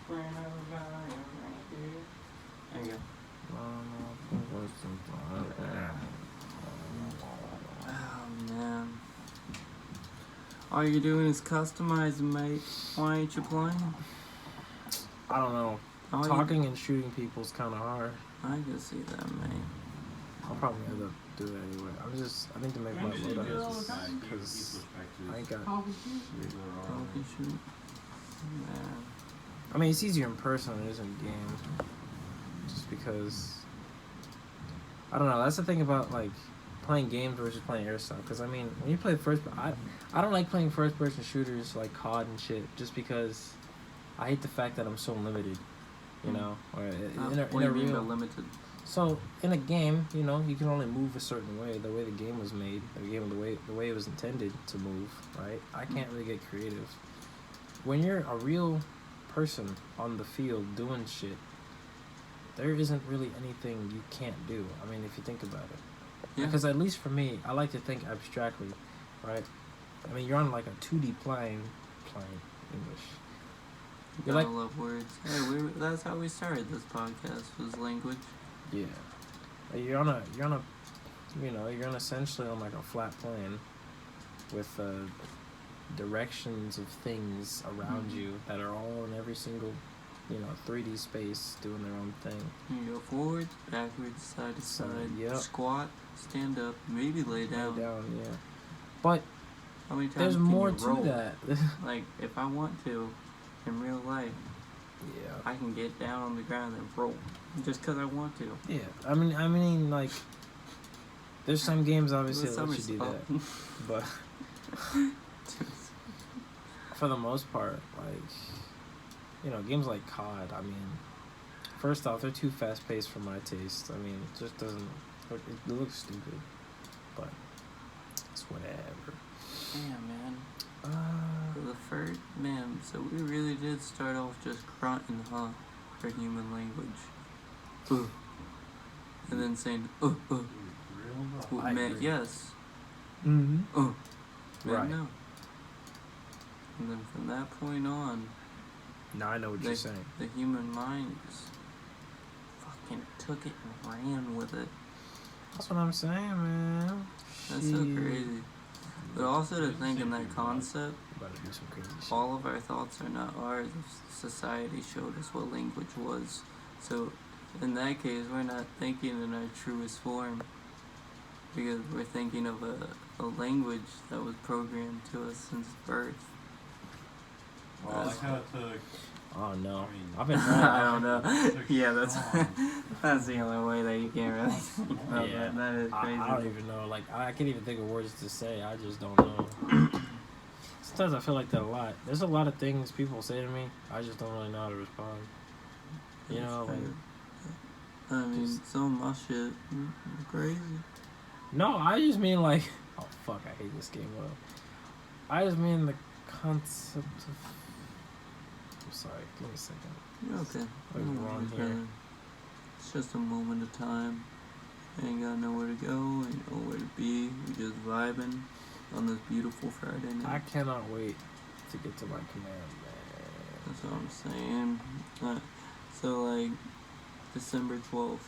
Grandma got it right here. There you go. Oh man. All you're doing is customizing, mate. Why ain't you playing? I don't know. All you- Talking and shooting people's kind of hard. I can see that, mate. I'll probably end up doing it anyway. I need to make my loadouts because I ain't got. Talking shoot. Man. I mean, it's easier in person than it is in game. Just because. I don't know. That's the thing about like playing games versus playing airsoft. Because I mean, when you play I don't like playing first-person shooters like COD and shit. Just because I hate the fact that I'm so limited. You know, or in What do a you mean by real. limited? So in a game, you know, you can only move a certain way. The way the game was made, the way it was intended to move, right? I can't really get creative. When you're a real person on the field doing shit, there isn't really anything you can't do. I mean, if you think about it. Yeah. Because at least for me, I like to think abstractly, right? I mean, you're on like a 2D plane, English. You You're gotta like- love words. Hey, that's how we started this podcast, was language. Yeah. You're essentially on like a flat plane with directions of things around you that are all in every single, 3D space doing their own thing. You go forward, backwards, side to side, Yep. squat, stand up, maybe lay down. Yeah. But How many times there's can more you to roll? that. Like, if I want to, in real life, Yeah. I can get down on the ground and roll. Just because I want to. Yeah. I mean, like, there's some games obviously With that let you do that, but for the most part, like, games like COD. I mean, first off, they're too fast paced for my taste. I mean, it just doesn't. It looks stupid, but it's whatever. Damn, man. For the first, man, so we really did start off just grunting, huh? For human language. And then saying, I meant agree. yes. Mm-hmm. Meant Right. no. And then from that point on, Now I know what you're saying. the human mind just fucking took it and ran with it. That's what I'm saying, man. That's so Shit. crazy. But also to think in that concept, About to do some crazy shit. all of our thoughts are not ours. Society showed us what language was. So in that case, we're not thinking in our truest form. Because we're thinking of a language that was programmed to us since birth. Well, I kind of took. Oh no, I mean, I've been I don't know. Took Yeah, that's strong. that's the only way that you can't really think about Yeah. that. That is crazy. I don't even know. Like I can't even think of words to say. I just don't know. Sometimes I feel like that a lot. There's a lot of things people say to me. I just don't really know how to respond. You know, like I mean, just- some of my shit crazy. no. I just mean like, oh fuck, I hate this game. Well, I just mean the concept of. I'm sorry. Give me a second. You're okay. What is No wrong worries, here? brother. It's just a moment of time. Ain't got nowhere to go, ain't nowhere to be. We just vibing on this beautiful Friday I night. cannot wait to get to my command, man. That's what I'm saying. So like December 12th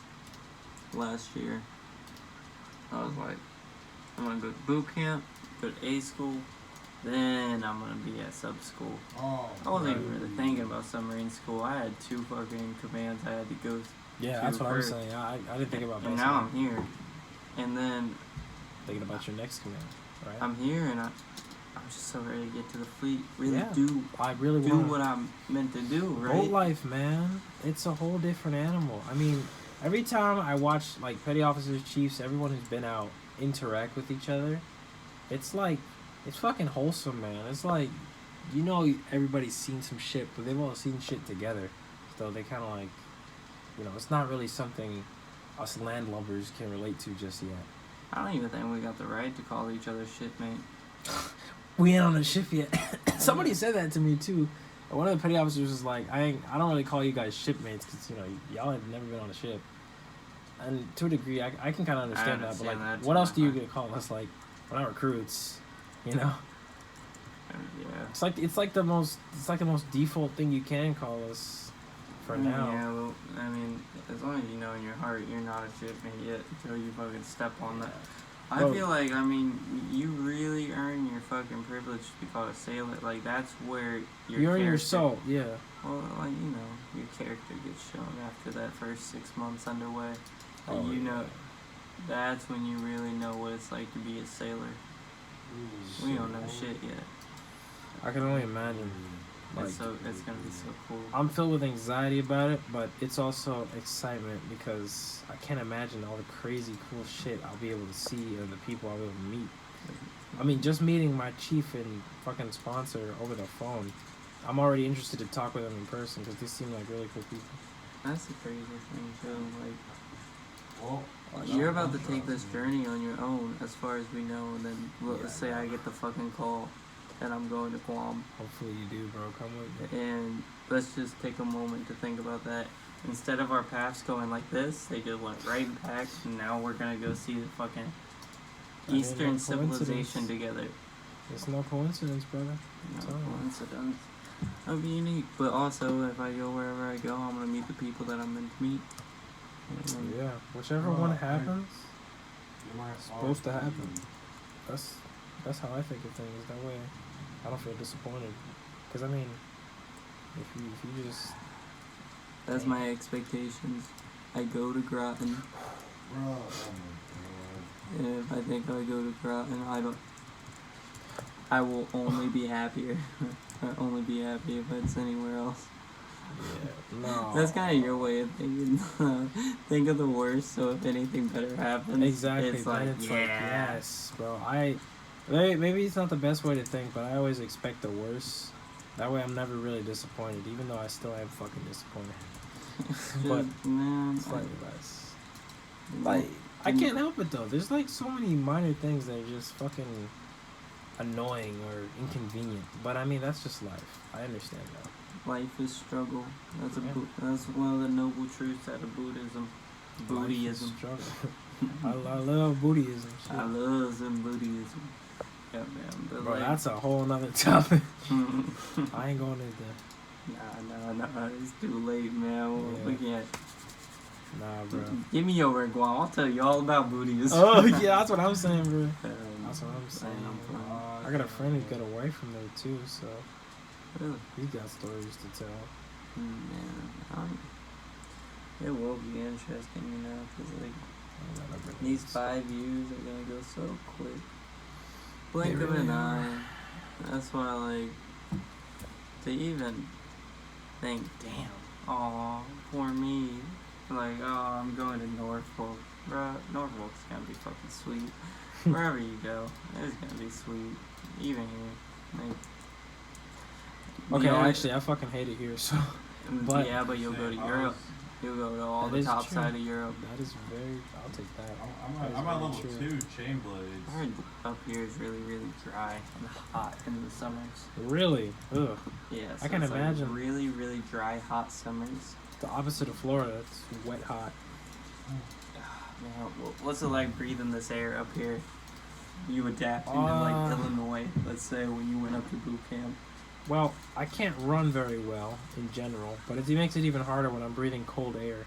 last year, I was like, I'm gonna go to boot camp, go to A school, then I'm gonna be at sub school. Oh. I wasn't even really thinking about submarine school. I had 2 fucking commands I had to go. Yeah, that's what I was saying. I didn't think about And that. now I'm here. And then Thinking about your next command, right? I'm here and I'm just so ready to get to the fleet. Really Yeah. do I really do want what I'm meant to do, right? boat life, man. It's a whole different animal. I mean, every time I watch like petty officers, chiefs, everyone who's been out interact with each other, it's like it's fucking wholesome, man. It's like you know everybody's seen some shit, but they've all seen shit together, so they kind of like, you know, it's not really something us landlubbers can relate to just yet. I don't even think we got the right to call each other shipmate. We ain't on the ship yet. Somebody said that to me too. One of the petty officers was like, I don't really call you guys shipmates because, you know, y'all have never been on a ship. And to a degree, I can kind of understand that. But, understand like, that what too, else do you but- get called us? Like, we're not recruits, you know? Yeah. It's like the most default thing you can call us for now. Yeah, well, I mean, as long as you know in your heart you're not a shipmate yet until you fucking step on that. I Bro. feel like, I mean, you really earn your fucking privilege to be called a sailor. Like, that's where your You earn your character- salt, yeah. Well, like, you know, your character gets shown after that first 6 months underway. Oh, And you yeah. know, that's when you really know what it's like to be a sailor. We don't know shit yet. I can only imagine. Like, It's gonna be so cool. I'm filled with anxiety about it, but it's also excitement because I can't imagine all the crazy cool shit I'll be able to see and the people I'll be able to meet. I mean, just meeting my chief and fucking sponsor over the phone, I'm already interested to talk with them in person because they seem like really cool people. That's the crazy thing too. Like, Well, you're about to take this journey on your own, as far as we know. And then let's say I get the fucking call, and I'm going to Guam. Hopefully you do, bro. Come with me. And let's just take a moment to think about that. Instead of our paths going like this, they just went right back, and now we're gonna go see the fucking That ain't Eastern no civilization coincidence. together. It's no coincidence, brother. No Tell me. coincidence. That'll be unique. But also, if I go wherever I go, I'm gonna meet the people that I'm meant to meet. And Yeah, whichever Well, one I- happens, it's supposed to happen. that's how I think of things. That way, I don't feel disappointed. Cause I mean, if you just that's my expectations. I go to Groton. Bro, And if I think I go to Groton, I will only be happier. I'll only be happy if it's anywhere else. no. That's kind of your way of thinking. Think of the worst, so if anything better happens, Exactly. it's Then like, it's yeah. like, yes, bro. Maybe it's not the best way to think, but I always expect the worst. That way, I'm never really disappointed, even though I still am fucking disappointed. But man, slightly less. Like, I can't help it though. There's like so many minor things that are just fucking annoying or inconvenient. But I mean, that's just life. I understand that. life is struggle. That's Yeah. that's one of the noble truths out of Buddhism. Life is Buddhism. struggle. I love Buddhism. Shit. I love some Buddhism. Yeah, man. But Bro, like, that's a whole nother topic. nah, I ain't going into it's too late, man. Yeah. We can't. nah, bro. Give me your wigwam. I'll tell you all about Buddhism. Oh yeah, that's what I'm saying, bro. That's what I'm I'm saying. playing. I got a friend who's got a wife from there too, so Really? he's got stories to tell. Man, it will be interesting, you know, because like I don't know, these 5 years are gonna go so quick. Blink They of an really eye. That's why, like, to even think, Damn. oh, poor me. Like, oh, I'm going to Norfolk. Bruh, Norfolk's gonna be fucking sweet. Wherever you go, it's gonna be sweet. Even here. Like, Okay, yeah, actually, I fucking hate it here, so. But- yeah, but you'll go to Same, I Europe. was- You'll go to all That the is top true. side of Europe. That is very. I'll take that. I'm at level 2 chain blades. I heard up here is really, really dry and hot in the summers. Really? Ugh. Yeah, so I can it's imagine. Like really, really dry, hot summers. The opposite of Florida. It's wet hot. Man, what's it like breathing this air up here? You adapt into like Illinois, let's say, when you went up to boot camp. Well, I can't run very well in general, but it makes it even harder when I'm breathing cold air,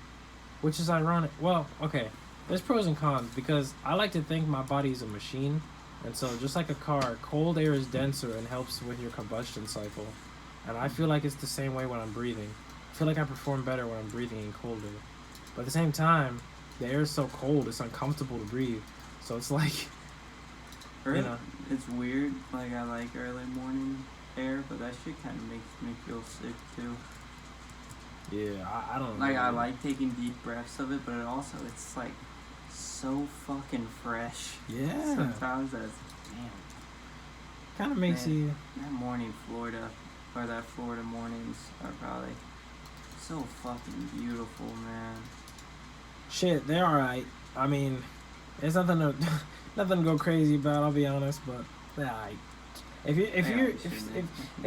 which is ironic. Well, okay, there's pros and cons because I like to think my body's a machine, and so just like a car, cold air is denser and helps with your combustion cycle, and I feel like it's the same way when I'm breathing. I feel like I perform better when I'm breathing in cold air, but at the same time, the air is so cold it's uncomfortable to breathe, so it's like, you know. It's weird. Like I like early morning air, but that shit kind of makes me feel sick too. Yeah, I don't know. Like I like taking deep breaths of it, but it's like so fucking fresh. Yeah. Sometimes that's damn. Kind of makes Man. you. That morning Florida, or that Florida mornings are probably so fucking beautiful, man. Shit, they're alright. I mean, it's nothing to nothing to go crazy about. I'll be honest, but they're alright. If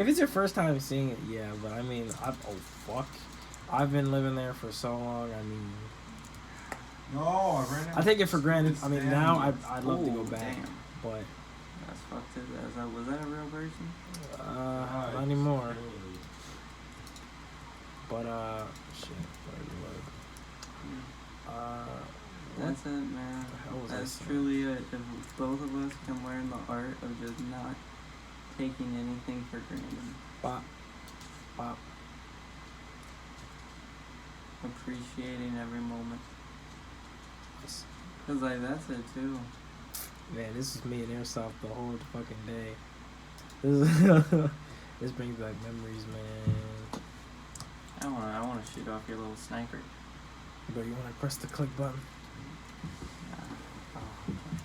it's your first time seeing it, yeah. But I mean, I've been living there for so long. I mean, No, I ran out. I take it for granted. I mean, now Stand. I'd love to go Oh, back, damn. but That's fucked up. Was that a real person? not anymore. But shit. That's it, man. hell was I That's saying? truly it. If both of us can learn the art of just not taking anything for granted, Bop, bop. appreciating every moment. Yes. Cause like that's it too. Man, this is me and Airsoft the whole fucking day. This brings back memories, man. I wanna shoot off your little sniper. But you wanna press the click button? Oh,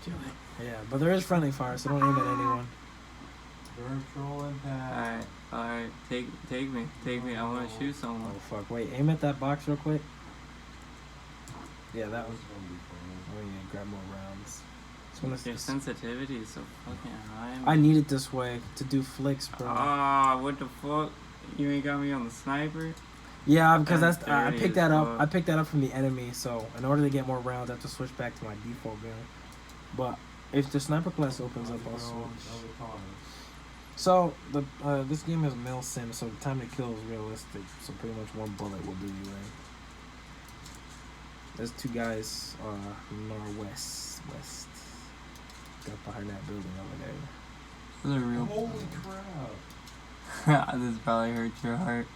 do it. Yeah, but there is friendly fire, so don't aim at anyone. Virtual impact. Alright. Take me. I wanna shoot someone. Oh fuck! Wait, aim at that box real quick. Yeah, that That one. was gonna be fun. Oh yeah, grab more rounds. Just wanna Your sensitivity is so fucking high. I need it this way to do flicks, bro. Ah, what the fuck? You ain't got me on the sniper? Yeah, because That's I dirty picked as that up. fuck. I picked that up from the enemy. So in order to get more rounds, I have to switch back to my default gun. But if the sniper class opens up, I'll switch. So the this game has mil sim, so the time to kill is realistic. So pretty much one bullet will do you in. There's two guys northwest west. Got behind that building over there. Those are real. Holy crap. This probably hurt your heart.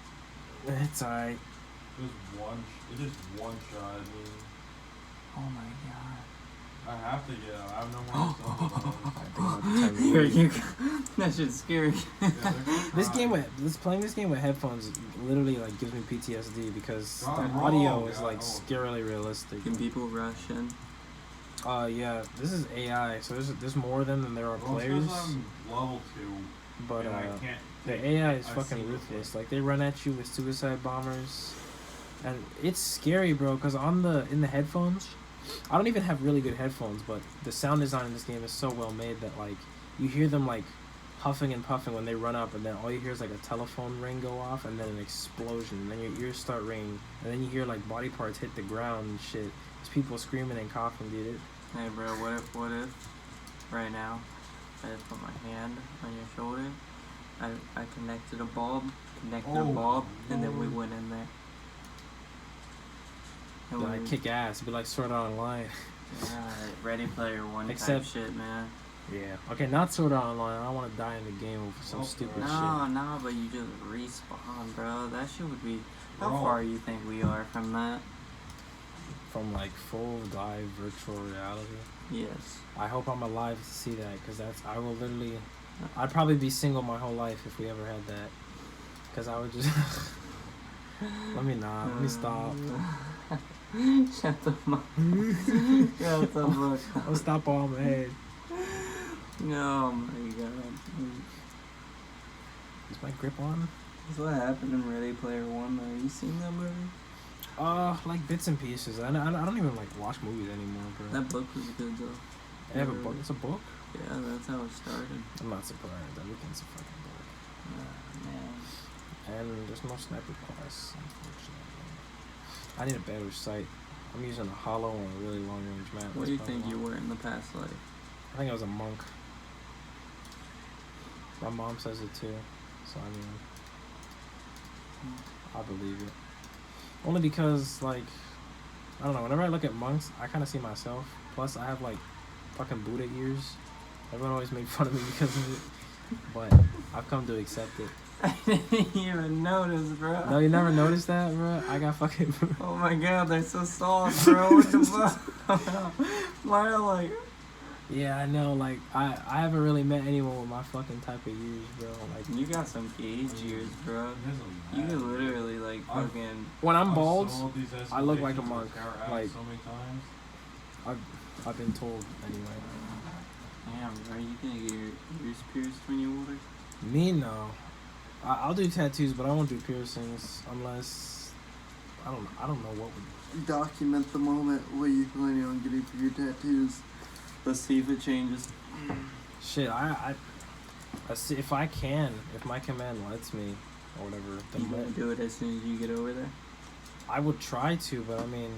It's alright. It just one shot. I mean, Oh my god. I have to get out. I have no more That shit's scary. Playing this game with headphones literally like gives me PTSD because the Wrong, audio is yeah, like oh. scarily realistic. Can people rush in? Yeah, this is AI, so there's more of them than there are players. I'm level 2. But and I can't the take AI is a fucking single ruthless. hit. Like they run at you with suicide bombers, and it's scary, bro. Cause in the headphones, I don't even have really good headphones, but the sound design in this game is so well made that like you hear them like huffing and puffing when they run up, and then all you hear is like a telephone ring go off, and then an explosion, and then your ears start ringing, and then you hear like body parts hit the ground and shit. There's people screaming and coughing, dude. Hey bro, what if right now I just put my hand on your shoulder, I connected a bulb, and then we went in there. And Then I kick ass. It'd be like Sword Art Online. Yeah, Ready Player One Except- type shit, man. Yeah. Okay, not Sword Art Online. I don't want to die in the game over some Oh, stupid No, but you just respawn, bro. That shit would be. How Bro. far you think we are from that? shit. From like full live virtual reality. Yes. I hope I'm alive to see that, because I will literally. I'd probably be single my whole life if we ever had that. Cause I would just let me stop. Shut the fuck. Shut the fuck. I'll stop all my head. Oh my god. Is my grip on? That's what happened in Ready Player One. Though. You seen that movie? Like bits and pieces. I don't even like watch movies anymore, bro. That book was good though. They have a book. It's a book. Yeah, that's how it started. I'm not surprised. Everything's a fucking book. Man. And there's no sniper class, unfortunately. I need a better sight. I'm using a hollow and a really long range map. What do you think you were in the past life? I think I was a monk. My mom says it too, so I mean, I believe it. Only because, like, I don't know, whenever I look at monks, I kind of see myself. Plus, I have, like, fucking Buddha ears. Everyone always made fun of me because of it. But I've come to accept it. I didn't even notice, bro. No, you never noticed that, bro? I got fucking... Oh my god, they're so soft, bro. What the fuck? Mine are like... Yeah, I know, like, I haven't really met anyone with my fucking type of ears, bro. Like, You got some gauge ears, bro. You could literally, like, fucking... when I'm bald, sold these I look like a escalations monk. with power apps Like, so many times. I've been told anyway. Damn, bro, you gonna get your ears pierced when you're older? Me, no. I'll do tattoos, but I won't do piercings unless I don't know what would. Document the moment where you're planning on getting for your tattoos. Let's see if it changes. Shit, I see if I can, if my command lets me or whatever. You Then gonna do it as soon as you get over there? I would try to, but I mean,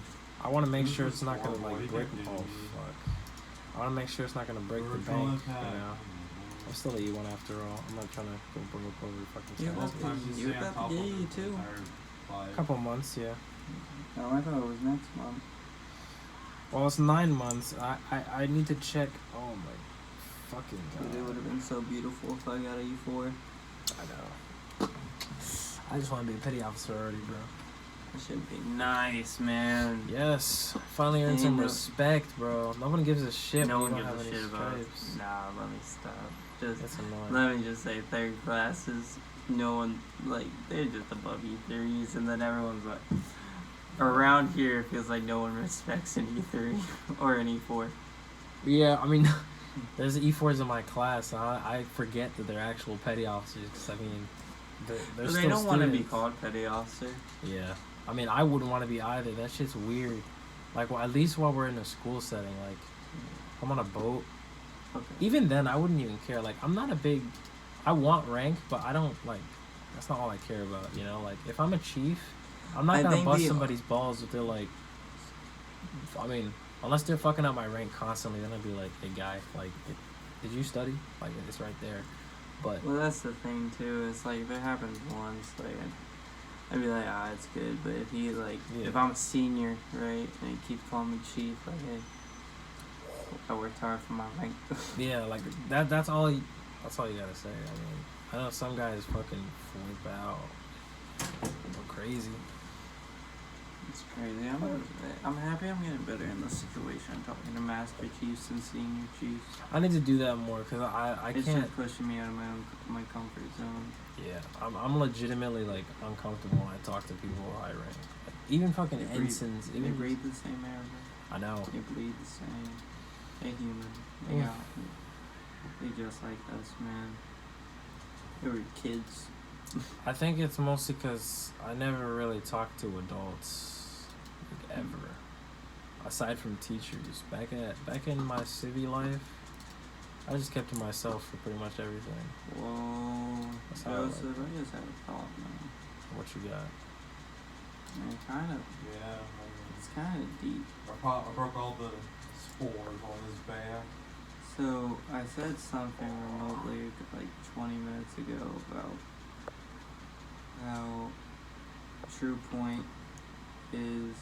I want to make sure it's not gonna like break. Oh fuck! I want to make sure it's not gonna break the bank. You know. I'm still an E1 after all. I'm not trying to go broke over fucking Yeah, tattoos. You're about to get you too. A couple months, yeah. No, I thought it was next month. Well, it's 9 months. I need to check. Oh my fucking god. Dude, it would have been so beautiful if I got a E4. I know. I just want to be a petty officer already, bro. That should be nice, man. Yes. Finally earned some respect, bro. No one gives a shit. No when one you don't gives a have any shit about. stripes. Nah, let me stop. Just That's annoying. let me just say, third classes, no one, like, they're just above E3s, and then everyone's like, around here it feels like no one respects an E3 or an E4. Yeah, I mean, there's E4s in my class, and I forget that they're actual petty officers, because, I mean, they're But still they don't want to be students. called petty officer. Yeah. I mean, I wouldn't want to be either. That shit's weird. Like, well, at least while we're in a school setting, like, I'm on a boat. Okay. Even then, I wouldn't even care. Like, I'm not a big... I want rank, but I don't, like... That's not all I care about, you know? Like, if I'm a chief, I'm not I gonna think bust the- somebody's balls if they're, like... I mean, unless they're fucking up my rank constantly, then I'd be like, hey, guy, like, did you study? Like, it's right there. But... Well, that's the thing, too. It's like, if it happens once, like, I'd be like, it's good. But if he, like, Yeah. if I'm a senior, right, and he keeps calling me chief, like, hey, I worked hard for my rank. Yeah, like, that's all you gotta say. I mean, I know some guys fucking flip out. Go crazy. It's crazy. I'm happy I'm getting better in this situation, talking to Master Chiefs and Senior Chiefs. I need to do that more, because I It's can't... just pushing me out of my comfort zone. Yeah, I'm legitimately, like, uncomfortable when I talk to people high rank. Like, even fucking They breathe- ensigns. They Even breathe the same air, bro. I know. They bleed the same. They're human. Yeah. They just like us, man. They were kids. I think it's mostly because I never really talked to adults, like, ever. Aside from teachers. Back in my civvy life, I just kept to myself for pretty much everything. Whoa. That's how I like Joseph, I just had a thought, man. What you got? Man, kind of. Yeah. It's kind of deep. I broke all the spores on his back. So I said something remotely like 20 minutes ago about how True Point is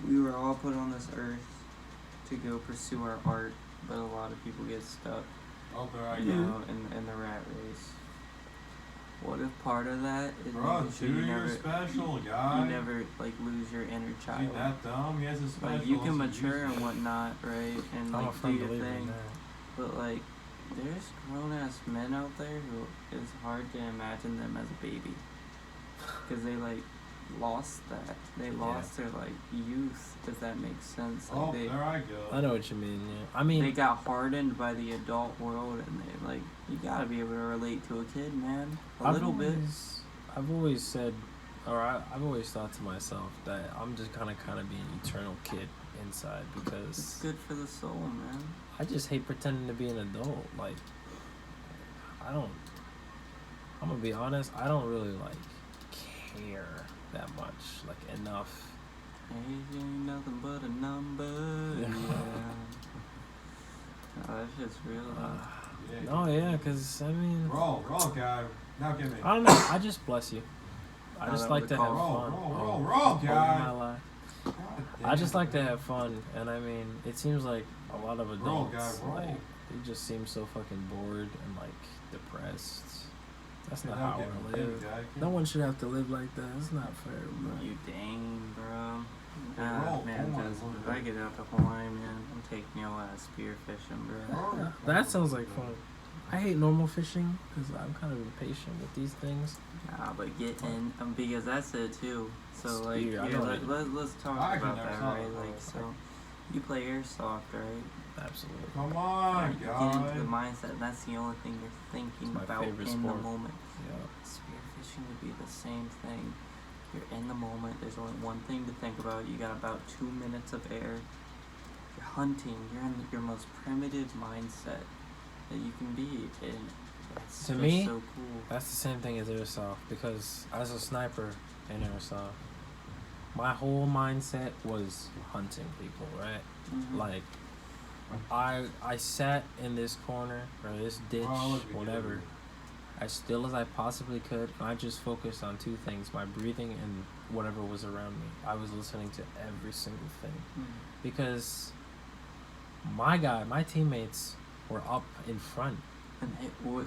we were all put on this earth to go pursue our art, but a lot of people get stuck, Oh, there you know, in the rat race. What if part of that is Bro, making sure dude, you're special, guy. you never like lose your inner Ain't child? that dumb? He has a special. Like you can that's mature and useless. whatnot, right? And I'm a like do firm your believer in thing. that. But like, there's grown ass men out there who it's hard to imagine them as a baby. because they like lost that. They lost their like youth. If that makes sense. Like, Oh, they, there I go. I know what you mean. Yeah, I mean, they got hardened by the adult world, and they like you gotta be able to relate to a kid, man, a little bit. I've always said, or I've always thought to myself that I'm just kind of be an eternal kid inside It's because good for the soul, man. I just hate pretending to be an adult. Like, I'm gonna be honest, I don't really like care that much, like enough. Age ain't nothing but a number. Yeah. Oh, that shit's real. No, yeah, cause I mean, Roll, guy. Now give me. I don't know. I just bless you. I No, just that like was to a have call. fun. Roll, Oh, guy. my life. God I just damn. like to have fun, and I mean, it seems like a lot of Roll, adults guy, roll. like they just seem so fucking bored and like depressed. That's not Now how I give me, want to give me, live. guy. No one should have to live like that. It's not fair, bro. You dang, bro. roll. Man, Oh my just, Lord. if I get out to Hawaii, man, I'm taking your ass spearfishing, bro. That sounds like fun. I hate normal fishing because I'm kind of impatient with these things. Nah, but get in, because that's it too. So like, Spear, I here, know let's talk I actually about never that, saw right? that, Like, bro. so you play airsoft, right? Absolutely. Come on, You get into the guy. mindset. That's the only thing you're thinking It's my about in favorite the sport. moment. Yeah. Spearfishing would be the same thing. You're in the moment. There's only one thing to think about. You got about 2 minutes of air. You're hunting. You're in your most primitive mindset that you can be, and it's To just me, so cool. That's the same thing as airsoft because as a sniper in airsoft, my whole mindset was hunting people, right? Mhm. Like, I sat in this corner or this ditch, Oh, look at whatever, you. as still as I possibly could, and I just focused on two things: my breathing and whatever was around me. I was listening to every single thing Mhm. because my teammates were up in front. And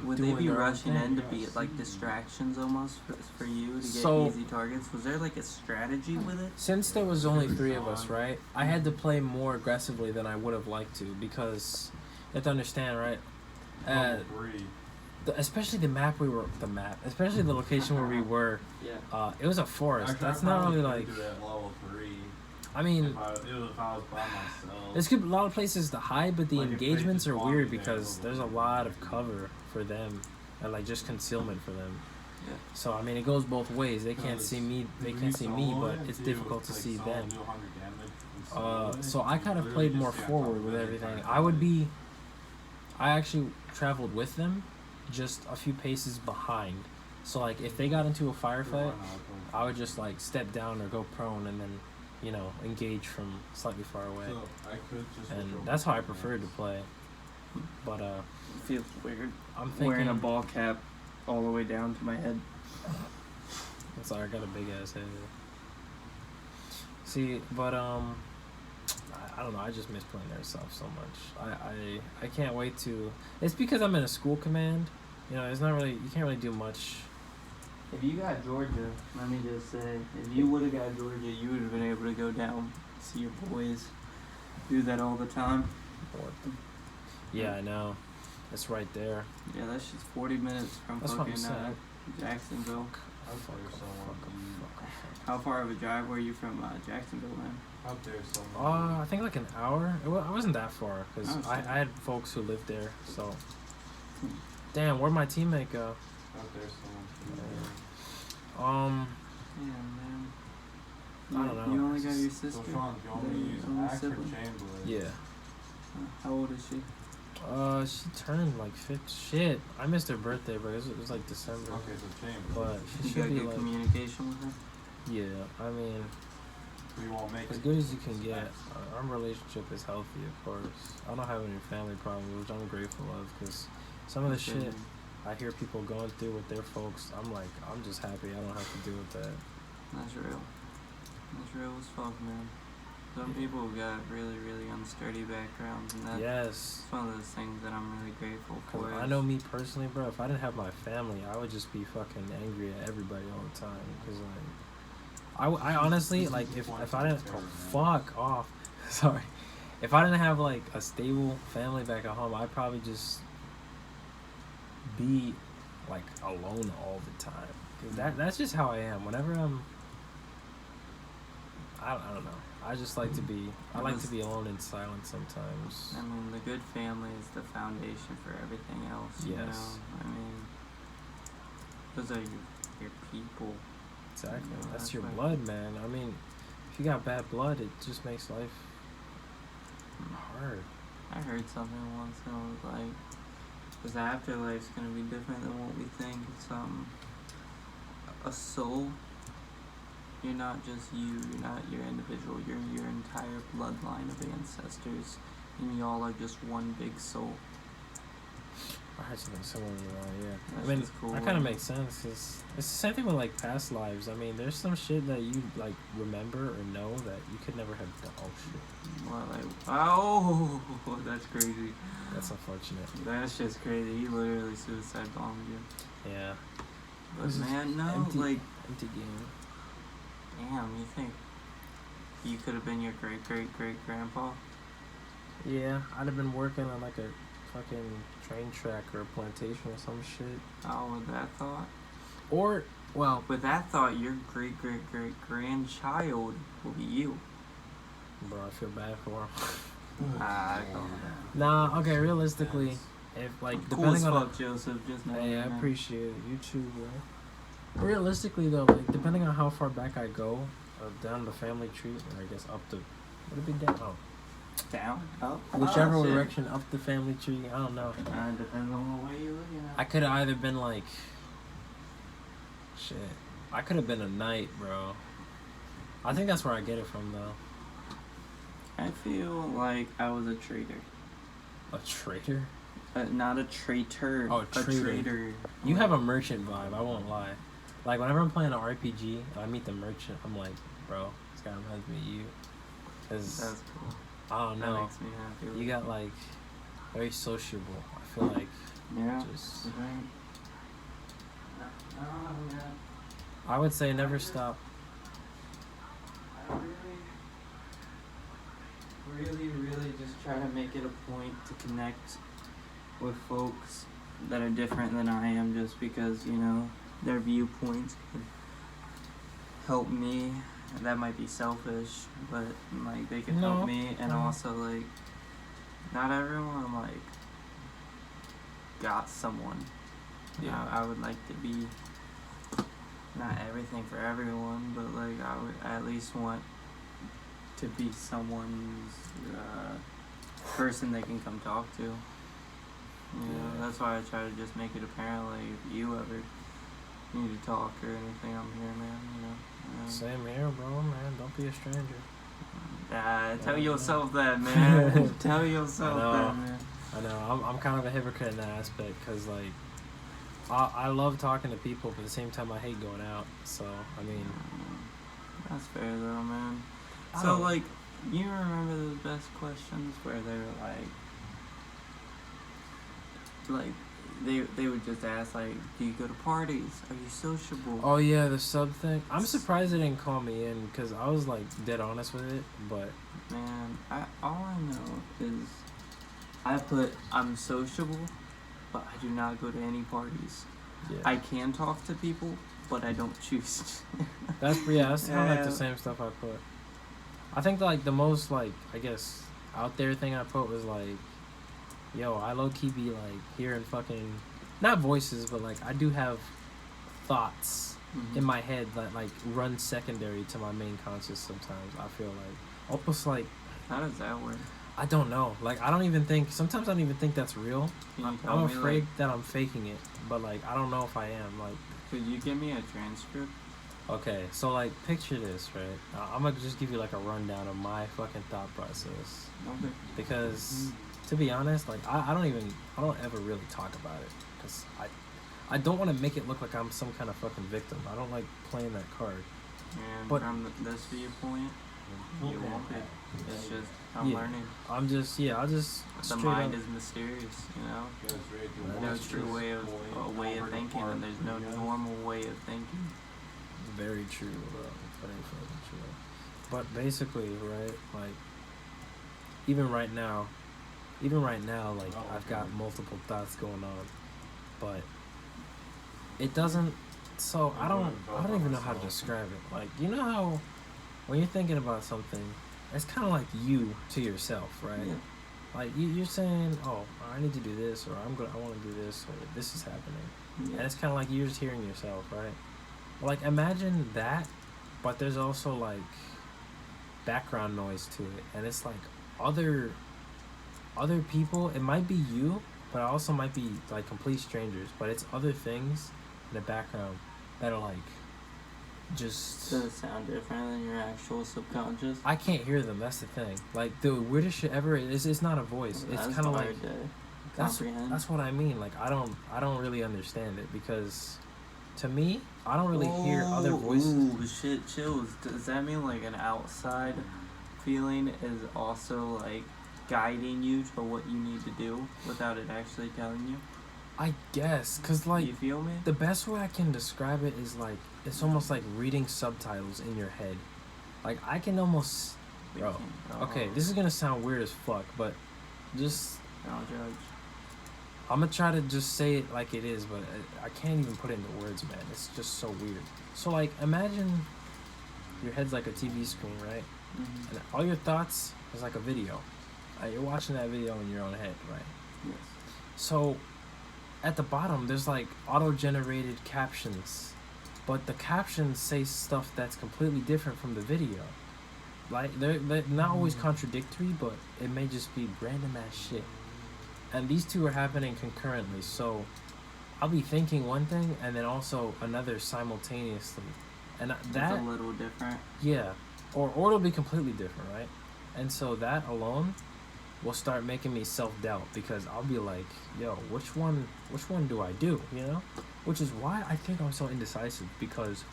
would they Doing be their own rushing thing. in to be like distractions almost for you to get So- easy targets? Was there like a strategy with it? Since there was only three of us, right, I had to play more aggressively than I would have liked to because you have to understand, right? Level 3. Especially especially the location where we were. Yeah. It was a forest. Actually, That's I not probably really could like. do that level 3. I mean, If I was by myself. there's a lot of places to hide, but the Like, if they engagements just are walk weird me there, because they'll there's a look lot at of me. cover for them, and like just concealment for them. Yeah. So I mean, it goes both ways. They can't see me. They can't see me, but it's difficult to see them. So I kind of played more forward with everything. I actually traveled with them, just a few paces behind. So like if they got into a firefight, I would just like step down or go prone and then, engage from slightly far away. So I could just And that's how I preferred to play. But Feels weird. I'm thinking. Wearing a ball cap all the way down to my head. I'm sorry, I got a big ass head. See, but I don't know. I just miss playing airsoft so much. I can't wait to. It's because I'm in a school command. It's not really. You can't really do much. If you got Georgia, let me just say, if you would have got Georgia, you would have been able to go down, see your boys, do that all the time. Yeah, I know. It's right there. Yeah, that's just 40 minutes from That's what I'm fucking saying. Jacksonville. Out there somewhere. How far of a drive were you from Jacksonville, man? Out there somewhere. I think like an hour. I wasn't that far because Oh, I shit. had folks who lived there. So, damn, where'd my teammate go? Out there somewhere. Yeah, man. I don't know. You only got your So sister? Sean, do you want me to use Only axe or sibling? chamber? Yeah. How old is she? She turned like 50. Shit, I missed her birthday, but it was like December. Okay, so chamber. But she You should got be good like, communication with her? yeah. I mean, We won't make as it. good as you can get. Our relationship is healthy, of course. I don't have any family problems, which I'm grateful of, because some of the Good, shit man. I hear people going through with their folks, I'm like, I'm just happy I don't have to deal with that. That's real. That's real as fuck, man. Some people got really, really unsturdy backgrounds, and that's Yes. one of those things that I'm really grateful 'Cause for. I know me personally, bro. If I didn't have my family, I would just be fucking angry at everybody all the time. Cause like, I honestly like if I didn't fuck off, sorry, if I didn't have like a stable family back at home, I'd probably just be like alone all the time. 'Cause that's just how I am. Whenever I don't know. I just like to be. I like to be alone in silence sometimes. I mean, the good family is the foundation for everything else. You Yes. know? I mean, those are your people. Exactly. You know, That's your why- blood, man. I mean, if you got bad blood, it just makes life hard. I heard something once and I was like, because the afterlife's gonna be different than what we think. It's a soul. You're not just you. You're not your individual. You're your entire bloodline of ancestors, and y'all are just one big soul. I heard something similar to that, yeah. That's I mean, just cool. that kind of makes sense. It's the same thing with, like, past lives. I mean, there's some shit that you, like, remember or know that you could never have done. Oh, shit. Well, like, oh, that's crazy. That's unfortunate. That's just crazy. He literally suicide bombed you. Yeah. But This is man, no, empty, like, empty game. damn, you think you could have been your great great great grandpa? Yeah, I'd have been working on, like, a fucking train track or a plantation or some shit. Oh, with that thought? Or, well, With that thought, your great great great grandchild will be you. bro, I feel bad for him. Ah, I don't know. Nah, okay, realistically, if, like, Cool as depending on... fuck, Joseph. Just know. Hey, I man. appreciate it. You too, bro. Realistically, though, like, depending on how far back I go, down the family tree, or I guess up the... Would it be down? Oh. Down, up, Whichever oh, shit. direction up the family tree, I don't know. Depends on the way you're looking at. I could have either been, like... Shit. I could have been a knight, bro. I think that's where I get it from, though. I feel like I was a traitor. A traitor? Not a traitor. Oh, a traitor. traitor. You have a merchant vibe, I won't lie. Like, whenever I'm playing an RPG, and I meet the merchant, I'm like, bro, this guy reminds me of you. Because, That's cool. I don't That know. makes me happy. You got, like, very sociable. I feel like Yeah. just... Right. Oh, man. I would say never stop. I really just try to make it a point to connect with folks that are different than I am, just because, you know, their viewpoints could help me. That might be selfish, but, like, they could No. help me, and also, like, not everyone, like, got someone. Yeah. I would like to be not everything for everyone, but, like, I would at least want to be someone's person they can come talk to. You know, Yeah. that's why I try to just make it apparent, like, if you ever need to talk or anything, I'm here, man, you know. Same here, bro, man. Don't be a stranger. Tell yourself that, man. Tell yourself I know. that, man. I know. I'm kind of a hypocrite in that aspect because, like, I love talking to people, but at the same time, I hate going out. So, I mean... That's fair, though, man. I So, don't- like, you remember those best questions where they were like they would just ask, like, do you go to parties? Are you sociable? Oh, yeah, the sub thing. I'm surprised they didn't call me in because I was, like, dead honest with it, but... Man, all I know is I'm sociable, but I do not go to any parties. Yeah. I can talk to people, but I don't choose to. That's kind of like Yeah. the same stuff I put. I think, like, the most, like, I guess, out there thing I put was, like, yo, I low-key be, like, hearing fucking... Not voices, but, like, I do have thoughts Mhm. in my head that, like, run secondary to my main conscious sometimes, I feel like. Almost like... How does that work? I don't know. Like, I don't even think... Sometimes I don't even think that's real. Can you tell I'm me, afraid like, that I'm faking it, but, like, I don't know if I am. Like, could you give me a transcript? okay, so, like, picture this, right? I'm gonna just give you, like, a rundown of my fucking thought process. Okay. Because, to be honest, like, I don't ever really talk about it. Because I don't want to make it look like I'm some kind of fucking victim. I don't like playing that card. And But- from this viewpoint, you won't be. It's just, I'm Yeah. learning. I'll just The straight mind up, is mysterious, you know? Goes right to That No one is true true. way of thinking, and there's no normal way of thinking. very true, bro. Very fucking true. But basically, right, like, even right now, like, I've got multiple thoughts going on. But it doesn't. So I don't even know how to describe it. Like, you know how when you're thinking about something, it's kind of like you to yourself, right? Yeah. Like you're saying, oh, I need to do this, or I want to do this, or this is happening, Yeah. and it's kind of like you're just hearing yourself, right? Like imagine that, but there's also like background noise to it, and it's like other people. It might be you, but it also might be like complete strangers, but it's other things in the background that are like just. Does it sound different than your actual subconscious? I can't hear them. That's the thing. Like the weirdest shit ever is it's not a voice. It's kind of like that's what I mean. Like I don't really understand it because to me I don't really hear other voices. Ooh, shit, chills. Does that mean like an outside feeling is also like guiding you to what you need to do without it actually telling you? I guess, cause like You feel me? the best way I can describe it is like it's almost like reading subtitles in your head. Like I can almost, bro. Okay, this is gonna sound weird as fuck, but just Don't judge. I'm gonna try to just say it like it is, but I can't even put it into words, man. It's just so weird. So like, imagine your head's like a TV screen, right? Mm-hmm. And all your thoughts is like a video. You're watching that video in your own head, right? Yes. So at the bottom, there's like auto-generated captions, but the captions say stuff that's completely different from the video. Like they're not always contradictory, but it may just be random ass shit. And these two are happening concurrently, so I'll be thinking one thing and then also another simultaneously, and that It's a little different. yeah, or it'll be completely different, right? And so that alone will start making me self-doubt because I'll be like, yo, which one do I do, you know? Which is why I think I'm so indecisive because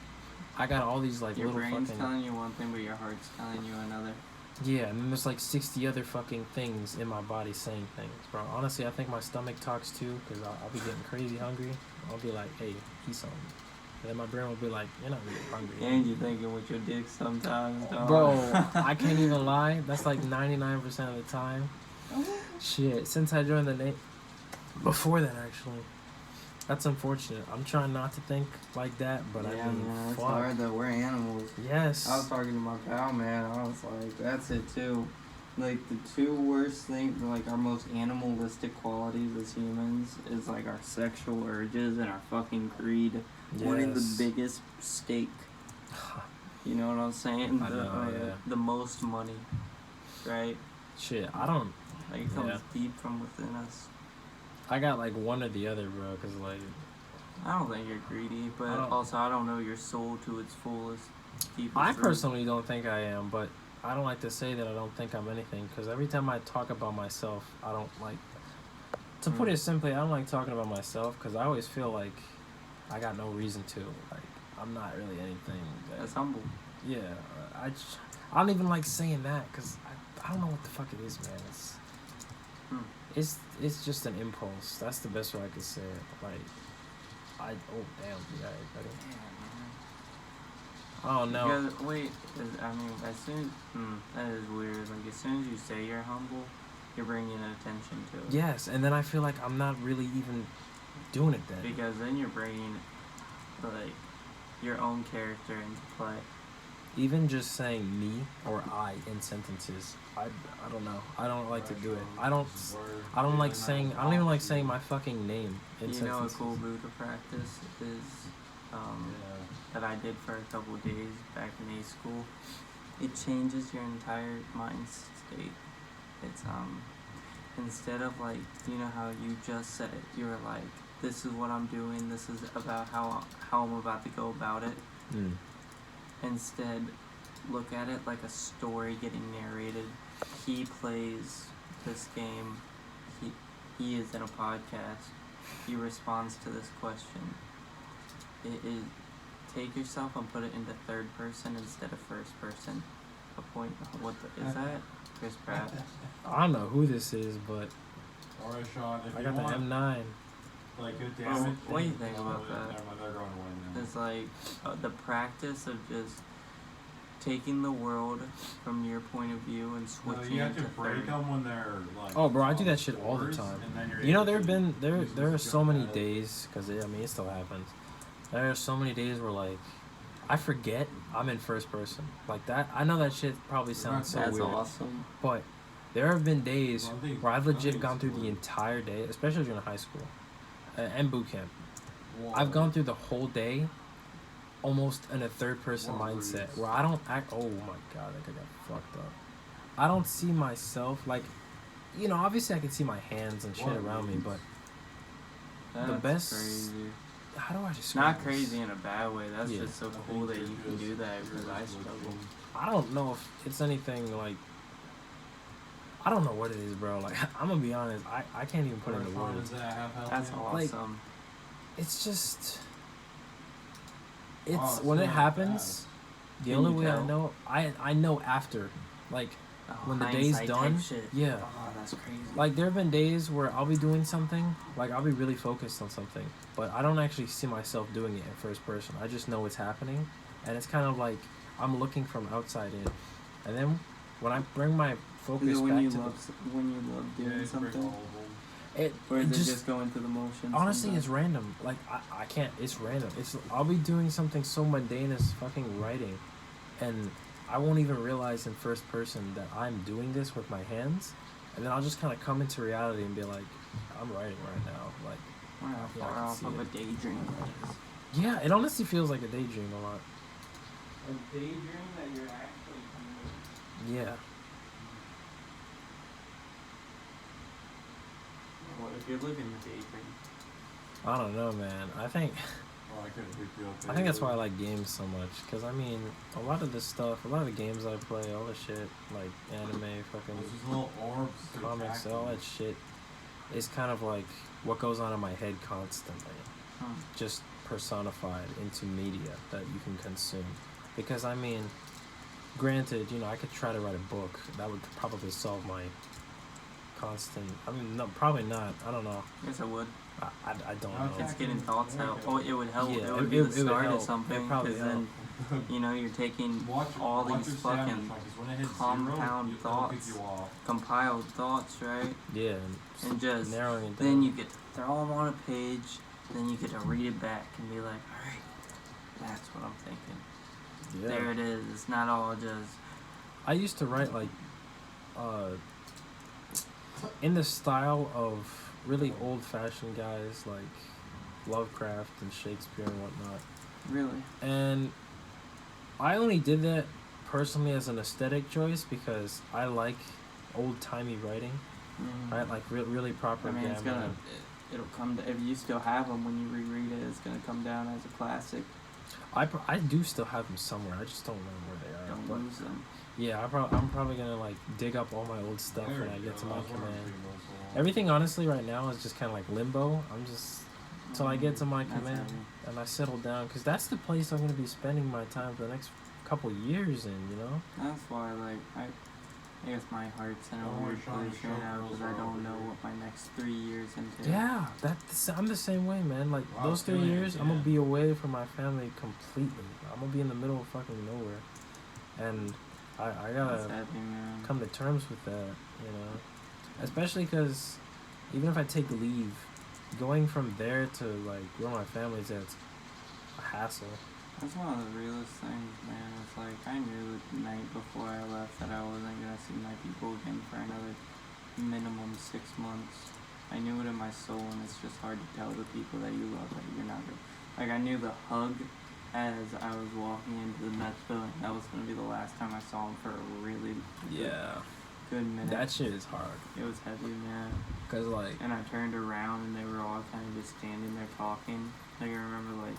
I got all these like Your little brain's fucking telling you one thing, but your heart's telling you another. yeah, and then there's like 60 other fucking things in my body saying things, bro. Honestly, I think my stomach talks too because I'll be getting crazy hungry. I'll be like, hey, eat something. And then my brain will be like, you're not really hungry. And you're thinking with your dick sometimes, dog. Bro, I can't even lie. That's like 99% of the time. Shit, since I joined the Navy. Before that, actually. That's unfortunate. I'm trying not to think like that, but yeah, I mean, man, it's fuck. hard though. We're animals. Yes. I was talking to my pal, man. I was like, that's it too. Like the two worst things, like our most animalistic qualities as humans, is like our sexual urges and our fucking greed. Wanting the Yes. biggest steak. You know what I'm saying? I know, yeah. The most money, right? Shit, I don't. Like it comes Yeah. deep from within us. I got like one or the other, bro, because like. I don't think you're greedy, but also I don't know your soul to its fullest. I personally don't think I am, but I don't like to say that I don't think I'm anything because every time I talk about myself, I don't like. To put it simply, I don't like talking about myself because I always feel like I got no reason to. Like, I'm not really anything. That's humble. Yeah, I don't even like saying that because I don't know what the fuck it is, man. It's just an impulse. That's the best way I could say it. Like, oh damn, yeah, buddy. Oh no. Because, wait, I mean, as soon that is weird. Like as soon as you say you're humble, you're bringing attention to it. Yes, and then I feel like I'm not really even doing it then. Because then you're bringing like your own character into play. Even just saying me or I in sentences, I don't know. I don't like to do it. I don't even like saying my fucking name in sentences. You know, a cool Buddha practice is that I did for a couple of days back in A school. It changes your entire mind state. It's instead of like, you know how you just said it, you were like, this is what I'm doing, this is about how I'm about to go about it. Instead, look at it like a story getting narrated. He plays this game. He is in a podcast. He responds to this question. It is take yourself and put it into third person instead of first person. Is that? Chris Pratt. I don't know who this is, but Alright, Sean, if I you got the want, M9. like, good damn it. What do you think about that? Never mind, they're going away now. It's like the practice of just taking the world from your point of view and No, switching you it have to to break third. them when they're like. Oh, bro, I do on that shit all the fours, time. and then you're You know, able to there are use so the many gun. days, because I mean, it still happens. There are so many days where like I forget I'm in first person. Like that, I know that shit probably sounds so That's weird, awesome. but there have been days where I've legit gone through the entire day, especially during high school and boot camp. I've gone through the whole day almost in a third person mindset where I don't act. Oh my god, I got fucked up. I don't see myself like, obviously I can see my hands and shit around me, but That's the best. crazy. How do I describe Not this? crazy in a bad way. That's Yeah. just so cool that you can do that because I struggle. I don't know if it's anything like. I don't know what it is, bro. Like I'm gonna be honest, I can't even put it into words. That's Like, awesome. It's just. It's Oh, when so it happens. The Can only you way I tell? know, I know after, like Oh, when the day's hindsight type done. shit. Yeah. Oh, that's crazy. Like there have been days where I'll be doing something, like I'll be really focused on something, but I don't actually see myself doing it in first person. I just know it's happening, and it's kind of like I'm looking from outside in, and then when I bring my Is focus it when back you to love when you love doing something, it, or is it it just going through the motions? honestly sometimes? it's random. Like I can't. It's random. I'll be doing something so mundane as fucking writing, and I won't even realize in first person that I'm doing this with my hands, and then I'll just kind of come into reality and be like, I'm writing right now. Like, Wow, how yeah, I far can off see of it. a daydream that is. yeah, it honestly feels like a daydream a lot. A daydream that you're actually doing. Yeah. What if you're living a daydream? I don't know, man. I think that's why I like games so much. Cause I mean, a lot of this stuff, a lot of the games I play, all the shit like anime, fucking comics, all that shit is kind of like what goes on in my head constantly, just personified into media that you can consume. Because I mean, granted, I could try to write a book that would probably solve my constant. I mean, no, probably not. I don't know. Yes, I would. I don't know. It's getting thoughts out. Oh, it would help. Yeah, it would be it the would start help. of something. It'd probably Because then, you're taking all these fucking compound thoughts, compiled thoughts, right? Yeah, And just narrowing it down. then you get throw them on a page. Then you get to read it back and be like, all right, that's what I'm thinking. Yeah. There it is. It's not all just. I used to write like, in the style of really old-fashioned guys like Lovecraft and Shakespeare and whatnot. Really? And I only did that personally as an aesthetic choice because I like old-timey writing, right? Like really proper I mean, it's grammar. gonna. It'll come. If you still have them when you reread it, it's gonna come down as a classic. I do still have them somewhere. I just don't remember where they are. Don't But lose them. yeah, I'm probably gonna like dig up all my old stuff when I get to my command. Everything honestly right now is just kind of like limbo. I'm just till I get to my That's command heavy. and I settle down because that's the place I'm gonna be spending my time for the next couple years in. That's why, like, I guess my heart's in a weird place right now because I don't know what my next 3 years into. Yeah, I'm the same way, man. Like those 3 years, I'm gonna be away from my family completely. I'm gonna be in the middle of fucking nowhere, and I That's gotta heavy, man. come to terms with that, especially because even if I take leave, going from there to like where my family's at, it's a hassle. That's one of the realest things, man. It's like I knew the night before I left that I wasn't gonna see my people again for another minimum 6 months. I knew it in my soul, and it's just hard to tell the people that you love that you're not gonna. Like I knew the hug as I was walking into the Mets building. That was gonna be the last time I saw him for a really good minute. That shit is hard. It was heavy, man. Cause like, And I turned around and they were all kind of just standing there talking. Like I remember like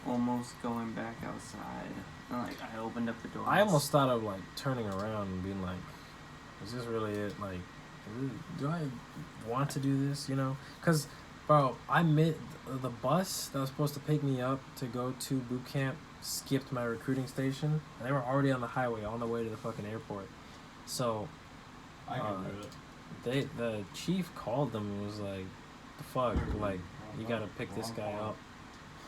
almost going back outside. And like I opened up the door. I almost thought of like turning around and being like, is this really it? Like, do I want to do this? Cause, bro, the bus that was supposed to pick me up to go to boot camp skipped my recruiting station, and they were already on the highway on the way to the fucking airport. So, I can do it. the chief called them and was like, the fuck, like, you gotta pick this guy up.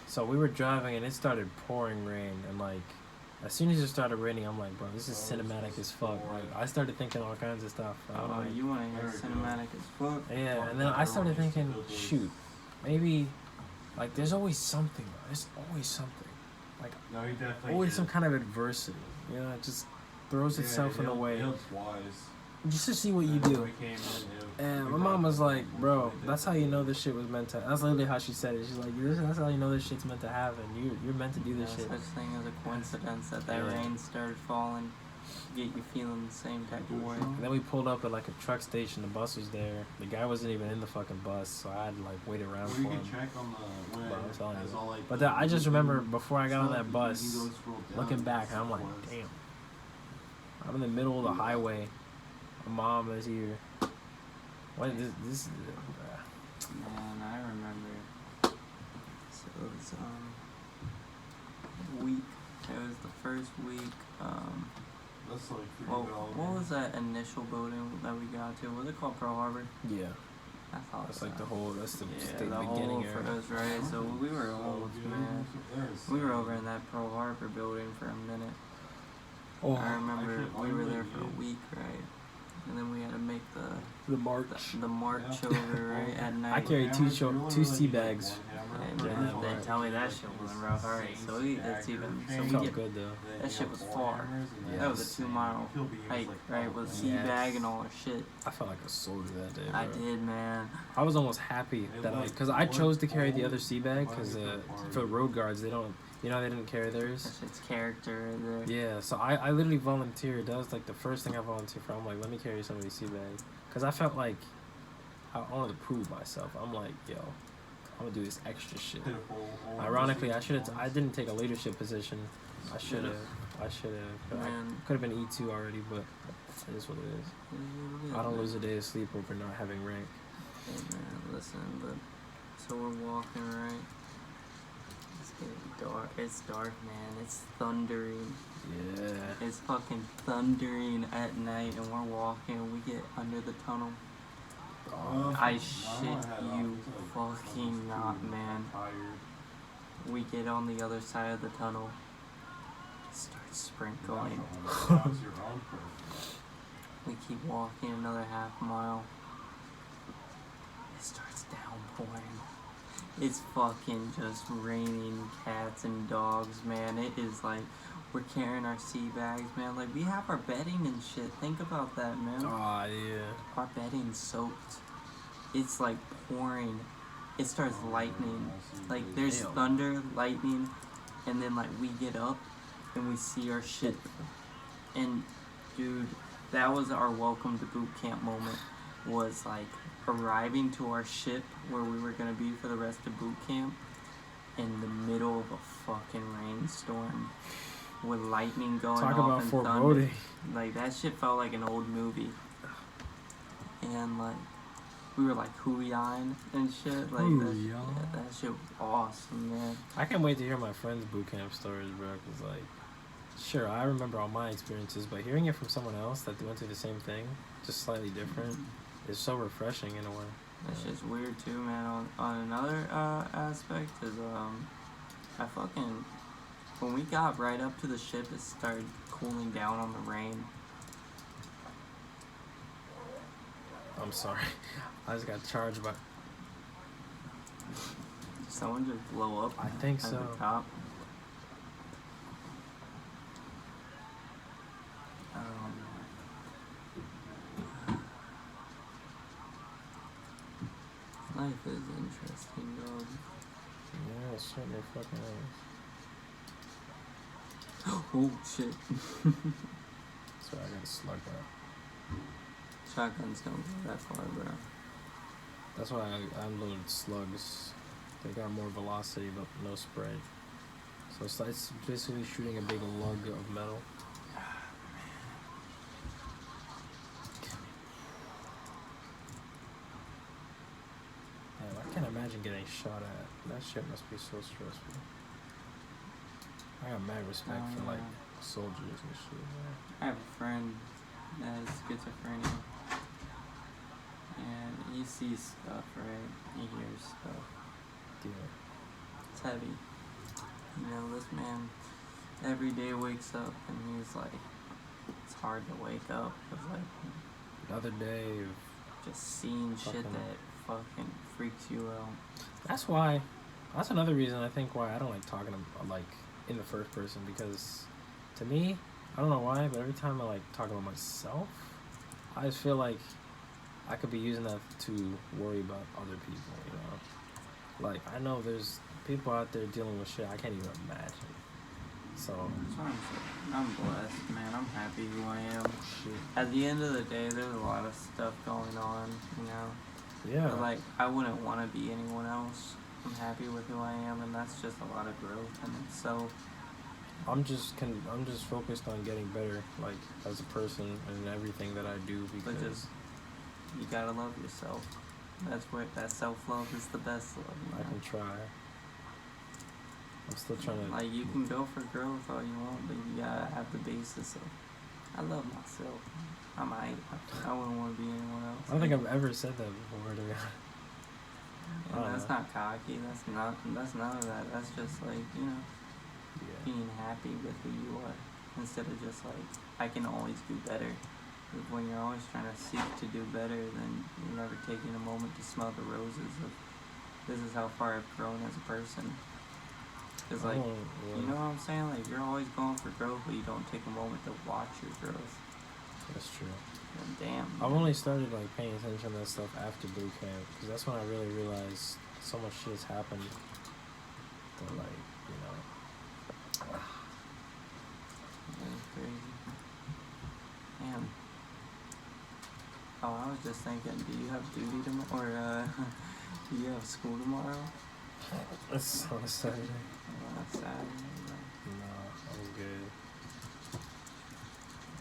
So we were driving and it started pouring rain, and like as soon as it started raining, I'm like, bro, this is cinematic as fuck. Like I started thinking all kinds of stuff. I'm Oh, like, you want to hear cinematic as fuck? yeah, and then I started thinking, shoot, maybe Like, there's always something. There's always something. Like, No, he definitely always did. some kind of adversity. You know, it just throws itself in a way. He was wise. Just to see what you That's do. why he came in, And my mom was like, bro, that's how you know this shit was meant to. That's literally how she said it. She's like, that's how you know this shit's meant to happen. You're meant to do this No shit. such thing as a coincidence that Yeah. rain started falling. Get you feeling the same type of way. And then we pulled up at like a truck station. The bus was there. The guy wasn't even in the fucking bus, so I had to like wait around Or for you him. can check on the when But I'm telling as you. all, like, But then I just remember before I got on stuff, that you bus, can go scroll down looking back, and I'm like, was- damn. I'm in the middle of the highway. My mom is here. What this Man, I remember. So it was week. It was the first week. That's like free Well, development. what was that initial building that we got to? Was it called Pearl Harbor? Yeah, I thought that's so. like the whole. That's the Yeah, the the beginning whole for area. us, right? So we were old, man. We were over in that Pearl Harbor building for a minute. Oh, I remember I we were really there for a did. week, right? And then we had to make the march. the march Yeah. over, right, at night. I carried two sea bags. And Yeah, then that they tell me that shit wasn't rough. Alright, so it's even. So It we felt get. good though. That shit was far. Yeah. That was a 2-mile hike, right? With sea Yes. bag and all our shit. I felt like a soldier that day. Bro. I did, man. I was almost happy that because I chose to carry the other sea bag because for road guards they don't, they didn't carry That theirs. shit's character right there. Yeah, so I literally volunteered. That was like the first thing I volunteered for. I'm like, let me carry somebody's sea bag because I felt like I wanted to prove myself. I'm like, yo, I'm gonna do this extra shit. Ironically, I didn't take a leadership position. I should have. I Man. could have been E2 already, but it is what it is. I don't lose a day of sleep over not having rank. Hey, man, listen, but so we're walking, right? It's getting dark. It's dark, man. It's thundering. Yeah. It's fucking thundering at night, and we're walking, and we get under the tunnel. I shit you fucking not, man. We get on the other side of the tunnel. It starts sprinkling. We keep walking another half mile. It starts downpouring. It's fucking just raining cats and dogs, man. It is like we're carrying our sea bags, man. Like we have our bedding and shit. Think about that, man. Aw, yeah. Our bedding's soaked. It's like pouring. It starts lightning. Like there's Damn. thunder, lightning, and then like we get up and we see our shit. And dude, that was our welcome to boot camp moment. Was like arriving to our ship where we were gonna be for the rest of boot camp in the middle of a fucking rainstorm with lightning going Talk off about and foreboding. thunder. Like that shit felt like an old movie. And like we were like hooey-eyeing and shit. Like that shit was awesome, man. I can't wait to hear my friends' boot camp stories, bro. Cause like, sure, I remember all my experiences, but hearing it from someone else that went through the same thing, just slightly different, is so refreshing in a way. That shit's weird too, man. On another aspect is I fucking when we got right up to the ship, it started cooling down on the rain. I'm sorry, I just got charged by. Did someone just blow up I think at so. the top? Life is interesting, dog. Yeah, it certainly fucking is. Oh shit. So I got a slug out. Shotguns don't go that far, bro. That's why I unloaded slugs. They got more velocity, but no spray. So it's basically shooting a big lug of metal. Damn, I can't imagine getting shot at. That shit must be so stressful. I got mad respect for like soldiers and shit, man. I have a friend that has schizophrenia. And he sees stuff, right? He hears stuff. Yeah. It's heavy. You know, this man every day wakes up and he's like, it's hard to wake up. It's like Another day of just seeing shit Fucking- that fucking freaks you out. That's why That's another reason I think why I don't like talking like in the first person, because to me, I don't know why, but every time I like talk about myself, I just feel like I could be using that to worry about other people, you know? Like, I know there's people out there dealing with shit I can't even imagine. So, That's what I'm saying. I'm blessed, man. I'm happy who I am. shit. At the end of the day, there's a lot of stuff going on, you know? Yeah. But, like, I wouldn't want to be anyone else. I'm happy with who I am, and that's just a lot of growth in itself. I'm just focused on getting better, like, as a person and everything that I do, But because just, you gotta love yourself. That's where that self-love is the best love, you I know? can try. I'm still trying to... Like, you can go for growth all you want, but you gotta have the basis of, I love myself. I wouldn't want to be anyone else. I don't think I've ever said that before, to be honest. And that's not cocky. That's none of that. That's just like, you know, Yeah. being happy with who you are instead of just like, I can always do better. When you're always trying to seek to do better, then you're never taking a moment to smell the roses of, this is how far I've grown as a person. Because, like, you know what I'm saying? Like, you're always going for growth, but you don't take a moment to watch your growth. That's true. And damn. I've only started, like, paying attention to that stuff after boot camp, because that's when I really realized so much shit has happened that, like, you know... That's crazy. Damn. Oh, I was just thinking, do you have duty tomorrow, or do you have school tomorrow? It's on a Saturday. Oh, that's sad. No, I'm good.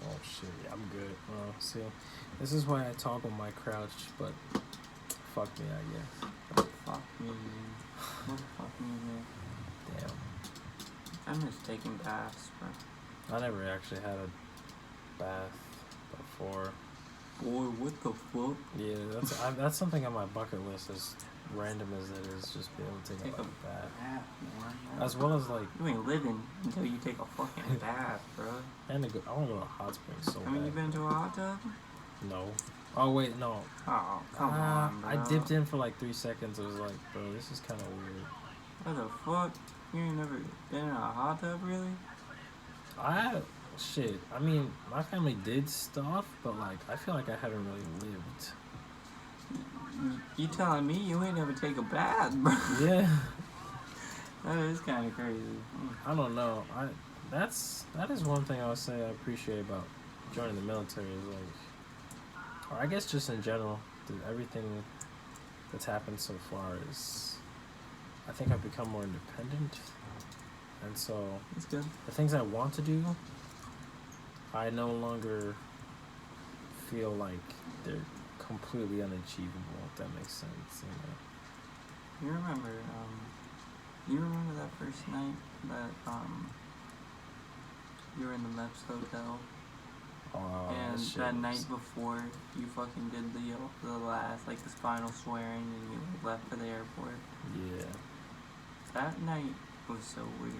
Oh shit, yeah, I'm good. See, this is why I toggle my crouch, but fuck me, I guess. Fuck me, man. What the fuck me, man? Damn. I'm just taking baths, bro. I never actually had a bath before. Boy, what the fuck? Yeah, that's something on my bucket list, as random as it is, just be able to take a bath. Bath, man. As well as, like... You ain't living until you take a fucking bath, bro. And I want to go to a hot spring so I mean, bad. you been to a hot tub? No. Oh, wait, no. Oh, come on, bro. I dipped in for like 3 seconds. It was like, bro, this is kind of weird. What the fuck? You ain't never been in a hot tub, really? Shit. I mean, my family did stuff, but like, I feel like I haven't really lived. You telling me you ain't never take a bath, bro? Yeah. That is kind of crazy. I don't know. That is one thing I would say I appreciate about joining the military is like, or I guess just in general, everything that's happened so far is, I think I've become more independent, and so That's good. the things I want to do, I no longer feel like they're completely unachievable, if that makes sense, you know? You remember that first night that you were in the MEPS hotel, and that night before you fucking did the last, like, this final swearing, and you left for the airport? Yeah. That night was so weird.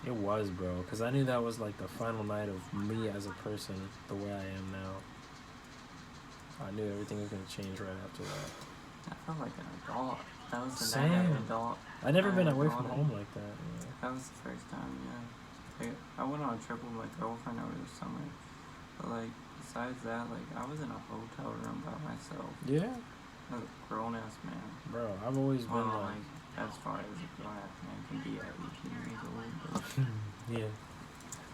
It was, bro, because I knew that was like the final night of me as a person, the way I am now. I knew everything was going to change right after that. I felt like an adult. That was the Same. night of an adult. I'd never been I away from adulted. home like that. Yeah. That was the first time, yeah. Like, I went on a trip with my girlfriend over the summer. But, like, besides that, like, I was in a hotel room by myself. Yeah? As a grown-ass man. Bro, I've always been Well, like... as far as a grown-ass man can be at 18 years old. But Yeah.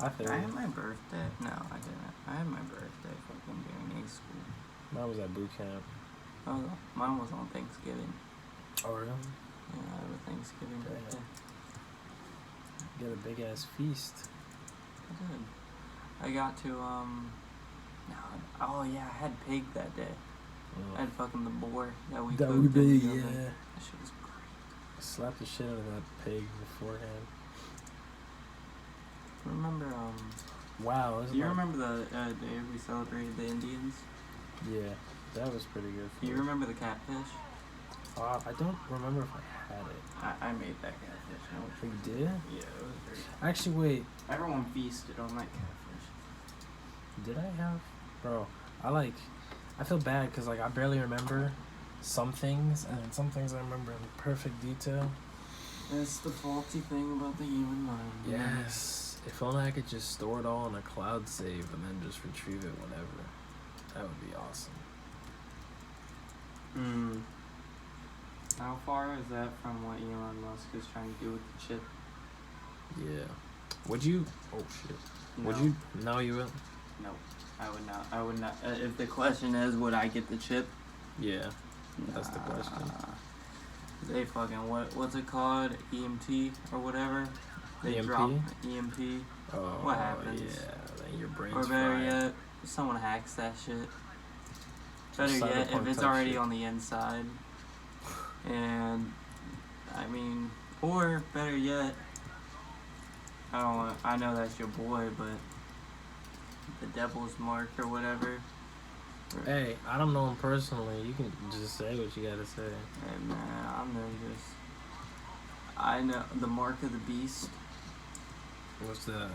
I feel I you. had my birthday. No, I didn't. I had my birthday fucking during A school. Mine was at boot camp. Oh, mine was on Thanksgiving. Oh, really? Yeah, I have a Thanksgiving Damn. birthday. Get a big ass feast. I did. I got to, oh yeah, I had pig that day. I had fucking the boar that we That cooked would be, in the oven. yeah. That shit was great. Slap the shit out of that pig beforehand. Remember, Wow. do you remember the day we celebrated the Indians? Yeah, that was pretty good. Do you remember the catfish? I don't remember if I had it. I made that catfish. You did? Yeah, it was great. Actually, wait. Everyone feasted on that catfish. Did I have? Bro, I feel bad because, like, I barely remember some things, and then some things I remember in perfect detail. That's the faulty thing about the human mind. Yes. If only I could just store it all in a cloud save and then just retrieve it whenever. That would be awesome. How far is that from what Elon Musk is trying to do with the chip? Yeah. Would you? Oh shit. No. Would you? No, you wouldn't. No, I would not. I would not. If the question is, would I get the chip? Yeah. That's the question. They fucking what's it called? EMT or whatever. They EMP? drop EMP. Oh. What happens? Yeah. Then your brain's Or better fried. yet, someone hacks that shit. Better Just yet, if cyberpunk it's type already shit. on the inside. And I mean, or better yet, I know that's your boy, but the devil's mark or whatever. Hey, I don't know him personally. You can just say what you gotta say. Hey man, I know the mark of the beast. What's that?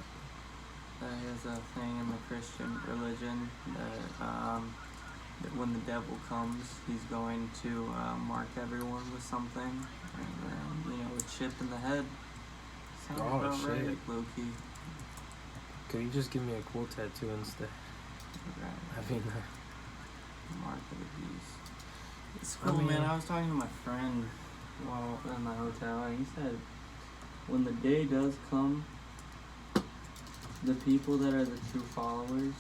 That is a thing in the Christian religion that when the devil comes, he's going to mark everyone with something, and a chip in the head. Sounds Oh, about shit. right, low key. Could you just give me a cool tattoo instead? Right. I mean, Mark of the beast. It's I cool, mean- man. I was talking to my friend while in the hotel, and he said when the day does come, the people that are the true followers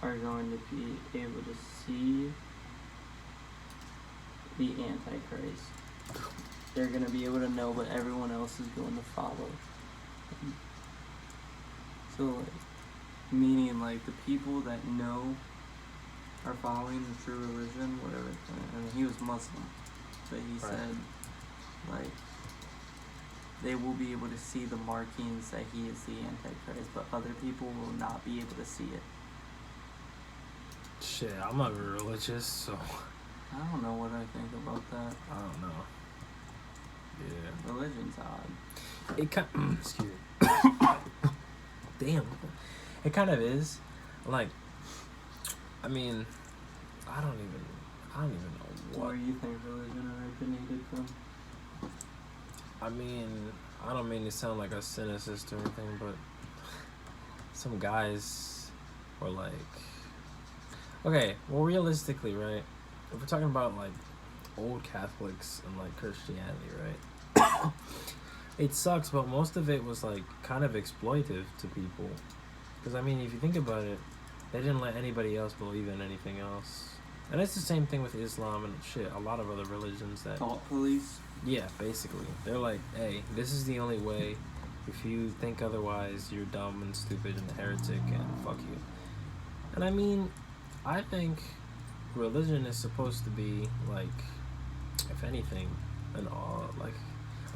are going to be able to see the Antichrist. They're going to be able to know what everyone else is going to follow. So, like, meaning, like, the people that know are following the true religion, whatever. And he was Muslim, but he Right. said, like, they will be able to see the markings that he is the Antichrist, but other people will not be able to see it. shit, I'm not very religious, so I don't know what I think about that. I don't know. Yeah. Religion's odd. It kind excuse me. Damn. It kind of is. Like, I mean, I don't even know Where what. do you think religion originated from? I mean, I don't mean to sound like a cynicist or anything, but some guys were like, okay, well, realistically, right? If we're talking about like old Catholics and like Christianity, right? It sucks, but most of it was like kind of exploitive to people. Because I mean, if you think about it, they didn't let anybody else believe in anything else. And it's the same thing with Islam and shit, a lot of other religions that... Thought police? Yeah, basically. They're like, hey, this is the only way. If you think otherwise, you're dumb and stupid and a heretic and fuck you. And I mean, I think religion is supposed to be, like, if anything, an all, like...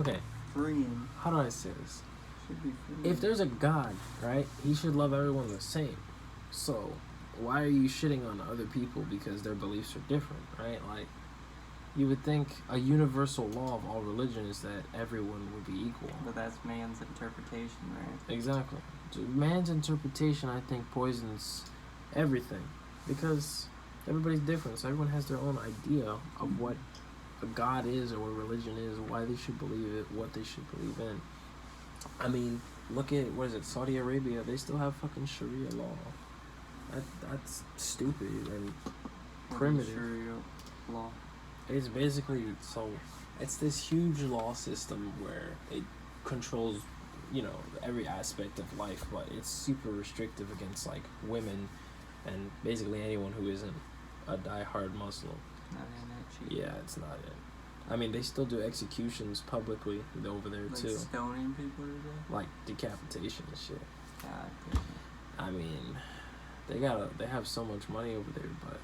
Okay, Freeing. how do I say this? Should be freeing. If there's a God, right, he should love everyone the same. So, why are you shitting on other people because their beliefs are different, right? Like, you would think a universal law of all religion is that everyone would be equal. But that's man's interpretation, right? Exactly. So man's interpretation, I think, poisons everything. Because everybody's different, so everyone has their own idea of what a God is or what religion is, why they should believe it, what they should believe in. I mean, look at, what is it, Saudi Arabia, they still have fucking Sharia law. That's stupid and primitive. Sharia law. It's basically, so it's this huge law system where it controls, you know, every aspect of life, but it's super restrictive against like women and basically anyone who isn't a diehard Muslim. Not in that cheap. Yeah, it's not it. I mean, they still do executions publicly over there Like too, stoning people to death? like decapitation and shit. God damn. I mean, they have so much money over there, but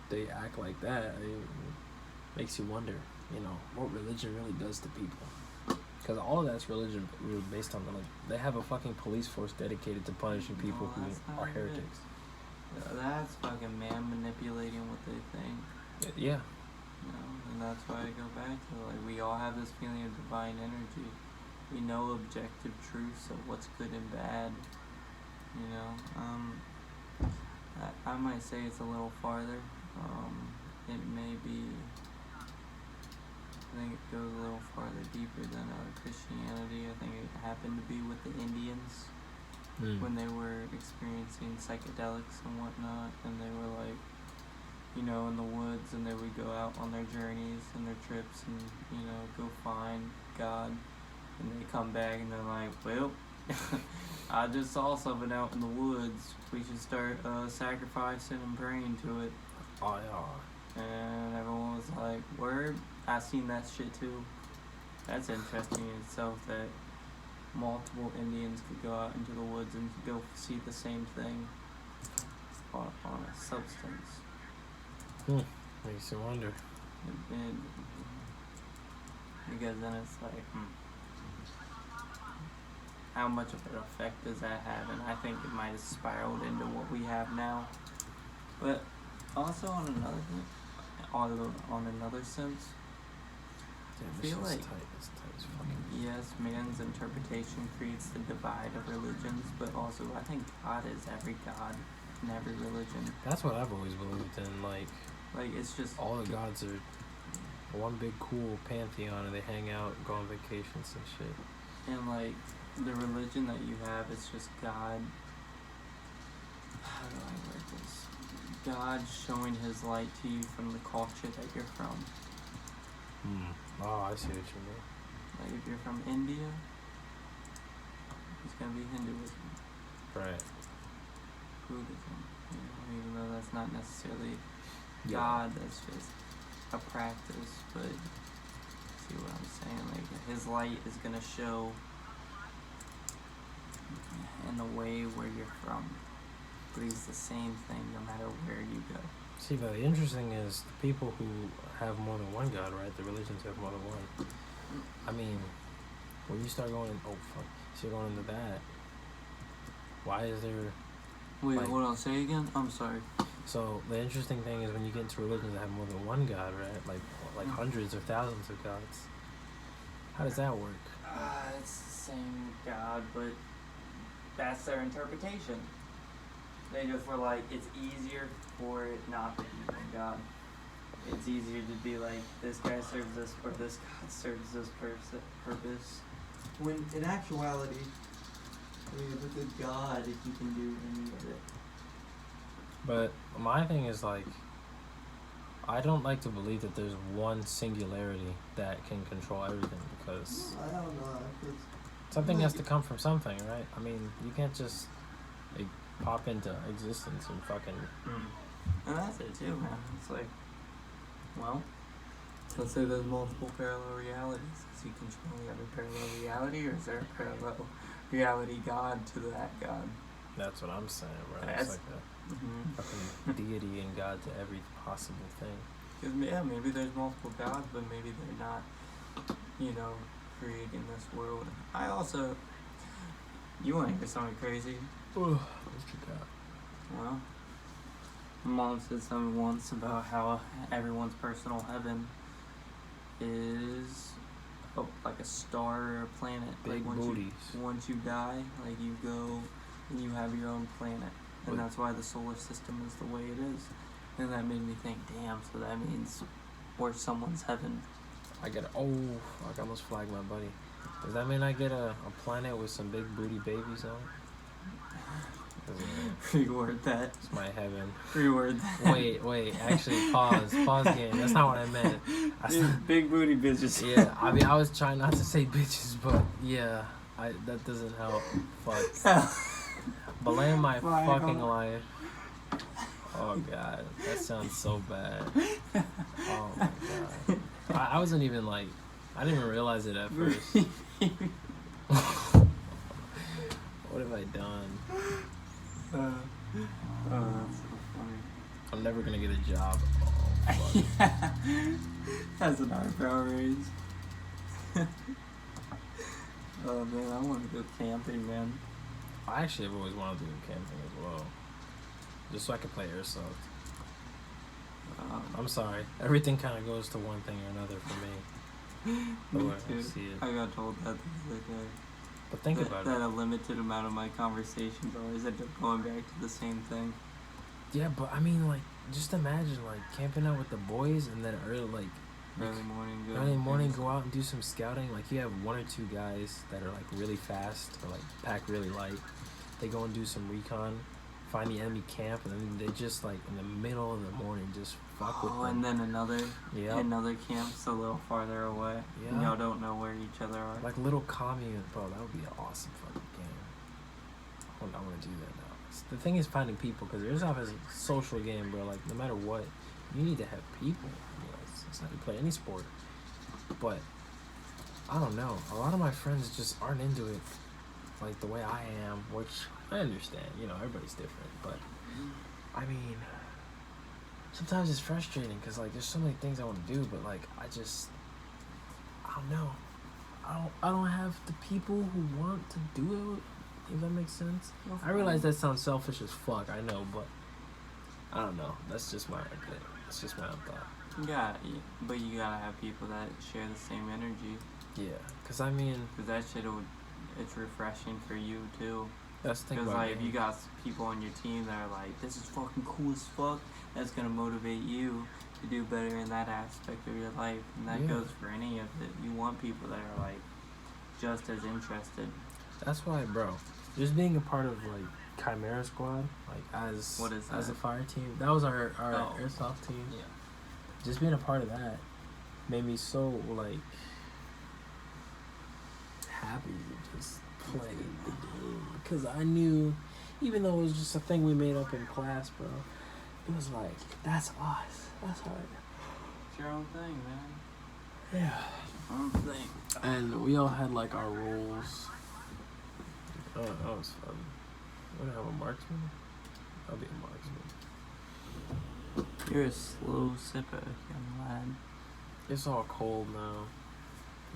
they act like that. It makes you wonder, you know, what religion really does to people. Because all of that's religion based on, like, they have a fucking police force dedicated to punishing people No, that's who not are it. heretics. That's fucking man manipulating what they think. Yeah. You know, and that's why I go back to, like, we all have this feeling of divine energy. We know objective truths of what's good and bad. You know, I might say it's a little farther. It may be I think it goes a little farther deeper than Christianity. I think it happened to be with the Indians when they were experiencing psychedelics and whatnot, and they were like, you know, in the woods, and they would go out on their journeys and their trips and, you know, go find God, and they come back and they're like, well, I just saw something out in the woods. We should start sacrificing and praying to it. Oh, yeah. And everyone was like, word? I seen that shit too. That's interesting in itself that multiple Indians could go out into the woods and go see the same thing on a substance. Makes you wonder. Because then it's like, how much of an effect does that have? And I think it might have spiraled into what we have now. But also on another thing, on another sense, I feel like yes, man's interpretation creates the divide of religions, but also I think God is every god in every religion. That's what I've always believed in. Like it's just all the gods are one big cool pantheon, and they hang out, go on vacations and shit. And like the religion that you have is just God. How do I word this? God showing His light to you from the culture that you're from. Oh, I see what you mean. Like if you're from India, it's gonna be Hinduism. Right. Buddhism. You know, even though that's not necessarily God, that's just a practice. But see what I'm saying? Like His light is gonna show in the way where you're from. But He's the same thing no matter where you go. See, but the interesting is the people who have more than one God, right? The religions have more than one. I mean, when you start going, so you're going into that. Why is there? Wait, like, hold on. Say again. I'm sorry. So the interesting thing is when you get into religions that have more than one God, right? Like hundreds or thousands of gods. How does that work? It's the same God, but that's their interpretation. They just were like, it's easier for it not to be one God. It's easier to be like, this guy serves this, or this God serves this purpose. When in actuality, I mean, with a God, if you can do any of it. But my thing is like, I don't like to believe that there's one singularity that can control everything, because I don't know. something has to come from something, right? I mean, you can't just like pop into existence and fucking. And that's it too, man. It's like, well, let's say there's multiple parallel realities. Is He controlling every parallel reality, or is there a parallel reality God to that God? That's what I'm saying, bro. That's- It's like a fucking deity and God to every possible thing. Because, yeah, maybe there's multiple gods, but maybe they're not, you know, creating this world. I also, you want to hear something crazy? What you got? Well, my mom said something once about how everyone's personal heaven is like a star or a planet. Big like booties. Once you die, like you go and you have your own planet. And that's why the solar system is the way it is. And that made me think, damn, so that means we're someone's heaven. I almost flagged my buddy. Does that mean I get a planet with some big booty babies on it? Reword that. It's my heaven. Reword that. Wait, actually, pause game. That's not what I meant. Big booty bitches. Yeah, I mean, I was trying not to say bitches, but yeah, that doesn't help. Fuck. Blame my fucking life. Oh god, that sounds so bad. Oh my god. I wasn't even like, I didn't even realize it at first. What have I done? That's so funny. I'm never gonna get a job. Oh, fuck. Yeah. That's an eyebrow raise. Oh man, I want to go camping, man. I actually have always wanted to do camping as well. Just so I could play airsoft. I'm sorry. Everything kind of goes to one thing or another for me. The way I see it. I got told that the other day. But think about that it. a limited amount of my conversations always end up going back to the same thing. Yeah, but I mean, like, just imagine, like, camping out with the boys and then, like, Early morning, go. Early morning, go out and do some scouting. Like, you have one or two guys that are like really fast or like pack really light. They go and do some recon, find the enemy camp, and then they just like in the middle of the morning just fuck with them. And then another Yep. camp's a little farther away. Yeah. And y'all don't know where each other are. Like little commune, bro. That would be an awesome fucking game. I want to do that now. The thing is finding people, because Airsoft is a social game, bro. Like, no matter what, you need to have people. You know, it's not you play any sport. But I don't know. A lot of my friends just aren't into it like the way I am, which I understand. You know, everybody's different. But I mean, sometimes it's frustrating because like there's so many things I want to do, but like I don't know. I don't have the people who want to do it. If that makes sense. I realize that sounds selfish as fuck. I know, but I don't know. That's just my opinion. It's just my own thought. But you gotta have people that share the same energy. Yeah, cause I mean, Cause that shit it's refreshing for you too. that's the thing Cause about like if you got people on your team that are like, this is fucking cool as fuck, that's gonna motivate you to do better in that aspect of your life, and that Yeah. goes for any of it. You want people that are like just as interested. That's why, bro. Just being a part of like Chimera Squad, like as What is as a that? fire team. That was our Oh. Airsoft team. Yeah. Just being a part of that made me so like happy to just play the game, because I knew, even though it was just a thing we made up in class, bro, it was like, that's us. That's how It's your own thing, man. yeah. Own thing. And we all had like our roles. Oh, that was fun. We're gonna have a marksman? I'll be a marksman. You're a slow sipper, young lad. It's all cold now,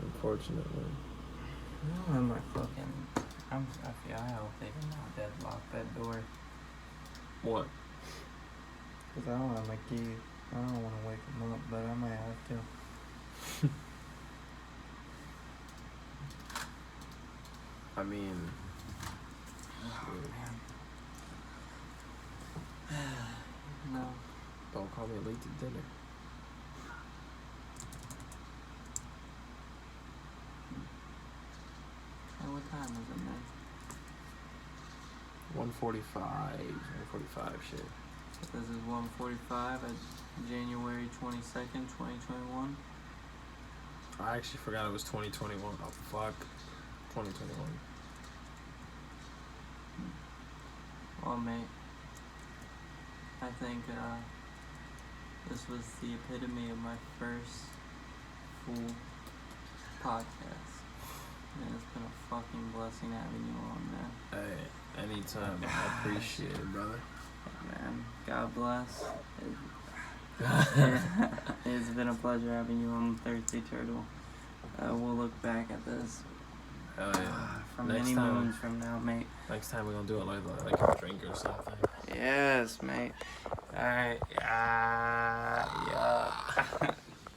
unfortunately. I'm like fucking. I hope they did not deadlock that door. What? Cause I don't have my key. I don't want to wake him up, but I might have to. I mean, No. don't call me late to dinner. Hey, what time is it, man? 1:45. 1:45 shit. This is 1:45 at January 22nd, 2021. I actually forgot it was 2021. Oh fuck. 2021. Well, mate, I think this was the epitome of my first full podcast. And it's been a fucking blessing having you on, man. Hey, anytime. I appreciate it, brother. Man, God bless. It's been a pleasure having you on Thirsty Turtle. We'll look back at this Hell yeah. from Next many time. moons from now, mate. Next time we're gonna do it like a drink or something. Yes, mate. Alright.